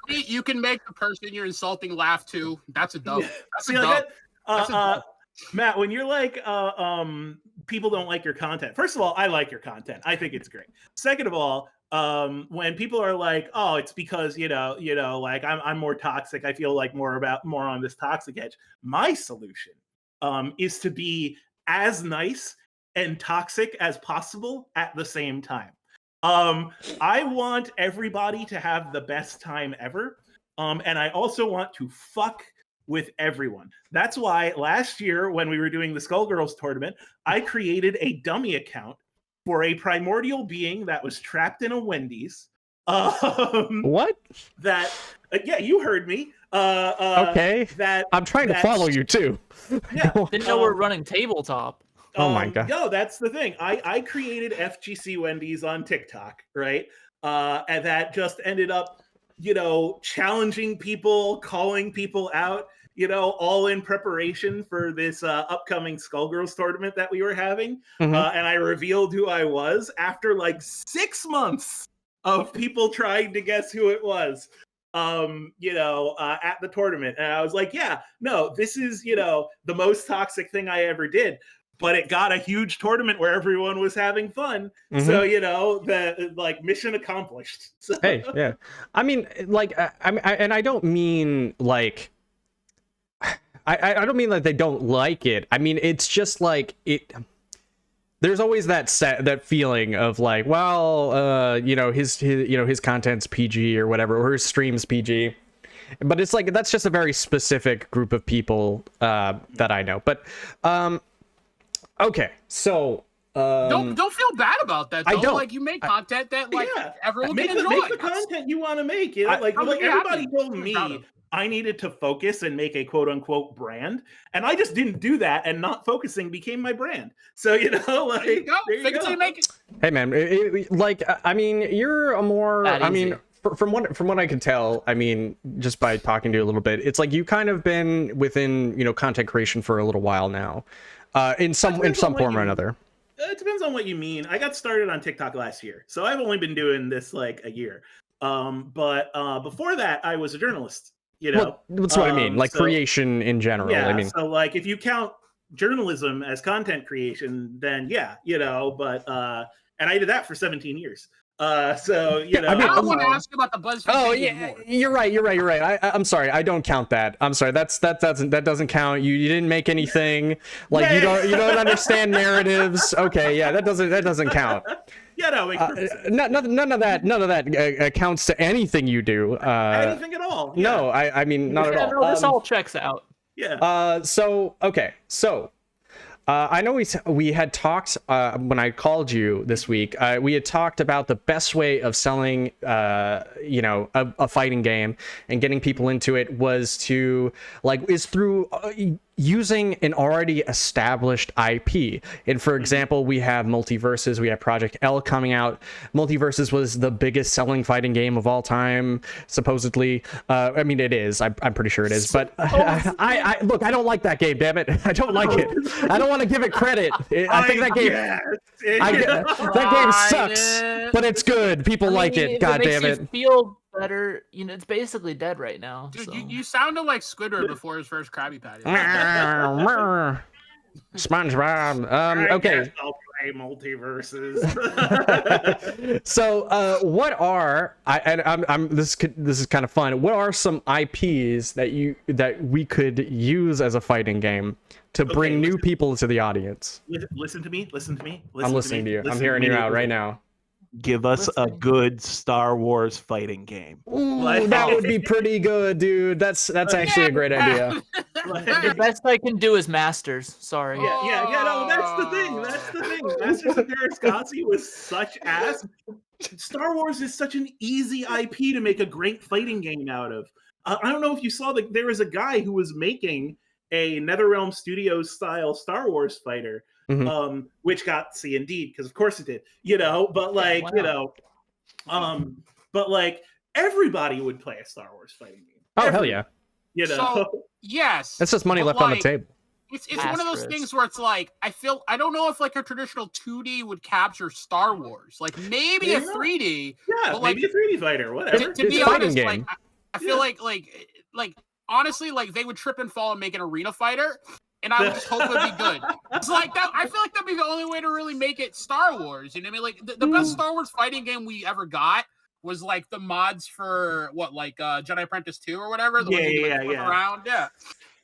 funny, you can make the person you're insulting laugh too. That's a dub. That's a dub. That's a dub. Matt, when you're like, people don't like your content. First of all, I like your content. I think it's great. Second of all, when people are like, oh, it's because, you know, like I'm more toxic. I feel like more on this toxic edge. My solution is to be as nice and toxic as possible at the same time. I want everybody to have the best time ever. And I also want to fuck with everyone. That's why last year when we were doing the Skullgirls tournament, I created a dummy account for a primordial being that was trapped in a Wendy's. What? That yeah, you heard me. Okay. That I'm trying to follow you too. Yeah. Didn't know we're running tabletop. Oh my god. No, that's the thing. I created FGC Wendy's on TikTok, right? And that just ended up, you know, challenging people, calling people out, you know, all in preparation for this upcoming Skullgirls tournament that we were having. And I revealed who I was after like 6 months of people trying to guess who it was, you know, at the tournament. And I was like, yeah, no, this is, you know, the most toxic thing I ever did. But it got a huge tournament where everyone was having fun. So, you know, the like mission accomplished. So. Hey, yeah. I mean, like, and I don't mean like, I don't mean that they don't like it. I mean, it's just like it. There's always that feeling of like, well, you know, his content's PG or whatever, or his stream's PG. But it's like that's just a very specific group of people that I know. But okay, so don't feel bad about that. Though. I don't. Like you make content that like everyone can enjoy. Make the content you want to make. You know? Like everybody told me I needed to focus and make a quote unquote brand, and I just didn't do that. And not focusing became my brand. So you know, like there you go. Make it. Hey man, like I mean, you're a more. I mean, from what I can tell, I mean, just by talking to you a little bit, it's like you kind of been within, you know, content creation for a little while now, in some form or another. It depends on what you mean. I got started on TikTok last year, so I've only been doing this like a year. But before that, I was a journalist. You know, well, that's what I mean, like creation in general. Yeah, I mean, so like if you count journalism as content creation, then yeah, you know. But and I did that for 17 years. So you know, I mean, I want to ask you about the BuzzFeed. Oh yeah, you're right. I'm sorry, I don't count that. I'm sorry, that doesn't count. You didn't make anything. Like you don't understand narratives. Okay, yeah, that doesn't count. Yeah, no, none of that counts to anything you do. Anything at all? Yeah. No, I mean not at all. No, this all checks out. Yeah. So okay, so. I know we had talked when I called you this week. We had talked about the best way of selling, you know, a fighting game and getting people into it is through using an already established IP. And for example, we have Multiverses, we have Project L coming out. Multiverses was the biggest selling fighting game of all time, supposedly. I mean, it is. I'm pretty sure it is. But I look, I don't like that game. Damn it, I don't like it. I don't want to give it credit. I think that game. That game sucks, but it's good. People like it. God damn it. Feel better, you know, it's basically dead right now. Dude, so. you sounded like Squidward before his first Krabby Patty. SpongeBob. Okay. I'll play Multiverses. So, what are this is kind of fun. What are some IPs that we could use as a fighting game to bring new people to the audience? Listen to me. I'm listening to you. I'm hearing you out right now. Give us a good Star Wars fighting game. Ooh, that would be pretty good, dude. That's actually a great idea. The best I can do is Masters. Sorry. Yeah. No, that's the thing. Masters of Terrascasi was such ass. Star Wars is such an easy IP to make a great fighting game out of. I don't know if you saw that there was a guy who was making a NetherRealm Studios style Star Wars fighter. Mm-hmm. Which got C&D because of course it did, you know. But like, you know, but like everybody would play a Star Wars fighting game. Oh hell yeah! You know, so, yes, that's just money left on the table. It's one of those things where it's like I don't know if like a traditional 2D would capture Star Wars, like maybe a 3D. Yeah, but maybe like, a 3D fighter, whatever. To be honest, like I feel like honestly, like they would trip and fall and make an arena fighter. And I would just hope it would be good. It's like that. I feel like that'd be the only way to really make it Star Wars. You know what I mean? Like the best Star Wars fighting game we ever got was like the mods for Jedi Apprentice 2 or whatever. The around. Yeah.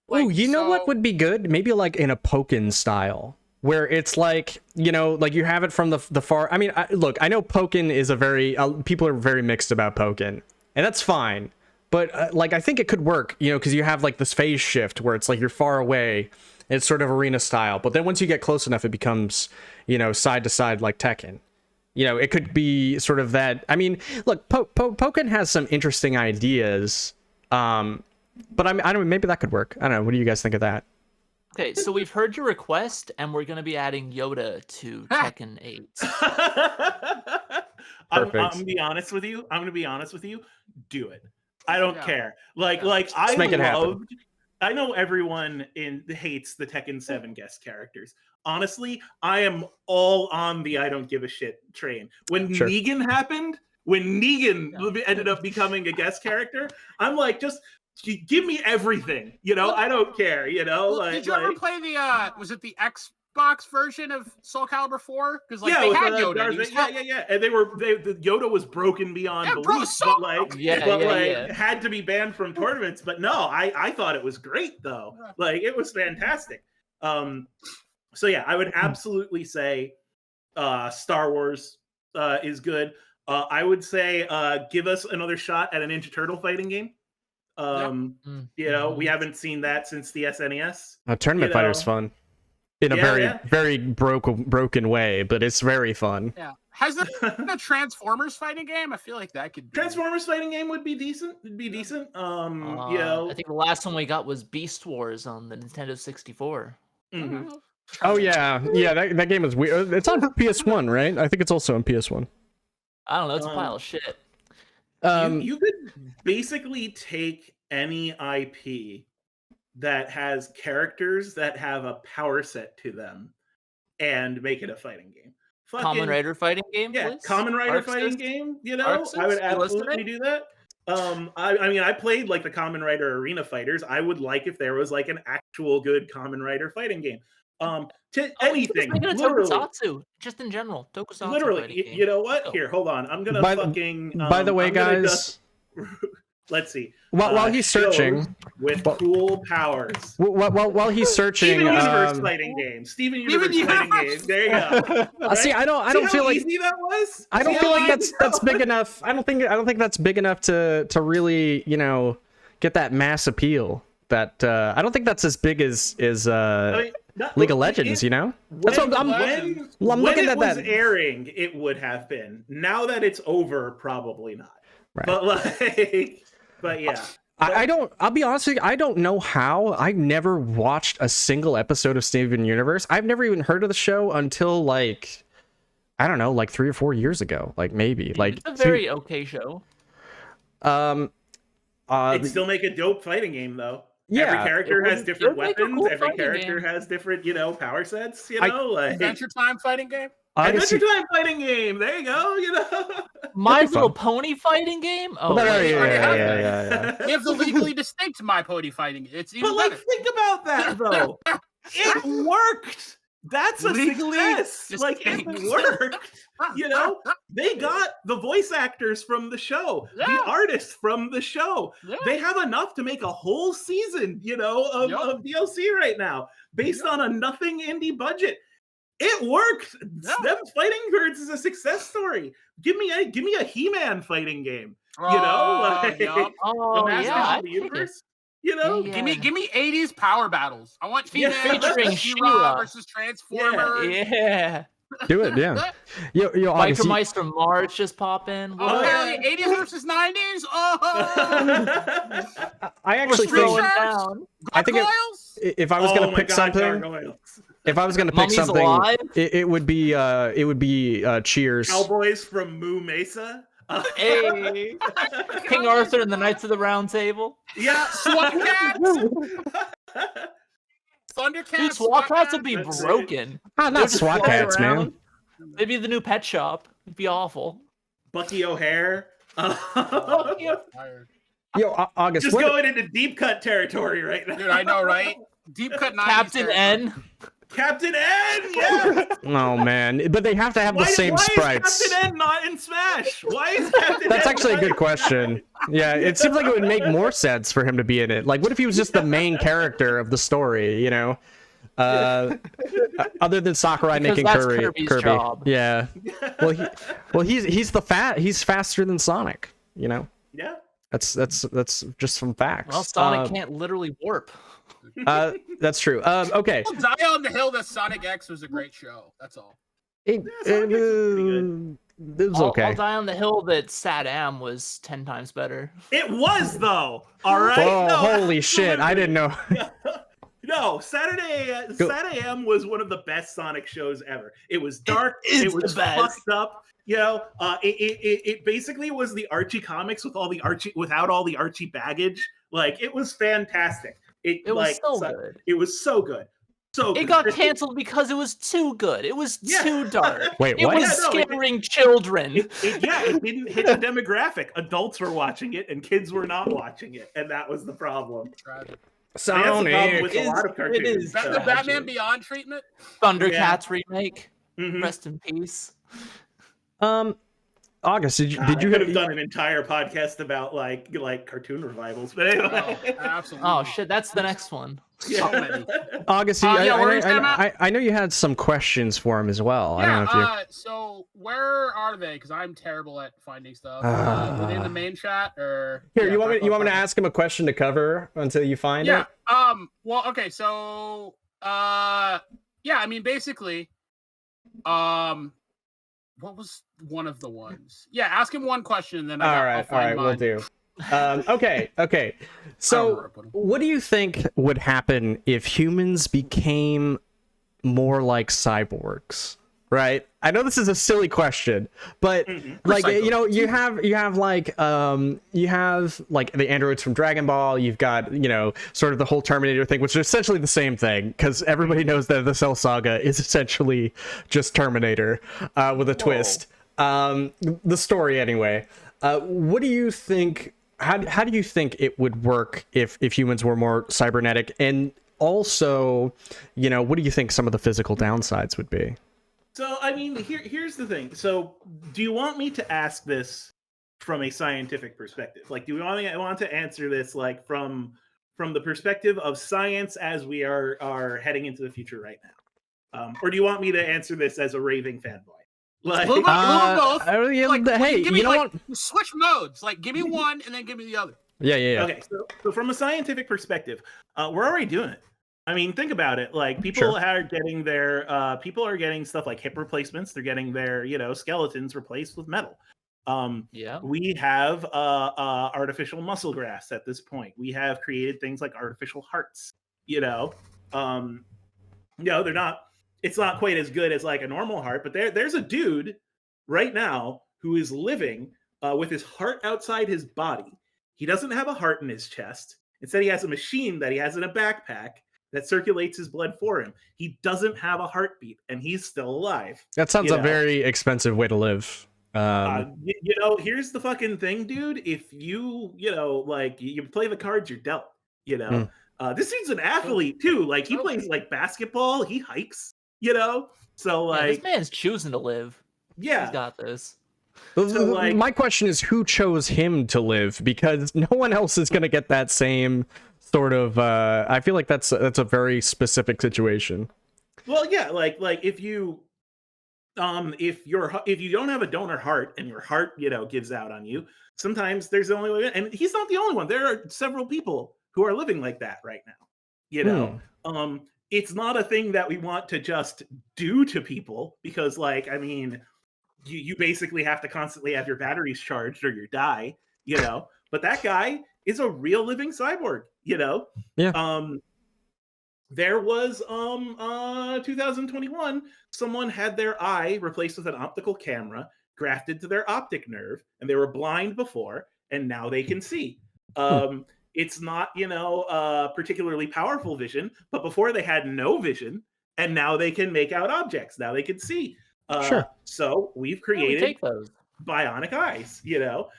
Like, oh, you know what would be good? Maybe like in a Pokken style, where it's like, you know, like you have it from the far. I mean, look, I know Pokken is a very people are very mixed about Pokken, and that's fine. But like I think it could work, you know, because you have like this phase shift where it's like you're far away. It's sort of arena style, but then once you get close enough, it becomes, you know, side to side like Tekken. You know, it could be sort of that. I mean, look, Pokken has some interesting ideas, but I don't know, maybe that could work. I don't know. What do you guys think of that? Okay, so we've heard your request, and we're going to be adding Yoda to Tekken 8. I'm gonna be honest with you. Do it. I don't care. Like I know everyone hates the Tekken 7 guest characters. Honestly, I am all on the I don't give a shit train. When Negan happened, ended up becoming a guest character, I'm like, just give me everything. You know, I don't care. You know, well, did you ever play the? Was it the Xbox version of Soul Calibur 4? Because like they had Yoda. Yeah. And the Yoda was broken beyond belief, but had to be banned from tournaments. But no, I thought it was great though. Like it was fantastic. So yeah, I would absolutely say Star Wars is good. I would say give us another shot at a Ninja Turtle fighting game. You know, we haven't seen that since the SNES. Tournament Fighter's fun. In a very broken way, but it's very fun. Yeah. Has there been a Transformers fighting game? I feel like that could be. Transformers fighting game would be decent. It'd be decent. You know, I think the last one we got was Beast Wars on the Nintendo 64. Mm-hmm. Oh yeah. That game is weird. It's on PS1, right? I think it's also on PS1. I don't know. It's a pile of shit. You could basically take any IP that has characters that have a power set to them and make it a fighting game. Kamen Rider fighting game, yeah, please? Kamen Rider fighting game. You know, I would absolutely do that. I mean, I played like the Kamen Rider Arena Fighters. I would like if there was like an actual good Kamen Rider fighting game. Anything, literally. Tokusatsu, just in general, tokusatsu. Literally, you know what? Here, hold on. I'm gonna By the way, guys. Let's see. While he's searching, with cool powers. While he's searching, Steven Universe fighting game. Steven Universe fighting game. There you go. Right? See, I don't feel like easy that was. I don't feel like that's big enough. I don't think that's big enough to really, you know, get that mass appeal. That I don't think that's as big as League of Legends. You know, that's what I'm looking at. When it was airing, it would have been. Now that it's over, probably not. Right. But like. But yeah. I'll be honest with you, I don't know how. I never watched a single episode of Steven Universe. I've never even heard of the show until like, I don't know, like 3 or 4 years ago. Like maybe. Like it's a very okay show. It'd still make a dope fighting game though. Yeah. Every character has different weapons, cool every character has different, you know, power sets, you know, like Adventure Time fighting game. Adventure Time fighting game. There you go. You know, My Little Pony fighting game. Oh, yeah. We have the legally distinct My Pony fighting game. It's even better. Think about that though. It worked. That's a success. Like it worked. You know, they got the voice actors from the show, the artists from the show. They have enough to make a whole season, you know, of DLC right now, based on a nothing indie budget. It worked. Them fighting birds is a success story. Give me a He-Man fighting game. You know, like the Universe. You know, give me 80s power battles. I want He-Man featuring She-Ra versus Transformers. Yeah. Do it, yeah. Yo, Micro Mice from Mars just pop in. Oh, 80s versus 90s. Oh, I actually think. I think if I was gonna pick something. If I was gonna pick something, it would be Cheers. Cowboys from Moo Mesa. Hey, King Arthur and the Knights of the Round Table. Yeah, SWAT Cats. Thundercats. Dude, SWAT Cats would be broken. Not SWAT Cats, man. They'd be the new pet shop. It'd be awful. Bucky O'Hare. Yo, August. Just going into deep cut territory right now. Dude, I know, right? Deep cut. Captain N. Captain N, yeah. Oh man, but they have to have the same sprites. Why is Captain N not in Smash? Why is Captain That's N actually a good question. Yeah, it seems like it would make more sense for him to be in it. Like, what if he was just the main character of the story? You know, other than Sakurai making Kirby. Job. Yeah. He's faster than Sonic. You know. Yeah. That's just some facts. Well, Sonic can't literally warp. That's true. Okay. I'll die on the hill that Sonic X was a great show. That's all. It was okay. I'll die on the hill that Sad-Am was 10 times better. It was though. All right. Oh, holy shit! I didn't know. No, Sad-Am was one of the best Sonic shows ever. It was dark. It was fucked up. You know, it basically was the Archie comics without all the Archie baggage. Like it was fantastic. It was so good. It was so good. So it got canceled because it was too good. It was too dark. Wait, what? It was scaring children. It didn't hit the demographic. Adults were watching it and kids were not watching it, and that was the problem. Sonic. That's the problem with a lot of cartoons. It is the Batman Beyond treatment. Thundercats remake. Rest in peace. August, did you could have done an entire podcast about like cartoon revivals, but anyway. Absolutely. Oh shit, that's the next one. So many. August, I know you had some questions for him as well. Yeah, I don't know if you. So where are they? Because I'm terrible at finding stuff. Within the main chat, or here, you want me to ask him a question to cover until you find it? Well, okay. So I mean, basically, what was one of the ones? Yeah, ask him one question, and then all right, we'll do. Okay. So, what do you think would happen if humans became more like cyborgs? right? I know this is a silly question, but like you know, you have like the androids from Dragon Ball. You've got, you know, sort of the whole Terminator thing, which is essentially the same thing, because everybody knows that the Cell Saga is essentially just Terminator with a twist. The story anyway. What do you think? How do you think it would work if humans were more cybernetic? And also, you know, what do you think some of the physical downsides would be? So, I mean, here's the thing. So, do you want me to ask this from a scientific perspective? Like, do you want to answer this like from the perspective of science as we are heading into the future right now, or do you want me to answer this as a raving fanboy? Like, a little both. Hey, you know what? Switch modes. Like, give me one and then give me the other. Yeah. Okay, so from a scientific perspective, we're already doing it. I mean, think about it. Like, people are getting stuff like hip replacements. They're getting their, you know, skeletons replaced with metal. We have artificial muscle grafts at this point. We have created things like artificial hearts. You know, they're not. It's not quite as good as like a normal heart, but there's a dude right now who is living with his heart outside his body. He doesn't have a heart in his chest. Instead, he has a machine that he has in a backpack that circulates his blood for him. He doesn't have a heartbeat, and he's still alive. That sounds a very expensive way to live. You know, here's the fucking thing, dude. If you know, like, you play the cards you're dealt. You know, this dude's an athlete too. Like, he plays like basketball. He hikes. You know, so like, this man's choosing to live. Yeah, he's got this. So, like, my question is, who chose him to live? Because no one else is going to get that same sort of. I feel like that's a very specific situation. Well, yeah, like if you if you don't have a donor heart and your heart, you know, gives out on you, sometimes there's the only way. And he's not the only one. There are several people who are living like that right now. You know, it's not a thing that we want to just do to people, because, like, I mean, you basically have to constantly have your batteries charged or you die, you know. But that guy is a real living cyborg, you know. Yeah. There was 2021, someone had their eye replaced with an optical camera grafted to their optic nerve, and they were blind before, and now they can see. It's not, you know, particularly powerful vision, but before they had no vision, and now they can make out objects. Now they can see. So we've created bionic eyes, you know.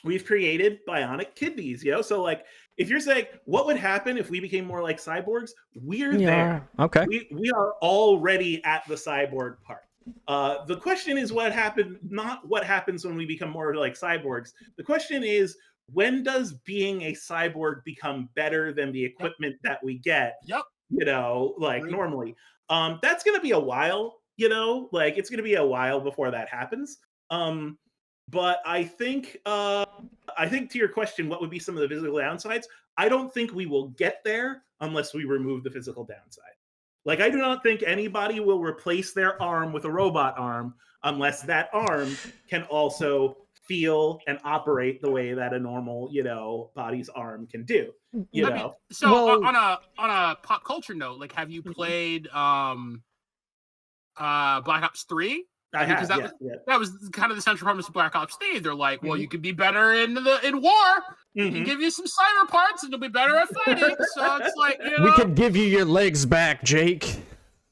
We've created bionic kidneys, you know. So, like, if you're saying what would happen if we became more like cyborgs, we're there. Okay. We are already at the cyborg part. The question is what happened, not what happens when we become more like cyborgs. The question is, when does being a cyborg become better than the equipment that we get? You know, like normally. That's gonna be a while, you know, like it's gonna be a while before that happens. But I think to your question, what would be some of the physical downsides? I don't think we will get there unless we remove the physical downside. Like, I do not think anybody will replace their arm with a robot arm unless that arm can also feel and operate the way that a normal, you know, body's arm can do. You know. Mean, so on a pop culture note, like, have you played Black Ops 3? Because that was kind of the central premise of Black Ops 3. They're like, well, you can be better in war. We can give you some cyber parts, and you'll be better at fighting. So it's like, you know, we can give you your legs back, Jake.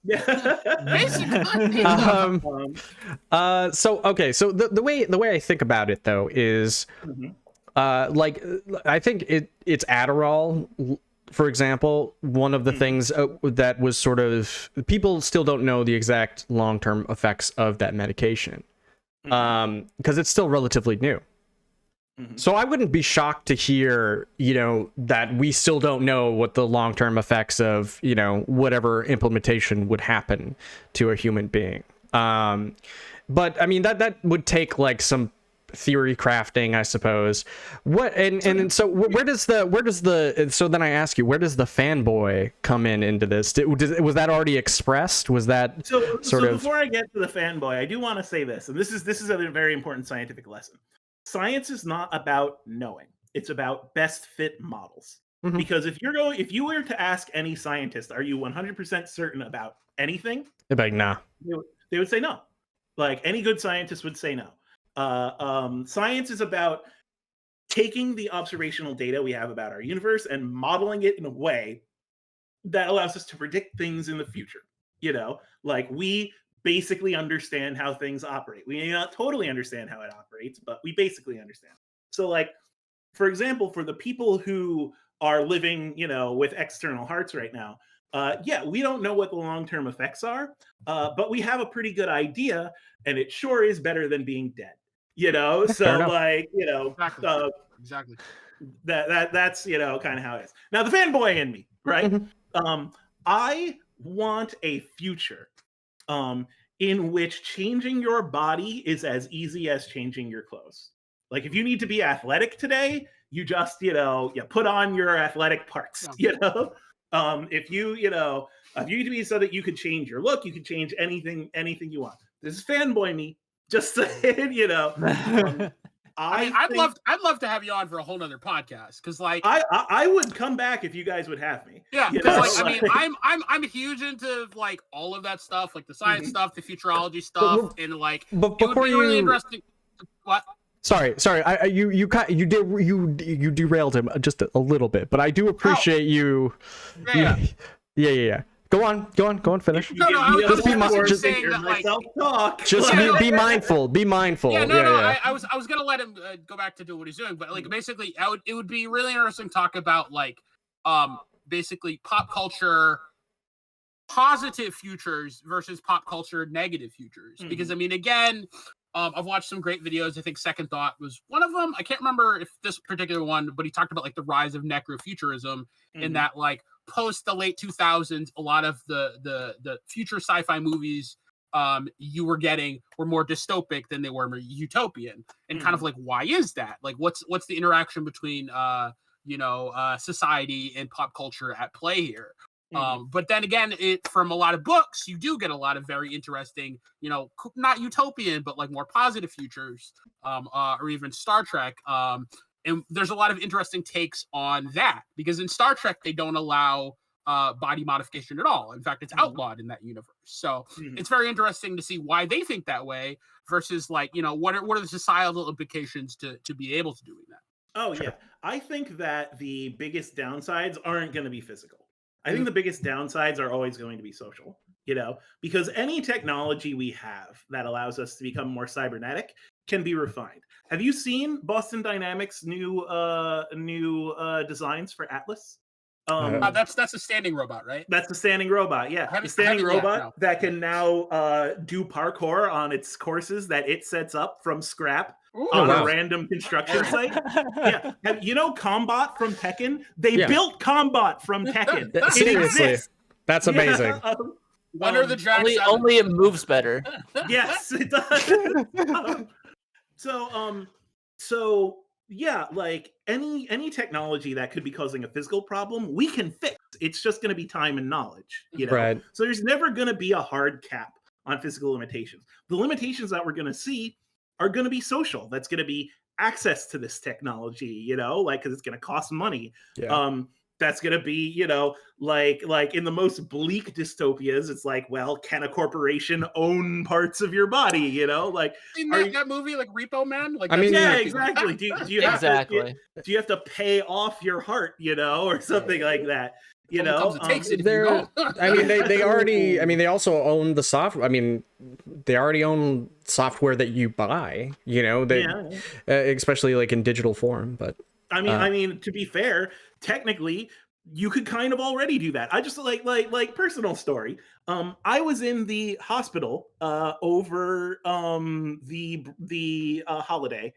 Basically. So the way I think about it though is, like, I think it's Adderall. For example, one of the things that was sort of, people still don't know the exact long-term effects of that medication, because it's still relatively new. So I wouldn't be shocked to hear, you know, that we still don't know what the long-term effects of, you know, whatever implementation would happen to a human being. But I mean, that would take like some theory crafting, I suppose. What and so where does the so then I ask you, where does the fanboy come into this? Was that already expressed? Was that so before I get to the fanboy, I do want to say this, and this is a very important scientific lesson. Science is not about knowing. It's about best fit models. Mm-hmm. Because if you were to ask any scientist, are you 100% certain about anything? They'd be like, nah. They would say no. Like any good scientist would say no. Science is about taking the observational data we have about our universe and modeling it in a way that allows us to predict things in the future. Like we basically understand how things operate. We may not totally understand how it operates, but we basically understand. So like, for example, for the people who are living, with external hearts right now, we don't know what the long-term effects are, but we have a pretty good idea, and it sure is better than being dead. So like, exactly. That's kind of how it is. Now the fanboy in me, right? Mm-hmm. I want a future in which changing your body is as easy as changing your clothes. Like if you need to be athletic today, you just, you put on your athletic parts, If you need to be so that you could change your look, you could change anything you want. This is fanboy me, just saying, I'd love to have you on for a whole nother podcast because, like, I would come back if you guys would have me. Yeah, because I'm huge into like all of that stuff, like the science stuff, the futurology stuff, and like but it would be really interesting. What? Sorry. You derailed him just a little bit, but I do appreciate you. Yeah. Go on, finish. No, just be mindful. Be mindful. Yeah, I was gonna let him go back to do what he's doing, but like basically, it would be really interesting to talk about like basically pop culture positive futures versus pop culture negative futures, because I mean, again. I've watched some great videos. I think Second Thought was one of them. I can't remember if this particular one, but he talked about like the rise of necrofuturism in that like post the late 2000s, a lot of the future sci-fi movies you were getting were more dystopic than they were utopian. And kind of like, why is that? Like, what's the interaction between society and pop culture at play here? But then again, from a lot of books, you do get a lot of very interesting, not utopian, but like more positive futures, or even Star Trek. And there's a lot of interesting takes on that because in Star Trek, they don't allow body modification at all. In fact, it's outlawed in that universe. So it's very interesting to see why they think that way versus like, what are the societal implications to be able to doing that? Oh, sure. Yeah. I think that the biggest downsides aren't going to be physical. I think the biggest downsides are always going to be social, because any technology we have that allows us to become more cybernetic can be refined. Have you seen Boston Dynamics' new designs for Atlas? That's a standing robot, right? That's the standing robot, yeah. The standing robot that can now do parkour on its courses that it sets up from scrap. A random construction site. Yeah. Combot from Tekken? They built Combot from Tekken. Seriously. That's amazing. When are the Jacks only it moves better. Yes, it does. So yeah, like any technology that could be causing a physical problem, we can fix. It's just going to be time and knowledge, Right. So there's never going to be a hard cap on physical limitations. The limitations that we're going to see are going to be social. That's going to be access to this technology, because it's going to cost money. Yeah. That's going to be, like in the most bleak dystopias, it's like, well, can a corporation own parts of your body, like that movie, like Repo Man? Like, exactly. Do you have exactly. Do you have to pay off your heart, or something like that? They also own the software. I mean, they already own software that you buy, especially like in digital form. But I mean, to be fair, technically, you could kind of already do that. I just like personal story. I was in the hospital over the holiday.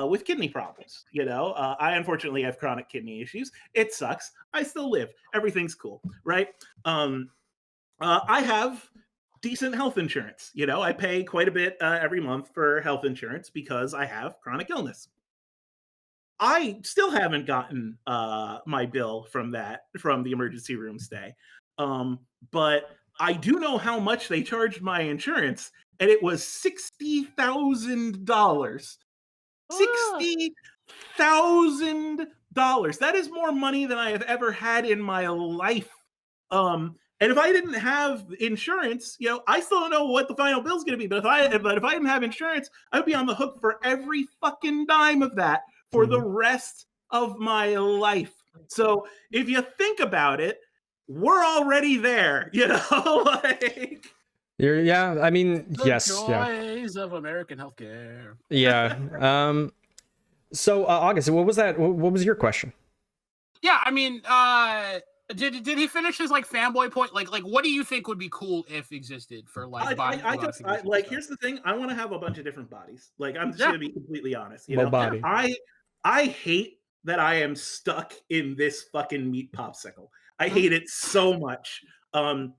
With kidney problems, I unfortunately have chronic kidney issues. It sucks. I still live. Everything's cool, right? I have decent health insurance. I pay quite a bit every month for health insurance because I have chronic illness. I still haven't gotten my bill from the emergency room stay, but I do know how much they charged my insurance, and it was $60,000. $60,000 That is more money than I have ever had in my life. And if I didn't have insurance, I still don't know what the final bill is going to be. But if I didn't have insurance, I would be on the hook for every fucking dime of that for the rest of my life. So if you think about it, we're already there, like. I mean, the yes, joys of American healthcare. Yeah. So August, what was that? What was your question? Yeah, I mean, did he finish his like fanboy point? Like what do you think would be cool if existed for like? Here's the thing. I want to have a bunch of different bodies. Like, I'm just gonna be completely honest. Body. I hate that I am stuck in this fucking meat popsicle. I hate it so much. And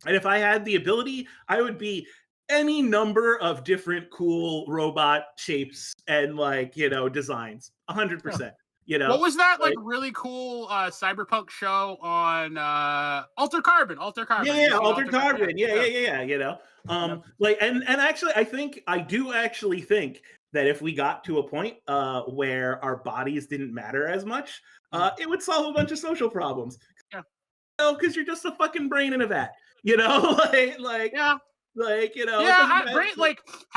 if I had the ability, I would be any number of different cool robot shapes and designs. 100%. What was that really cool cyberpunk show on Altered Carbon? Altered Carbon. Yeah, Altered Carbon. Yeah. And actually, I do actually think that if we got to a point where our bodies didn't matter as much, it would solve a bunch of social problems. Yeah. Because you're just a fucking brain in a vat. Have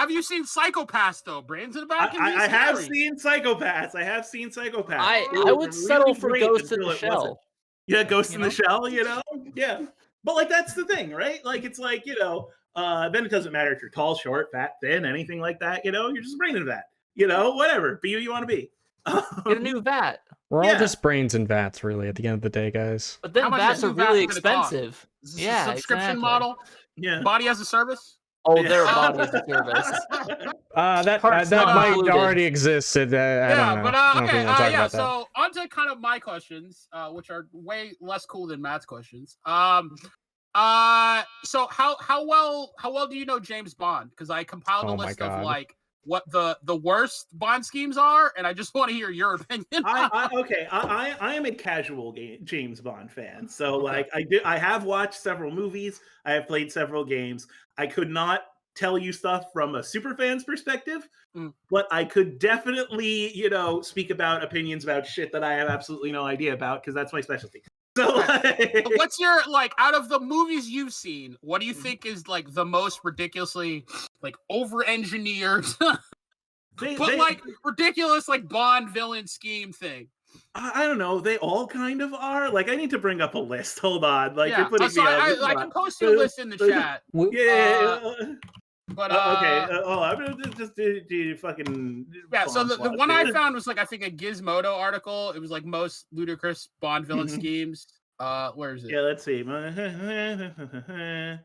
you seen Psychopaths though? Brains in the back. I have seen Psychopaths. I would settle for Ghost in the Shell. Yeah, Ghost in the Shell. Yeah. But that's the thing, right? It's then it doesn't matter if you're tall, short, fat, thin, anything like that. You're just a brain in a vat. Whatever. Be who you want to be. Get a new vat. We're all just brains and vats, really, at the end of the day, guys. But then vats are really expensive. Yeah, subscription model. Yeah, body as a service. Oh, they're a body as a service. That might already exist. I don't know. So on to kind of my questions, which are way less cool than Matt's questions. So how well do you know James Bond? Because I compiled a list of what the worst Bond schemes are, and I just want to hear your opinion. I am a casual James Bond fan, so I have watched several movies, I have played several games. I could not tell you stuff from a super fan's perspective, but I could definitely speak about opinions about shit that I have absolutely no idea about, because that's my specialty. So what's your out of the movies you've seen, what do you think is the most ridiculously over-engineered ridiculous Bond villain scheme thing? I don't know, they all kind of are. I need to bring up a list. Hold on. You're putting me on. I can post your list in the chat. But I'm gonna just do fucking so the one I found was I think a Gizmodo article. It was most ludicrous Bond villain schemes. Where is it? Yeah, let's see. The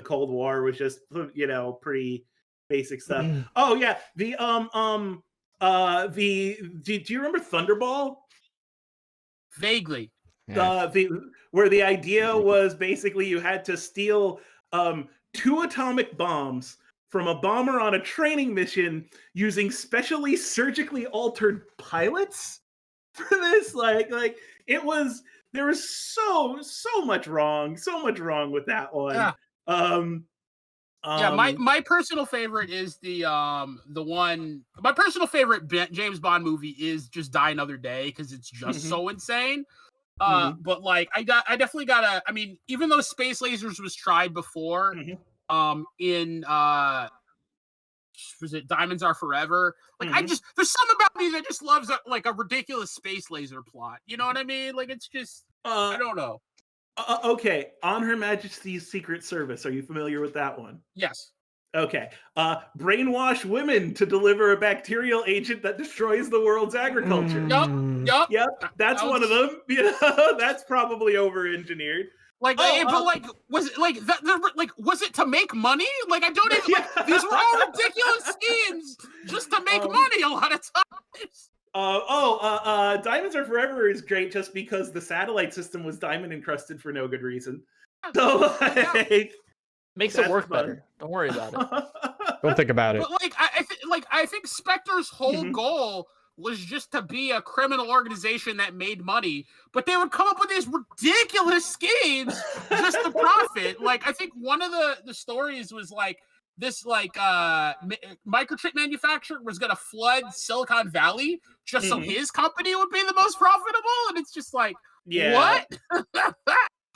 Cold War was just pretty basic stuff. Oh yeah, do you remember Thunderball? Vaguely. Where the idea was basically you had to steal 2 atomic bombs from a bomber on a training mission using specially surgically altered pilots for this. It was, there was so much wrong with that one. Yeah. My personal favorite is the one. My personal favorite James Bond movie is just Die Another Day, because it's just so insane. But I definitely gotta. I mean, even though Space Lasers was tried before, in was it Diamonds Are Forever? I just, there's something about me that just loves a ridiculous space laser plot. You know what I mean? It's just I don't know. Okay, On Her Majesty's Secret Service. Are you familiar with that one? Yes. Okay. Brainwash women to deliver a bacterial agent that destroys the world's agriculture. Yep. That's one of them. That's probably over-engineered. Was it was it to make money? I don't even these were all ridiculous schemes just to make money a lot of times. Diamonds Are Forever is great just because the satellite system was diamond encrusted for no good reason. So makes it work better. Don't worry about it. Don't think about it. But I think Spectre's whole goal was just to be a criminal organization that made money, but they would come up with these ridiculous schemes just to profit. Like, I think one of the stories was like this, microchip manufacturer was going to flood Silicon Valley just so his company would be the most profitable. And it's just like, what?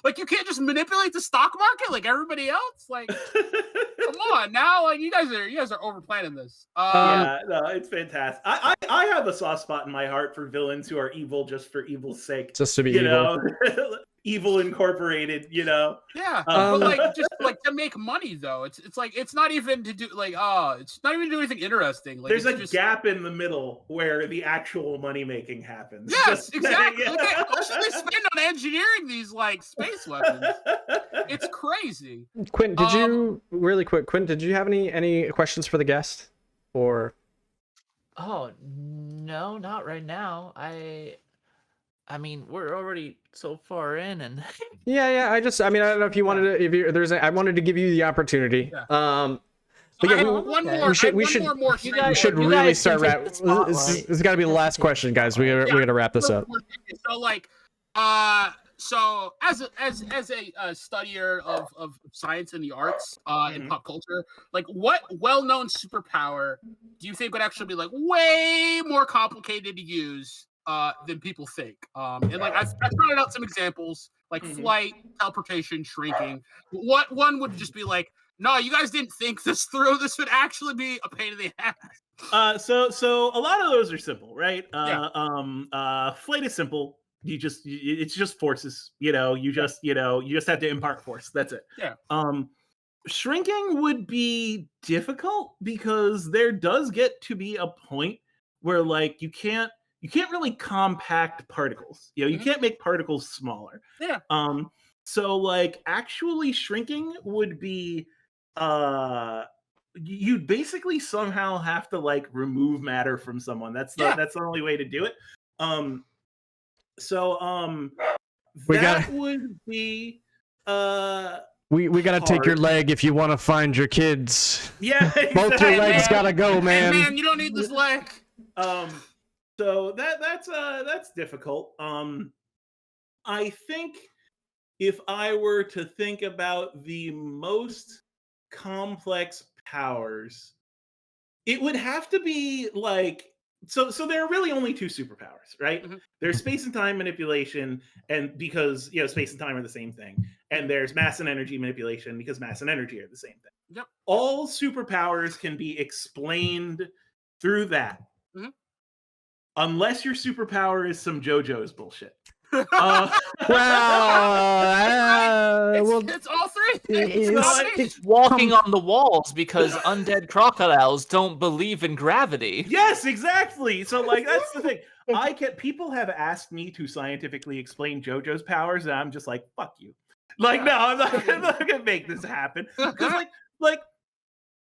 Like, you can't just manipulate the stock market like everybody else. Like, come on now. Like, you guys are overplanning this. Yeah, no, it's fantastic. I have a soft spot in my heart for villains who are evil just for evil's sake. Just to be evil. Evil Incorporated, Yeah, but like just like to make money though. It's like it's not even to do it's not even to do anything interesting. Like, there's a gap in the middle where the actual money making happens. Yes, exactly. Look at how much they spend on engineering these like space weapons. It's crazy. Quinn, did you really quick? Quinn, did you have any questions for the guest? Or oh no, not right now. I mean, we're already so far in, and yeah. I don't know if you wanted to. I wanted to give you the opportunity. Yeah. But yeah, we should really start wrap. This has got to be the last question, guys. We gotta wrap this up. So like, so as a studier of science and the arts and pop culture, like, what well-known superpower do you think would actually be like way more complicated to use than people think? And like I've thrown out some examples like flight, teleportation, shrinking. What one would just be like, no, you guys didn't think this through. This would actually be a pain in the ass. So a lot of those are simple, right? Flight is simple. It's just forces. You just have to impart force. That's it. Yeah. Shrinking would be difficult because there does get to be a point where like you can't really compact particles. You can't make particles smaller. Yeah. So like actually shrinking would be you'd basically somehow have to like remove matter from someone. That's the only way to do it. Would be we gotta take your leg if you want to find your kids. Yeah, exactly. Both your legs gotta go, man. Hey, man, you don't need this leg. So that's difficult. I think if I were to think about the most complex powers, it would have to be like so there are really only two superpowers, right? There's space and time manipulation, and because space and time are the same thing, and there's mass and energy manipulation because mass and energy are the same thing. Yep. All superpowers can be explained through that. Unless your superpower is some JoJo's bullshit. It's all three. It's walking on the walls because undead crocodiles don't believe in gravity. Yes, exactly. So like that's the thing. People have asked me to scientifically explain JoJo's powers, and I'm just like, fuck you. Like, no, I'm not gonna make this happen. Because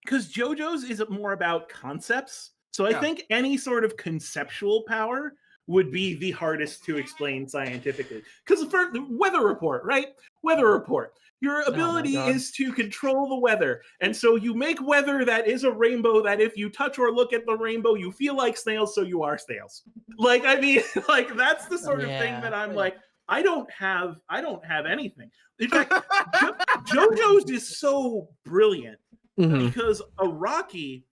because JoJo's is more about concepts. So I think any sort of conceptual power would be the hardest to explain scientifically. Because for the weather report, right? Weather report. Your ability is to control the weather. And so you make weather that is a rainbow that if you touch or look at the rainbow, you feel like snails, so you are snails. Like, I mean, like that's the sort of thing that I'm like, I don't have anything. In fact, JoJo's is so brilliant because Araki,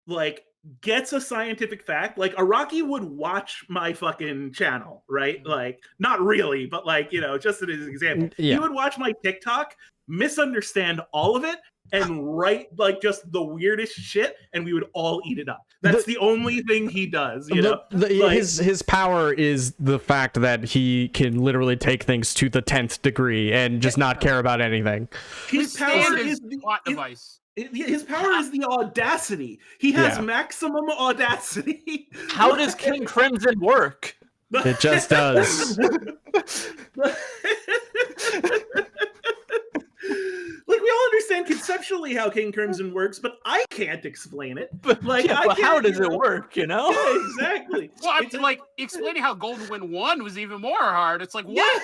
like, gets a scientific fact. Like Araki would watch my fucking channel, right? Like, not really, but like, just as an example, he would watch my TikTok, misunderstand all of it, and write like just the weirdest shit, and we would all eat it up. That's the only thing he does. His power is the fact that he can literally take things to the 10th degree and just not care about anything. His power is the plot device. His power is the audacity. He has maximum audacity. How does King Crimson work? It just does. Like, we all understand conceptually how King Crimson works, but I can't explain it. But like, how does it work? Yeah, exactly. Well, it's like explaining how Golden Wind 1 was even more hard. It's like, what?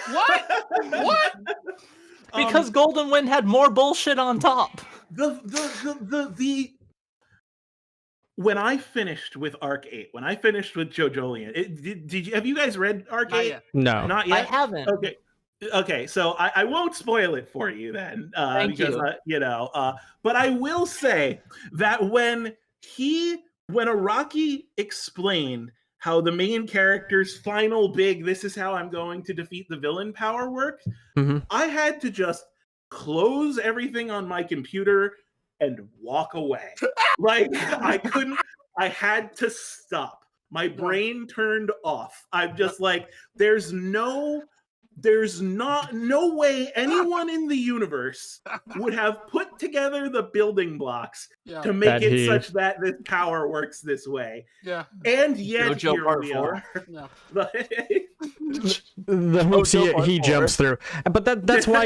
What? Because Golden Wind had more bullshit on top. The when I finished with Arc 8, when I finished with JoJolion, have you guys read Arc 8? No. Not yet? I haven't. Okay, so I won't spoil it for you then. Thank because, you. But I will say that when Araki explained how the main character's final big, this is how I'm going to defeat the villain power worked, I had to just close everything on my computer and walk away. Like, I had to stop. My brain turned off. I'm just like, there's no way anyone in the universe would have put together the building blocks to make it such that this power works this way. Yeah. And yet here we are. The hoops he jumps through. But that's why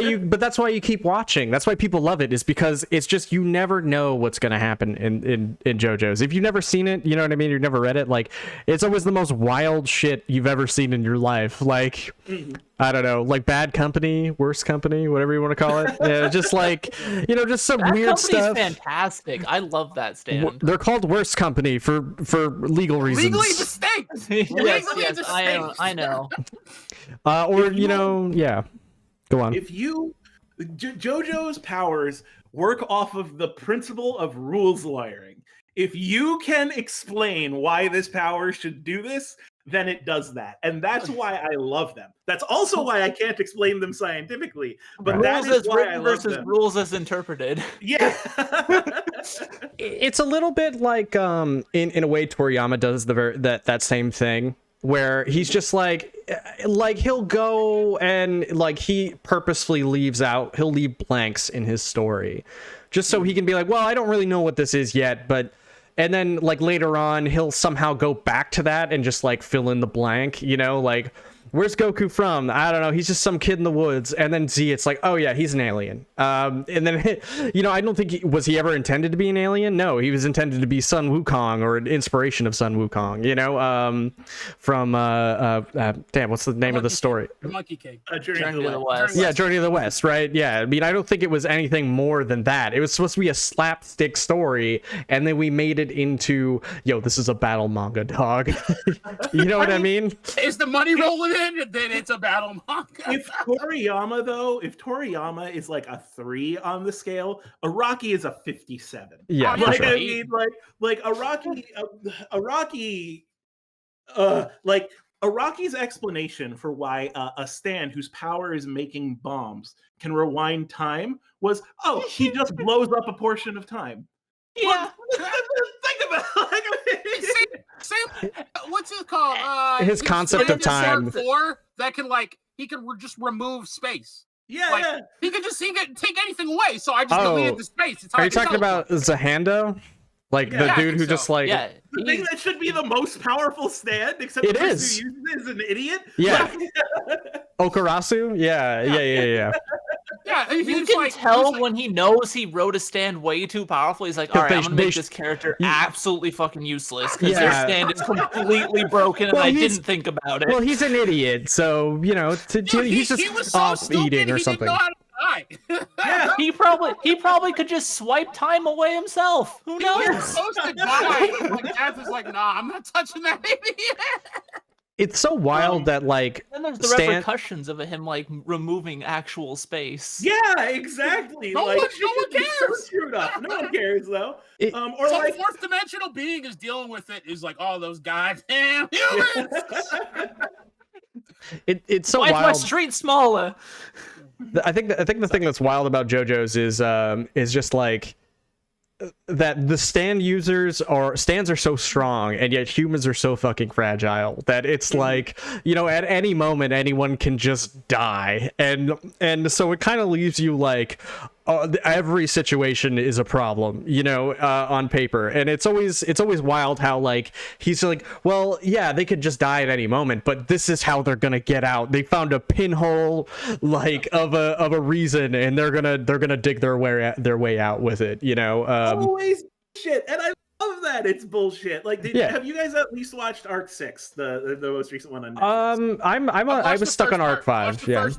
you keep watching. That's why people love it, is because it's just, you never know what's gonna happen in JoJo's. If you've never seen it, you know what I mean, you've never read it, like, it's always the most wild shit you've ever seen in your life. Like, I don't know, like Bad Company, Worst Company, whatever you want to call it. Yeah, just like, just some weird stuff. Fantastic. I love that stand. They're called Worst Company for legal reasons. Legally distinct. Yes, I know. Yeah. Go on. If JoJo's powers work off of the principle of rules lawyering. If you can explain why this power should do this, then it does that. And that's why I love them. That's also why I can't explain them scientifically. But that is why I love them. Rules as interpreted. Yeah. It's a little bit like in a way Toriyama does that same thing, where he's just like he'll go and like he purposefully he'll leave blanks in his story just so he can be like, well, I don't really know what this is yet, but and then like later on he'll somehow go back to that and just like fill in the blank, like, where's Goku from? I don't know. He's just some kid in the woods. And then Z, it's like, oh yeah, he's an alien. And then, I don't think was he ever intended to be an alien? No, he was intended to be Sun Wukong, or an inspiration of Sun Wukong, from, damn, what's the name of the story? Monkey King. Journey to the West. Yeah, Journey to the West, right? Yeah, I mean, I don't think it was anything more than that. It was supposed to be a slapstick story, and then we made it into, this is a battle manga, dog. You know what I mean? Is the money rolling in? Then it's a battle manga. If Toriyama is like a 3 on the scale, Araki is a 57. Yeah, like, sure. I mean, like Araki's explanation for why a stand whose power is making bombs can rewind time was, he just blows up a portion of time. Yeah. Think about it. Same, what's it called? His concept of time. 4 that can he can just remove space. Yeah, yeah. He can take anything away. So I just deleted the space. Are you talking about Zahando? Like the dude who just like the thing that should be the most powerful stand, except the person who uses it is an idiot. Yeah. Okarasu? Yeah. Yeah, you can tell when he knows he wrote a stand way too powerful. He's like, all right, I'm gonna make this character absolutely fucking useless because their stand is completely broken and I didn't think about it. Well, he's an idiot, so he's just off eating or something. Yeah, he probably could just swipe time away himself. Who knows? He was supposed to die. Death is like, nah, I'm not touching that idiot. It's so wild that then there's the repercussions of him removing actual space. Yeah, exactly. No one cares. So screwed up. No one cares though. Or some fourth dimensional being is dealing with it. Is like, oh, those goddamn humans. It's so wild. Why is my street smaller? I think the thing that's wild about JoJo's is just like that the stands are so strong, and yet humans are so fucking fragile that it's like, at any moment anyone can just die, and so it kind of leaves you like every situation is a problem, on paper. And it's always wild how like he's like, well, yeah, they could just die at any moment, but this is how they're gonna get out. They found a pinhole of a reason, and they're gonna dig their way out with it. Always shit, and I love that. It's bullshit. Like, have you guys at least watched Arc 6, the most recent one on Netflix? I was stuck on Arc 5. Yeah,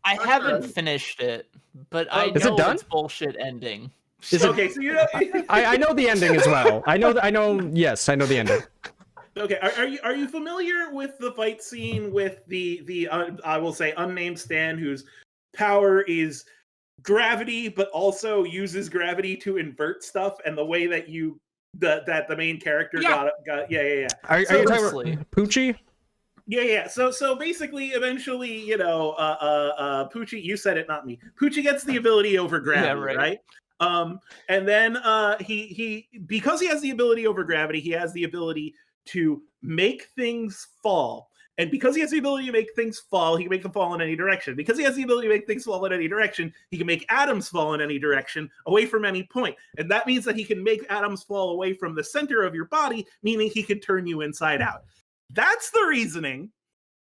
I haven't finished it, but I know it's bullshit ending. Okay, so you know, I know the ending as well. I know. Yes, I know the ending. Okay, are you familiar with the fight scene with the I will say unnamed Stan, whose power is gravity, but also uses gravity to invert stuff, and the way that that the main character got yeah. Are you talking about Poochie? Yeah. So basically, eventually, you know, Poochie, you said it, not me. Poochie gets the ability over gravity, right? And then he because he has the ability over gravity, he has the ability to make things fall. And because he has the ability to make things fall, he can make them fall in any direction. Because he has the ability to make things fall in any direction, he can make atoms fall in any direction, away from any point. And that means that he can make atoms fall away from the center of your body, meaning he can turn you inside out. That's the reasoning.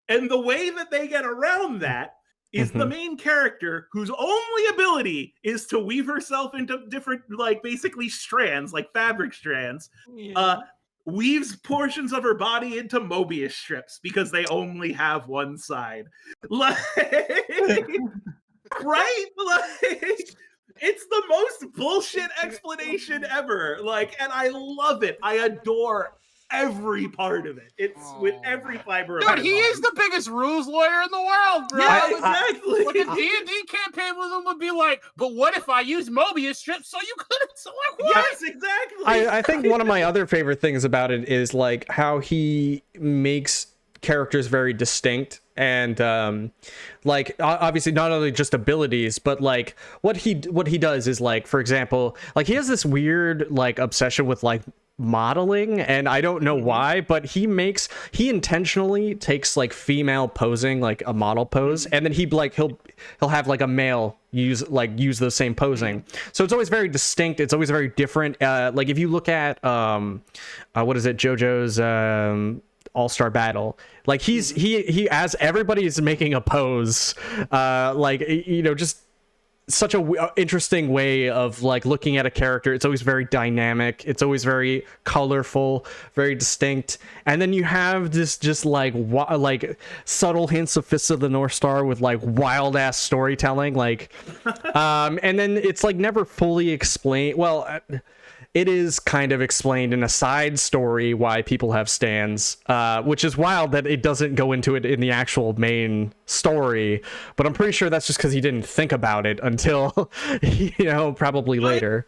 And the way that they get around that is the main character, whose only ability is to weave herself into different, like, basically strands, like fabric strands, weaves portions of her body into Mobius strips because they only have one side. Like, right? Like, it's the most bullshit explanation ever. Like, and I love it. I adore every part of it. It's with every fiber of Dude, he is the biggest rules lawyer in the world, bro. Yeah, exactly. Like a D&D campaign with him would be like, but what if I use Mobius strips so you couldn't? So like, what? Yes, exactly. I think one of my other favorite things about it is like how he makes characters very distinct, and like obviously not only just abilities, but like what he does is, like, for example, like he has this weird like obsession with like modeling, and I don't know why, but he intentionally takes like female posing, like a model pose, and then he'll have like a male use the same posing. So it's always very distinct, it's always very different. Like if you look at what is it, JoJo's All-Star Battle, like he as everybody is making a pose, like, you know, just such a interesting way of like looking at a character. It's always very dynamic, it's always very colorful, very distinct, and then you have this just like subtle hints of Fists of the North Star with like wild ass storytelling, like and then it's like never fully explained. Well, it is kind of explained in a side story why people have stands, which is wild that it doesn't go into it in the actual main story. But I'm pretty sure that's just because he didn't think about it until, you know, probably later.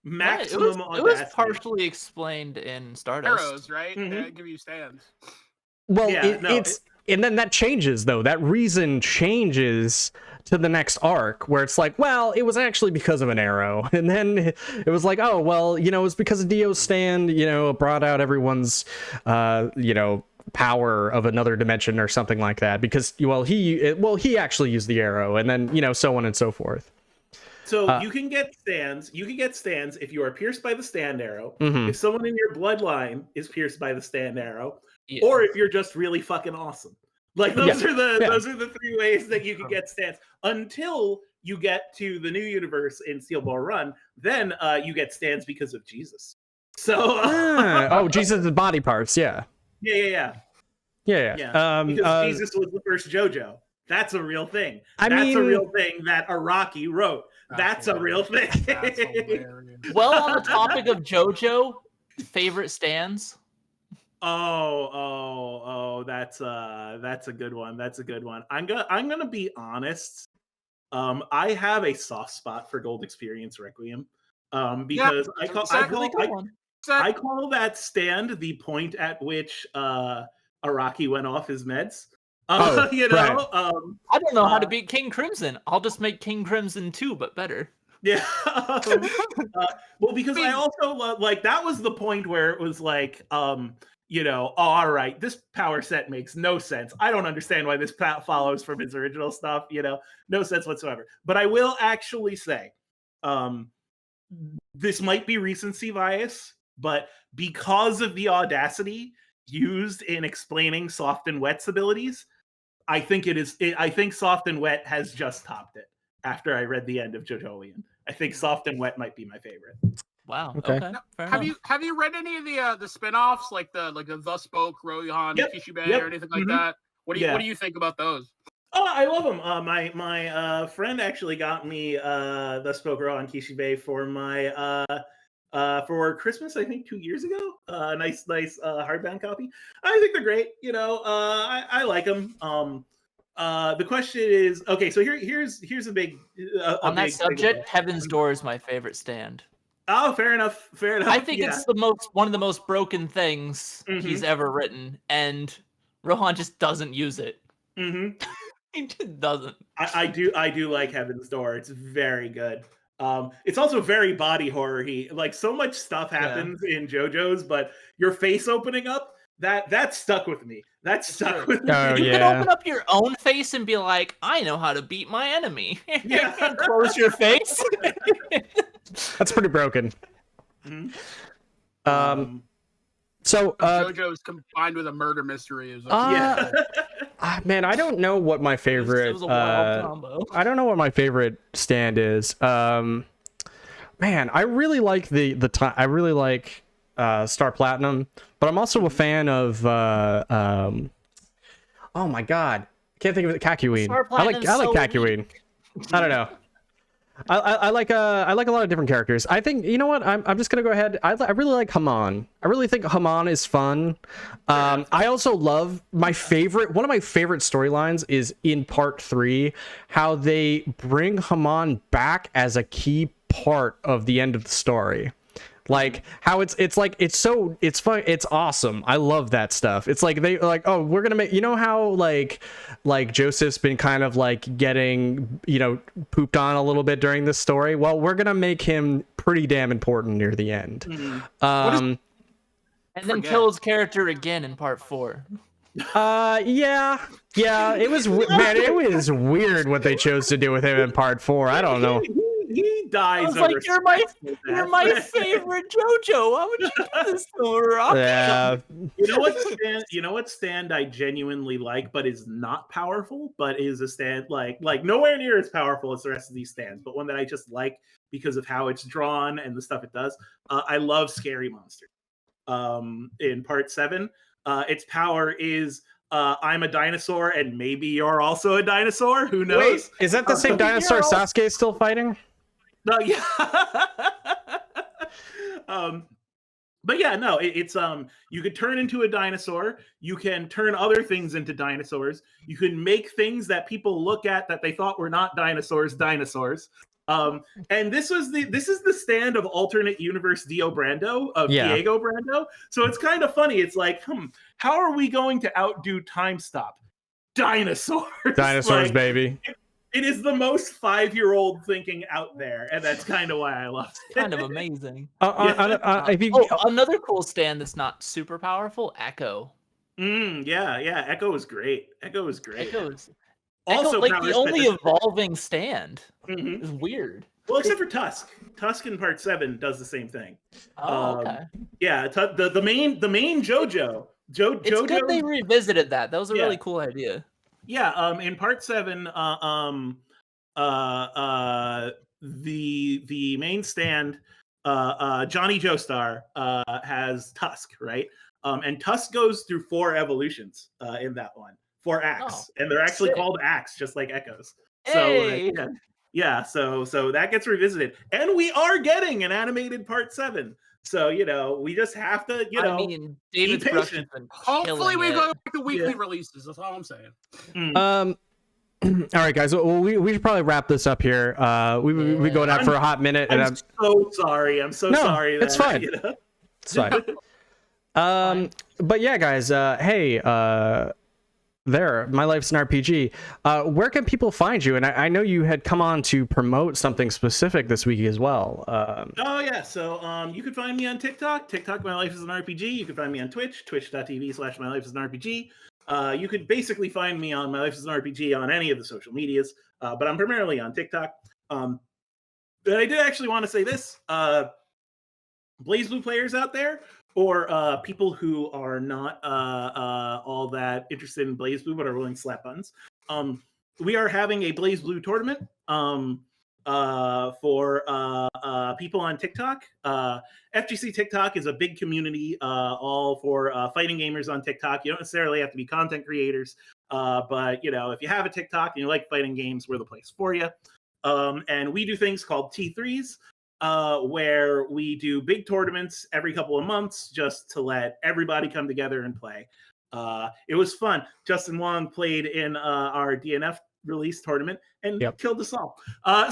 Maximum it was partially explained in Stardust. Arrows, right? They give you stands. Well, and then that changes, though. That reason changes to the next arc, where it's like, well, it was actually because of an arrow, and then it was like, oh, well, you know, it was because of Dio's stand, you know, brought out everyone's you know, power of another dimension or something like that, because he actually used the arrow, and then, you know, so on and so forth. So you can get stands if you are pierced by the stand arrow, if someone in your bloodline is pierced by the stand arrow, or if you're just really fucking awesome. Like those are the three ways that you can get stands, until you get to the new universe in Steel Ball Run. Then you get stands because of Jesus. So Jesus' body parts, yeah. Because Jesus was the first JoJo. That's a real thing. That's a real thing that Araki wrote. That's a real thing. Well, on the topic of JoJo, favorite stands. That's a good one. That's a good one. I'm gonna be honest. I have a soft spot for Gold Experience Requiem. Because I call that stand the point at which Araki went off his meds. You know, right. I don't know how to beat King Crimson. I'll just make King Crimson 2, but better. Yeah. Well, because I also love, like, that was the point where it was like, you know, all right, this power set makes no sense. I don't understand why this follows from his original stuff, you know, no sense whatsoever. But I will actually say, this might be recency bias, but because of the audacity used in explaining Soft and Wet's abilities, I think I think Soft and Wet has just topped it after I read the end of JoJolian. I think Soft and Wet might be my favorite. Wow. Okay. Have you read any of the spin-offs, like the Spoke, Rohan, Kishibe, or anything like that? What do you think about those? Oh, I love them. My friend actually got me the Spokero on Kishibe for my for Christmas, I think 2 years ago. Nice hardbound copy. I think they're great. I like them. The question is, okay, so here's a big on that subject. Heaven's Door is my favorite stand. Oh, fair enough. I think it's one of the most broken things he's ever written, and Rohan just doesn't use it. He just doesn't. I do like Heaven's Door. It's very good. It's also very body horror-y. Like, so much stuff happens in JoJo's, but your face opening up, that stuck with me. That stuck with me. You can open up your own face and be like, I know how to beat my enemy. Yeah. Close your face. That's pretty broken. So JoJo's combined with a murder mystery is man, I don't know what my favorite. It was a wild combo. I don't know what my favorite stand is. Man, I really like I really like Star Platinum, but I'm also a fan of oh my god, I can't think of it. Kakyoin. I like Kakyoin. I don't know. I like a lot of different characters. I think, you know what, I'm just gonna go ahead. I really like Haman. I really think Haman is fun. I also love one of my favorite storylines is in part 3, how they bring Haman back as a key part of the end of the story. Like how it's like it's fun, it's awesome. I love that stuff. It's like they like, oh, we're gonna make, you know how like Joseph's been kind of like getting, pooped on a little bit during this story. Well, we're gonna make him pretty damn important near the end. And then kill his character again in part 4. Yeah, it was man, it was weird what they chose to do with him in part 4. I don't know. He dies. I was like, you're my favorite JoJo. Why would you do this to her? Yeah. You know what stand I genuinely like, but is not powerful, but is a stand like nowhere near as powerful as the rest of these stands, but one that I just like because of how it's drawn and the stuff it does. I love Scary Monster. In part 7, its power is I'm a dinosaur and maybe you're also a dinosaur. Who knows? Wait, is that the same dinosaur Sasuke is still fighting? No, yeah. But yeah, no, it's you could turn into a dinosaur. You can turn other things into dinosaurs. You can make things that people look at that they thought were not dinosaurs. And this is the stand of alternate universe Diego Brando. So it's kind of funny. It's like, how are we going to outdo Time Stop? Dinosaurs. Dinosaurs, baby. It is the most 5-year-old thinking out there, and that's kind of why I love it. Kind of amazing. Another cool stand that's not super powerful, Echo. Yeah, Echo is great. Also, like the only evolving stand. It's weird. Well, except for Tusk. Tusk in part 7 does the same thing. Oh, okay. Yeah, the main JoJo. It's good they revisited that. That was a really cool idea. Yeah, in part 7, the main stand, Johnny Joestar has Tusk, right? And Tusk goes through 4 evolutions in that one, 4 acts, and they're actually called acts, just like Echoes. Hey! So, so that gets revisited, and we are getting an animated part 7. So, we just have to, I mean, David's production. Hopefully we go back to weekly releases. That's all I'm saying. All right, guys. Well, we should probably wrap this up here. We go down for a hot minute. I'm so sorry. I'm so sorry. It's fine. It's fine. But yeah, guys. Hey, there, My Life's an RPG. Where can people find you? And I know you had come on to promote something specific this week as well. Oh yeah, so you can find me on TikTok, My Life is an RPG. You can find me on Twitch, twitch.tv/MyLifeIsAnRPG. You could basically find me on My Life is an RPG on any of the social medias, but I'm primarily on TikTok. But I did actually want to say this: BlazBlue players out there, or people who are not all that interested in BlazBlue but are willing to slap buttons. We are having a BlazBlue tournament for people on TikTok. FGC TikTok is a big community all for fighting gamers on TikTok. You don't necessarily have to be content creators. But if you have a TikTok and you like fighting games, we're the place for you. And we do things called T3s, where we do big tournaments every couple of months just to let everybody come together and play. It was fun. Justin Wong played in our DNF release tournament and killed us all. I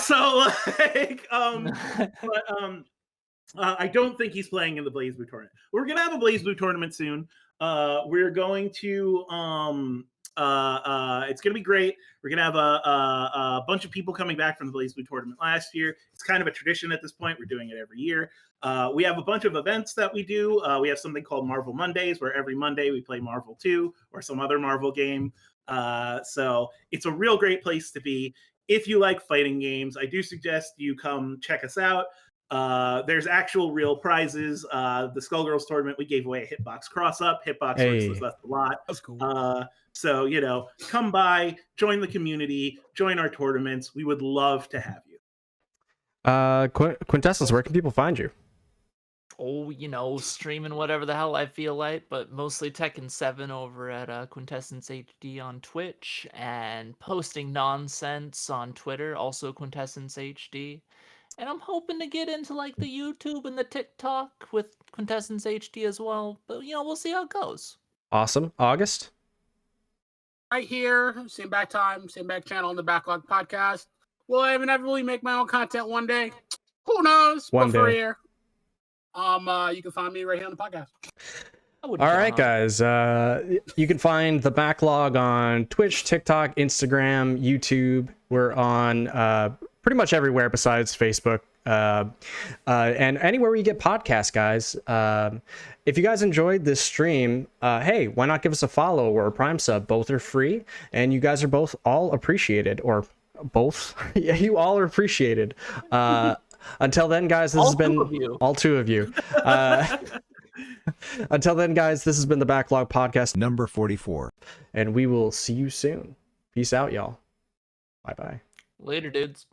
don't think he's playing in the Blaze Blue tournament. We're gonna have a Blaze Blue tournament soon. We're going to it's gonna be great. We're gonna have a bunch of people coming back from the Blaze Blue tournament last year. It's kind of a tradition at this point. We're doing it every year. We have a bunch of events that we do. We have something called Marvel Mondays, where every Monday we play Marvel 2 or some other Marvel game. So it's a real great place to be. If you like fighting games, I do suggest you come check us out. There's actual real prizes. The Skullgirls tournament, we gave away a Hitbox cross-up. Hitbox was left a lot. That's cool. So, come by, join the community, join our tournaments. We would love to have you. Quintessence, where can people find you? Oh, streaming whatever the hell I feel like, but mostly Tekken 7 over at Quintessence HD on Twitch, and posting nonsense on Twitter, also Quintessence HD. And I'm hoping to get into like the YouTube and the TikTok with Quintessence HD as well. But we'll see how it goes. Awesome. August? Right here, same back time, same back channel on the Backlog podcast. Will I inevitably make my own content one day? Who knows? One day. Here. You can find me right here on the podcast. All right, guys. You can find the Backlog on Twitch, TikTok, Instagram, YouTube. We're on pretty much everywhere besides Facebook, and anywhere where you get podcasts, guys. If you guys enjoyed this stream, hey, why not give us a follow or a Prime sub? Both are free, and you guys are both all appreciated, or both. Yeah, you all are appreciated. Until then, guys, this has been all two of you. Until then, guys, this has been the Backlog Podcast number 44. And we will see you soon. Peace out, y'all. Bye-bye. Later, dudes.